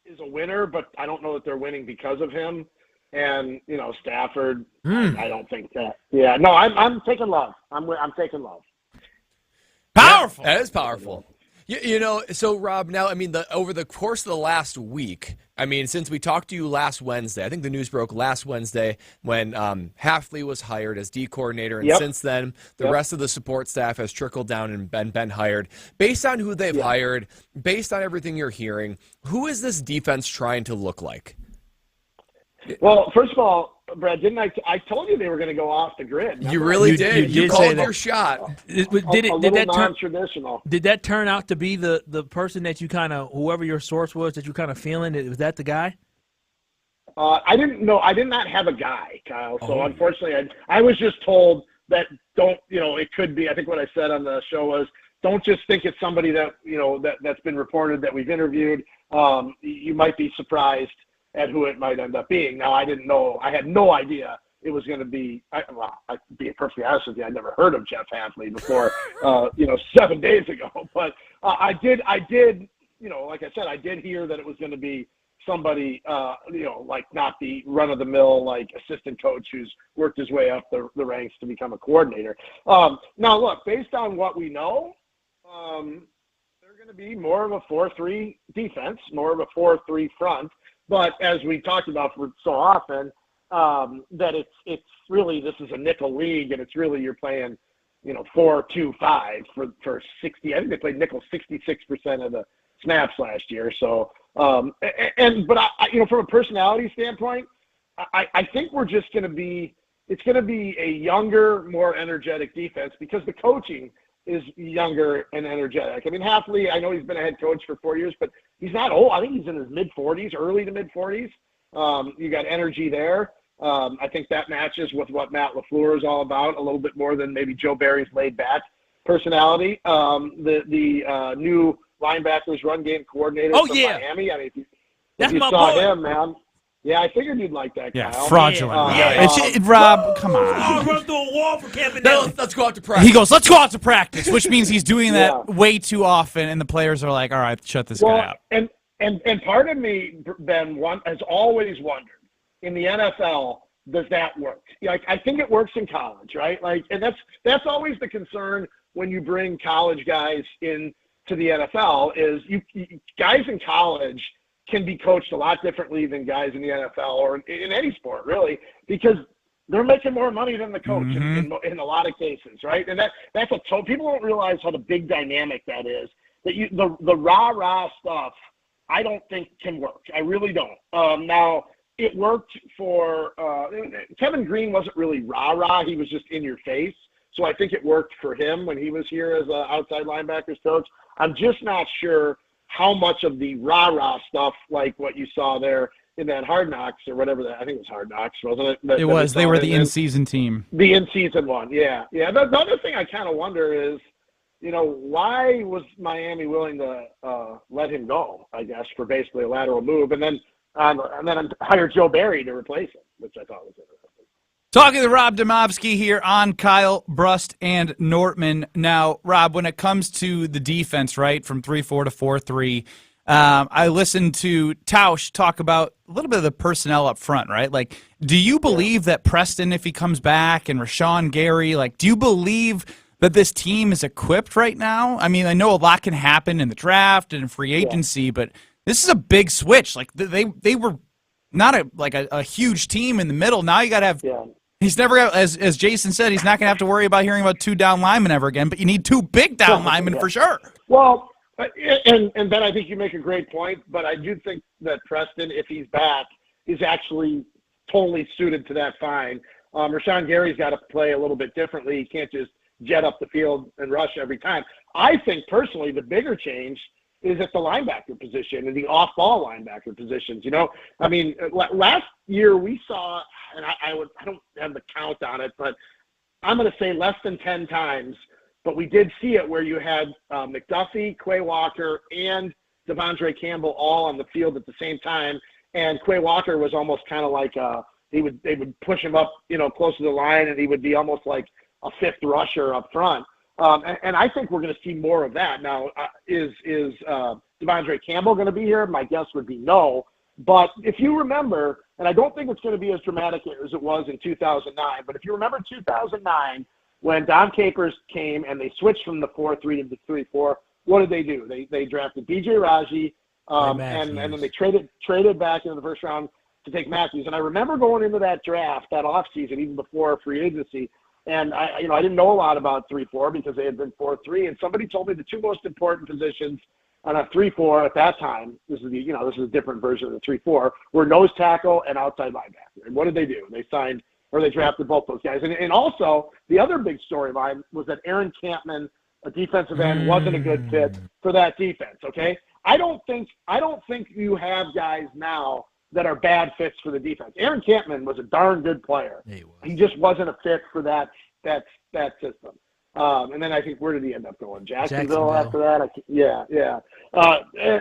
is a winner, but I don't know that they're winning because of him. And Stafford, I don't think that. Yeah, no, I'm taking Love. I'm taking Love. Powerful. That is powerful. So Rob, now, I mean, over the course of the last week, I mean, since we talked to you last Wednesday, I think the news broke last Wednesday when Hafley was hired as D coordinator, and since then, the rest of the support staff has trickled down and been hired. Based on who they've hired, based on everything you're hearing, who is this defense trying to look like? Well, first of all, Brad, didn't I told you they were going to go off the grid? Remember? You really did. You called your shot. Did that non-traditional? Did that turn out to be the person that you kind of, whoever your source was, that you kind of feeling? Was that the guy? I didn't know. I did not have a guy, Kyle. So unfortunately, I was just told that it could be. I think what I said on the show was, don't just think it's somebody that that's been reported that we've interviewed. You might be surprised at who it might end up being. Now, I didn't know. I had no idea it was going to be. I'd be perfectly honest with you. I'd never heard of Jeff Hafley before, 7 days ago. But I did. Like I said, I did hear that it was going to be somebody, like not the run-of-the-mill like assistant coach who's worked his way up the ranks to become a coordinator. Now, look, based on what we know, they're going to be more of a 4-3 defense, more of a 4-3 front. But as we talked about for so often, that it's really, this is a nickel league, and it's really you're playing, 4-2-5 for 60. I think they played nickel 66% of the snaps last year. So, but from a personality standpoint, I think we're just going to be, it's going to be a younger, more energetic defense because the coaching is younger and energetic. I mean, Hafley, I know he's been a head coach for 4 years, but he's not old. I think he's in his mid-40s, early to mid-40s. You got energy there. I think that matches with what Matt LaFleur is all about a little bit more than maybe Joe Barry's laid-back personality. The new linebackers run game coordinator from Miami. I mean, if you saw him, man. Yeah, I figured you'd like that, Yeah, Kyle. fraudulent. Rob, come on. I'll run through a wall for Kevin. Let's go out to practice. He goes, let's go out to practice, which means he's doing that way too often, and the players are like, all right, shut this guy out. And part of me, Ben, has always wondered, in the NFL, does that work? Like, I think it works in college, right? Like, and that's always the concern when you bring college guys in to the NFL is you guys in college can be coached a lot differently than guys in the NFL or in any sport, really, because they're making more money than the coach in a lot of cases, right? And that's people don't realize how the big dynamic that is. That the rah-rah stuff, I don't think can work. I really don't. Now, it worked for Kevin Green wasn't really rah-rah. He was just in your face. So I think it worked for him when he was here as an outside linebackers coach. I'm just not sure how much of the rah-rah stuff, like what you saw there in that Hard Knocks or whatever I think it was Hard Knocks, wasn't it? It was. They were the in-season team. The in-season one, yeah. The other thing I kind of wonder is, why was Miami willing to let him go, I guess, for basically a lateral move, and then hire Joe Barry to replace him, which I thought was interesting. Talking to Rob Demovsky here on Kyle, Brust, and Nortman. Now, Rob, when it comes to the defense, right, from 3-4 to 4-3, I listened to Tausch talk about a little bit of the personnel up front, right? Like, do you believe that Preston, if he comes back, and Rashawn Gary, like, do you believe that this team is equipped right now? I mean, I know a lot can happen in the draft and in free agency, but this is a big switch. Like, they were not a huge team in the middle. Now you got to have he's never got, as Jason said, he's not going to have to worry about hearing about 2 down linemen ever again, but you need 2 big down linemen for sure. Well, and Ben, I think you make a great point, but I do think that Preston, if he's back, is actually totally suited to that fine. Rashawn Gary's got to play a little bit differently. He can't just jet up the field and rush every time. I think personally the bigger change is at the linebacker position and the off-ball linebacker positions. I mean, last year we saw, and I don't have the count on it, but I'm going to say less than 10 times, but we did see it where you had McDuffie, Quay Walker, and Devondre Campbell all on the field at the same time, and Quay Walker was almost kind of like they would push him up, close to the line, and he would be almost like a 5th rusher up front. And I think we're going to see more of that. Now, is Devondre Campbell going to be here? My guess would be no. But if you remember, and I don't think it's going to be as dramatic as it was in 2009, but if you remember 2009 when Don Capers came and they switched from the 4-3 to the 3-4, what did they do? They drafted B.J. Raji, and then they traded back into the first round to take Matthews. And I remember going into that draft, that offseason, even before free agency, and I didn't know a lot about 3-4 because they had been 4-3. And somebody told me the 2 most important positions on a 3-4 at that time. This is a different version of the 3-4. Were nose tackle and outside linebacker. And what did they do? They drafted both those guys. And also the other big storyline was that Aaron Campman, a defensive end, wasn't a good fit for that defense. Okay, I don't think you have guys now that are bad fits for the defense. Aaron Campman was a darn good player. He just wasn't a fit for that system. And then I think, where did he end up going? Jacksonville. After that?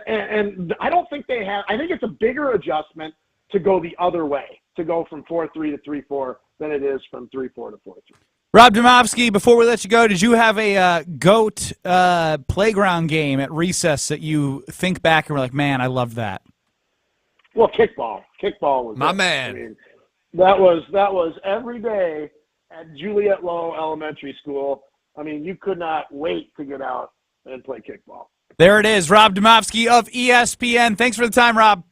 And I don't think they have – I think it's a bigger adjustment to go the other way, to go from 4-3 to 3-4 than it is from 3-4 to 4-3. Rob Demovsky, before we let you go, did you have a GOAT playground game at recess that you think back and were like, man, I loved that? Well, kickball. Kickball was my man. I mean, that was every day at Juliet Low Elementary School. I mean, you could not wait to get out and play kickball. There it is, Rob Demovsky of ESPN. Thanks for the time, Rob.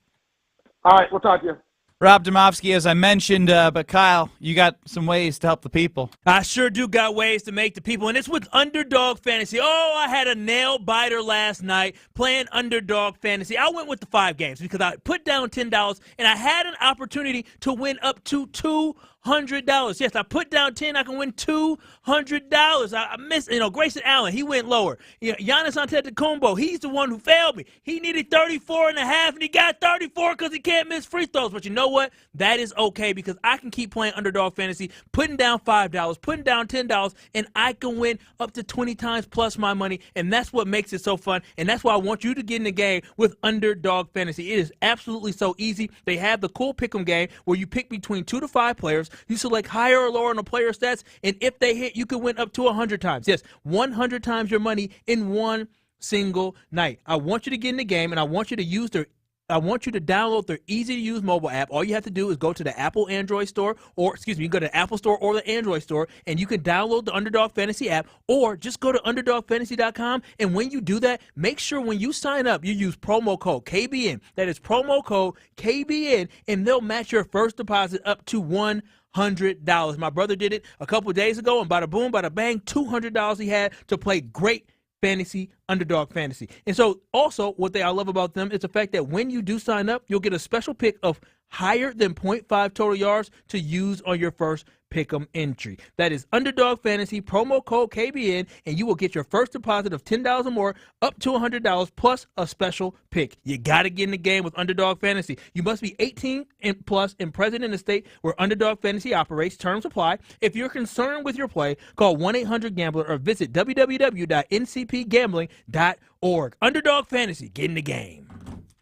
All right, we'll talk to you. Rob Demovsky, as I mentioned, but Kyle, you got some ways to help the people. I sure do got ways to make the people, and it's with Underdog Fantasy. Oh, I had a nail-biter last night playing Underdog Fantasy. I went with the 5 games because I put down $10, and I had an opportunity to win up to $200. $200. Yes, I put down 10, I can win $200. I missed, Grayson Allen, he went lower. Giannis Antetokounmpo, he's the one who failed me. He needed 34 and a half, and he got 34 because he can't miss free throws. But you know what? That is okay because I can keep playing underdog fantasy, putting down $5, putting down $10, and I can win up to 20 times plus my money, and that's what makes it so fun, and that's why I want you to get in the game with underdog fantasy. It is absolutely so easy. They have the cool pick'em game where you pick between 2 to 5 players. You select higher or lower on the player stats, and if they hit, you can win up to 100 times. Yes, 100 times your money in one single night. I want you to get in the game, and I want you to download their easy-to-use mobile app. All you have to do is go to the Apple Android store, you can go to the Apple Store or the Android store, and you can download the Underdog Fantasy app, or just go to UnderdogFantasy.com, and when you do that, make sure when you sign up, you use promo code KBN. That is promo code KBN, and they'll match your first deposit up to $100. My brother did it a couple days ago, and bada boom, bada bang, $200 he had to play great fantasy, underdog fantasy. And so also what I love about them is the fact that when you do sign up, you'll get a special pick of higher than 0.5 total yards to use on your first pick'em entry. That is Underdog Fantasy, promo code KBN, and you will get your first deposit of $10 or more up to $100 plus a special pick. You got to get in the game with Underdog Fantasy. You must be 18 and plus and present in the state where Underdog Fantasy operates. Terms apply. If you're concerned with your play, call 1-800-GAMBLER or visit www.ncpgambling.org. Underdog Fantasy, get in the game.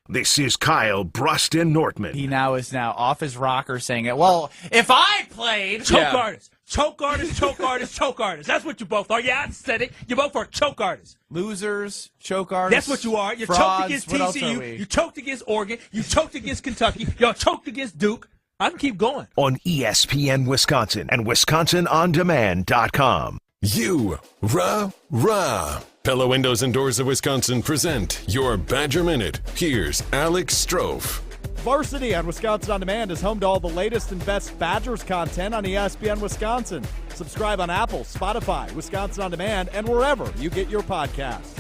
This is Kyle Broston-Nortman. He is now off his rocker saying it. Well, if I played... Choke artist. Choke artist, choke artist, choke artist. That's what you both are. Yeah, I said it. You both are choke artists. Losers, choke artists. That's what you are. You frauds, choked against TCU. You choked against Oregon. You choked against Kentucky. Y'all choked against Duke. I can keep going. On ESPN Wisconsin and WisconsinOnDemand.com. Rah. Pella Windows and Doors of Wisconsin present your Badger Minute. Here's Alex Strofe. Varsity on Wisconsin On Demand is home to all the latest and best Badgers content on ESPN Wisconsin. Subscribe on Apple, Spotify, Wisconsin On Demand, and wherever you get your podcasts.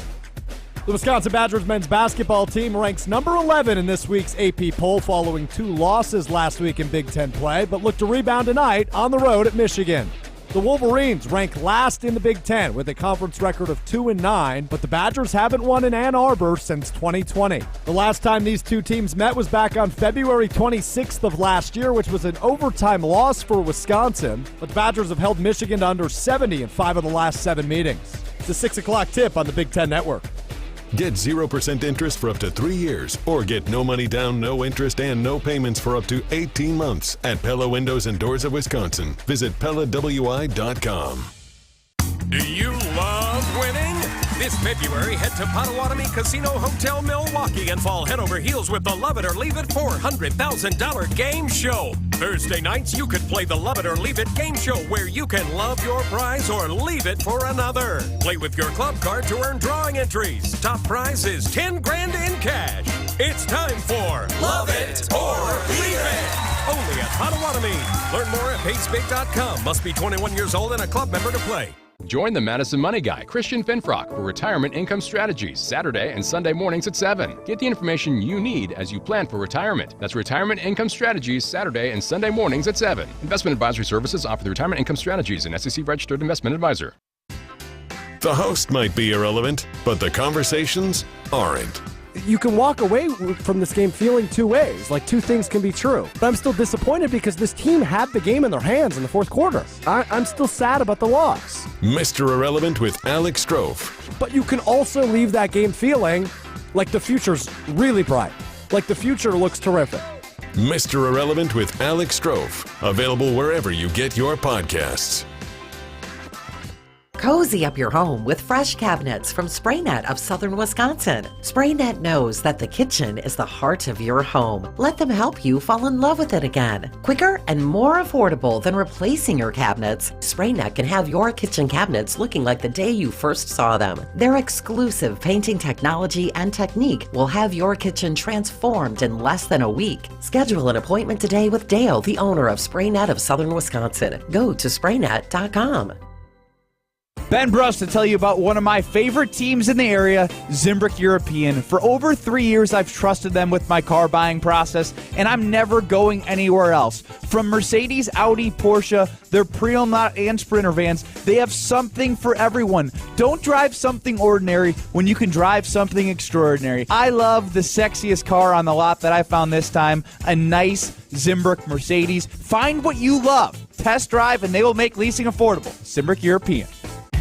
The Wisconsin Badgers men's basketball team ranks number 11 in this week's AP poll following 2 losses last week in Big Ten play, but look to rebound tonight on the road at Michigan. The Wolverines rank last in the Big Ten with a conference record of 2-9, but the Badgers haven't won in Ann Arbor since 2020. The last time these two teams met was back on February 26th of last year, which was an overtime loss for Wisconsin, but the Badgers have held Michigan to under 70 in 5 of the last 7 meetings. It's a 6 o'clock tip on the Big Ten Network. Get 0% interest for up to 3 years, or get no money down, no interest, and no payments for up to 18 months at Pella Windows and Doors of Wisconsin. Visit PellaWI.com. Do you love winning? This February, head to Potawatomi Casino Hotel Milwaukee and fall head over heels with the Love It or Leave It $400,000 game show. Thursday nights, you could play the Love It or Leave It game show where you can love your prize or leave it for another. Play with your club card to earn drawing entries. Top prize is $10,000 in cash. It's time for Love It or Leave It. Only at Potawatomi. Learn more at PaceBig.com. Must be 21 years old and a club member to play. Join the Madison Money Guy, Christian Finfrock, for Retirement Income Strategies, Saturday and Sunday mornings at 7. Get the information you need as you plan for retirement. That's Retirement Income Strategies, Saturday and Sunday mornings at 7. Investment advisory services offered through Retirement Income Strategies, an SEC-registered investment advisor. The host might be irrelevant, but the conversations aren't. You can walk away from this game feeling 2 ways, like 2 things can be true. But I'm still disappointed because this team had the game in their hands in the fourth quarter. I'm still sad about the loss. Mr. Irrelevant with Alex Strofe. But you can also leave that game feeling like the future's really bright, like the future looks terrific. Mr. Irrelevant with Alex Strofe. Available wherever you get your podcasts. Cozy up your home with fresh cabinets from SprayNet of Southern Wisconsin. SprayNet knows that the kitchen is the heart of your home. Let them help you fall in love with it again. Quicker and more affordable than replacing your cabinets, SprayNet can have your kitchen cabinets looking like the day you first saw them. Their exclusive painting technology and technique will have your kitchen transformed in less than a week. Schedule an appointment today with Dale, the owner of SprayNet of Southern Wisconsin. Go to spraynet.com. Ben Bruss to tell you about one of my favorite teams in the area, Zimbrick European. For over 3 years, I've trusted them with my car buying process, and I'm never going anywhere else. From Mercedes, Audi, Porsche, their pre-owned and Sprinter vans, they have something for everyone. Don't drive something ordinary when you can drive something extraordinary. I love the sexiest car on the lot that I found this time, a nice Zimbrick Mercedes. Find what you love. Test drive, and they will make leasing affordable. Zimbrick European.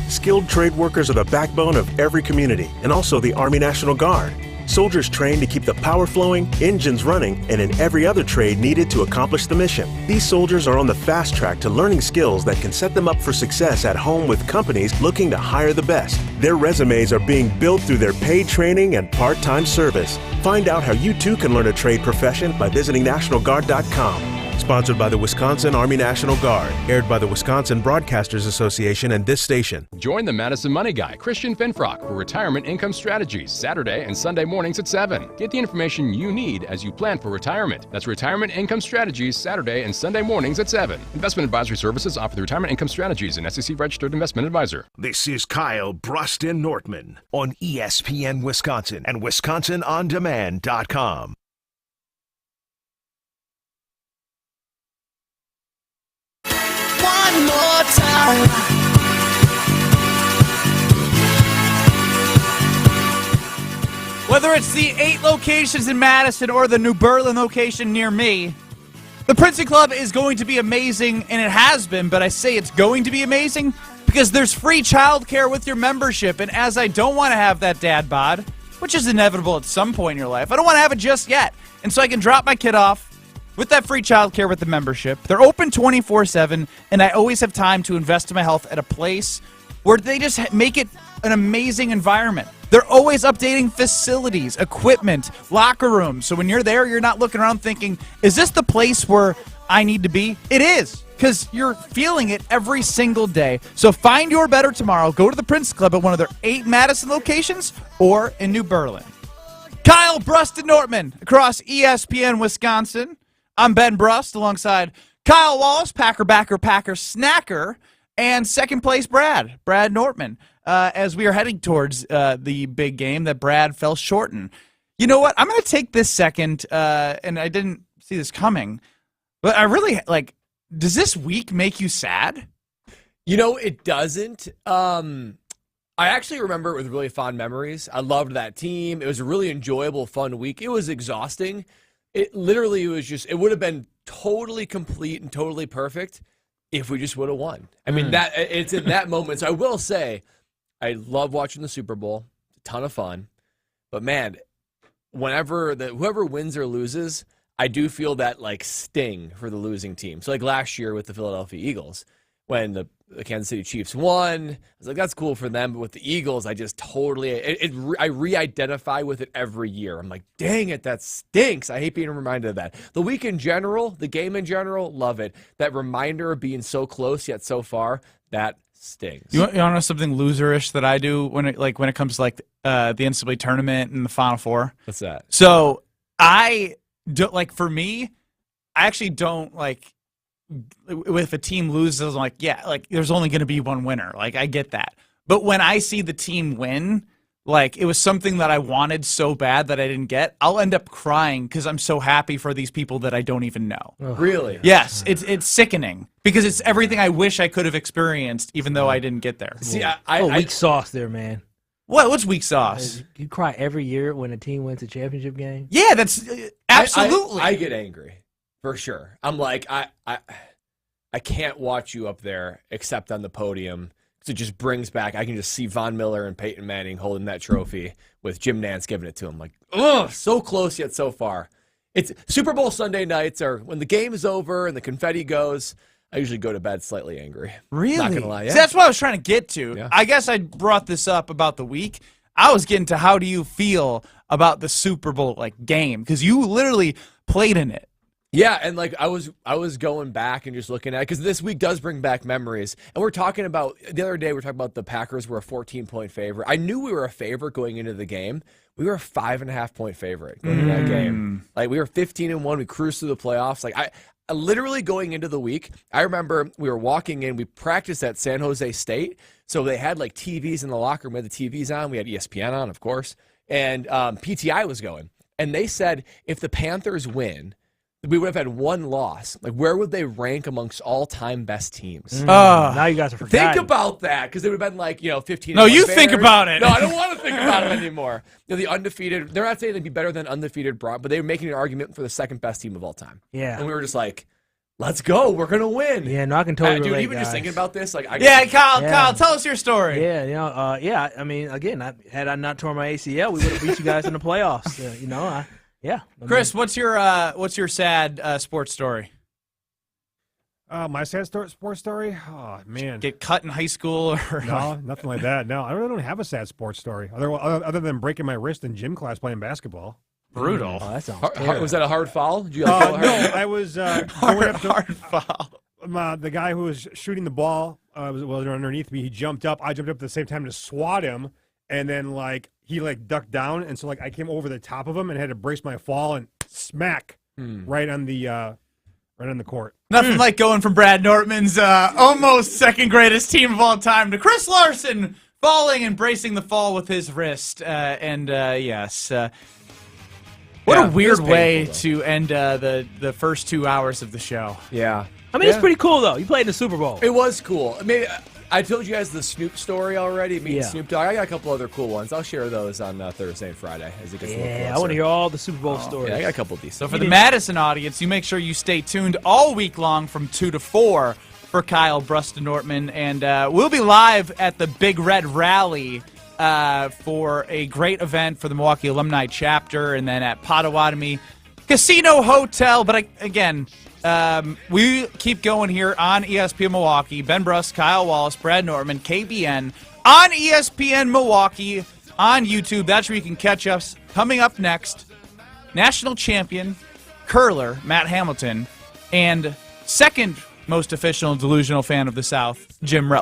Skilled trade workers are the backbone of every community and also the Army National Guard. Soldiers trained to keep the power flowing, engines running, and in every other trade needed to accomplish the mission. These soldiers are on the fast track to learning skills that can set them up for success at home with companies looking to hire the best. Their resumes are being built through their paid training and part-time service. Find out how you too can learn a trade profession by visiting NationalGuard.com. Sponsored by the Wisconsin Army National Guard. Aired by the Wisconsin Broadcasters Association and this station. Join the Madison Money Guy, Christian Finfrock, for Retirement Income Strategies, Saturday and Sunday mornings at 7. Get the information you need as you plan for retirement. That's Retirement Income Strategies, Saturday and Sunday mornings at 7. Investment advisory services offered through Retirement Income Strategies, an SEC-registered investment advisor. This is Kyle Broston-Nortman on ESPN Wisconsin and WisconsinOnDemand.com. One more time. Whether it's the 8 locations in Madison or the New Berlin location near me, the Princey Club is going to be amazing, and it has been, but I say it's going to be amazing because there's free childcare with your membership, and as I don't want to have that dad bod, which is inevitable at some point in your life, I don't want to have it just yet, and so I can drop my kid off with that free childcare with the membership. They're open 24/7, and I always have time to invest in my health at a place where they just make it an amazing environment. They're always updating facilities, equipment, locker rooms. So when you're there, you're not looking around thinking, is this the place where I need to be? It is, because you're feeling it every single day. So find your better tomorrow. Go to the Prince Club at one of their 8 Madison locations or in New Berlin. Kyle Bruston-Nortman across ESPN Wisconsin. I'm Ben Brust alongside Kyle Wallace, Packer backer, Packer snacker, and second place Brad Nortman, as we are heading towards the big game that Brad fell short in. You know what? I'm going to take this second, and I didn't see this coming, but I really, does this week make you sad? You know, it doesn't. I actually remember it with really fond memories. I loved that team. It was a really enjoyable, fun week. It was exhausting. It literally was just, it would have been totally complete and totally perfect if we just would have won. I mean, that it's in that moment. So I will say, I love watching the Super Bowl. It's a ton of fun. But man, whoever wins or loses, I do feel that sting for the losing team. So last year with the Philadelphia Eagles, when the Kansas City Chiefs won, I was like, that's cool for them. But with the Eagles, I just totally, I re-identify with it every year. I'm like, dang it, that stinks. I hate being reminded of that. The week in general, the game in general, love it. That reminder of being so close yet so far, that stings. You want to know something loserish that I do when it comes to the NCAA tournament and the Final Four? What's that? So I don't for me, I actually don't if a team loses, I'm there's only going to be one winner. I get that. But when I see the team win, it was something that I wanted so bad that I didn't get, I'll end up crying because I'm so happy for these people that I don't even know. Oh. Really? Yes. It's sickening because it's everything I wish I could have experienced even though I didn't get there. See, weak sauce there, man. What's weak sauce? You cry every year when a team wins a championship game? Yeah, that's absolutely. I get angry. For sure. I'm I can't watch you up there except on the podium. So it just brings back, I can just see Von Miller and Peyton Manning holding that trophy with Jim Nantz giving it to him. So close yet so far. It's Super Bowl Sunday nights are when the game is over and the confetti goes, I usually go to bed slightly angry. Really? Not gonna lie. Yeah. See, that's what I was trying to get to. Yeah. I guess I brought this up about the week. I was getting to how do you feel about the Super Bowl game? Because you literally played in it. Yeah, and I was going back and just looking at it because this week does bring back memories. And we're talking about the other day. We were talking about the Packers were a 14-point favorite. I knew we were a favorite going into the game. We were a 5.5-point favorite going into that game. We were 15-1. We cruised through the playoffs. literally going into the week, I remember we were walking in. We practiced at San Jose State, so they had like TVs in the locker room. We had the TVs on. We had ESPN on, of course, and PTI was going. And they said if the Panthers win, we would have had one loss. Like, where would they rank amongst all-time best teams? Now you guys are forgetting. Think about that, because they would have been like, 15. No, you think about it. No, I don't want to think about it anymore. The undefeated. They're not saying they'd be better than undefeated Brown, but they were making an argument for the second best team of all time. Yeah. And we were just like, let's go. We're gonna win. Yeah, no, I can totally dude, relate, even just guys. thinking about this, like, Kyle, tell us your story. Yeah, I mean, again, had I not torn my ACL, we would have beat you guys in the playoffs. Chris, what's your sad sports story? My sad sports story? Oh, man. Get cut in high school? Or No, nothing like that. No, I really don't have a sad sports story other than breaking my wrist in gym class playing basketball. Brutal. Oh, that sounds Was that a hard foul? Did you No, I was going up to hard foul. The guy who was shooting the ball was underneath me. He jumped up. I jumped up at the same time to swat him, and then he ducked down, and so I came over the top of him and had to brace my fall and smack right on the court. Nothing like going from Brad Nortman's almost second greatest team of all time to Chris Larson falling and bracing the fall with his wrist. Yes. What a weird way to end the first 2 hours of the show. Yeah. I mean, it's pretty cool, though. You played in the Super Bowl. It was cool. I mean, I told you guys the Snoop story already. Meeting Snoop Dogg. I got a couple other cool ones. I'll share those on Thursday and Friday as it gets a little closer. I want to hear all the Super Bowl stories. Yeah, I got a couple of these. So for the Madison audience, you make sure you stay tuned all week long from 2 to 4 for Kyle Bruston Nortman. And we'll be live at the Big Red Rally for a great event for the Milwaukee Alumni Chapter, and then at Potawatomi Casino Hotel. But again, we keep going here on ESPN Milwaukee. Ben Bruss, Kyle Wallace, Brad Nortman, KBN on ESPN Milwaukee on YouTube. That's where you can catch us. Coming up next, national champion curler Matt Hamilton and second most official and delusional fan of the South, Jim Rutledge.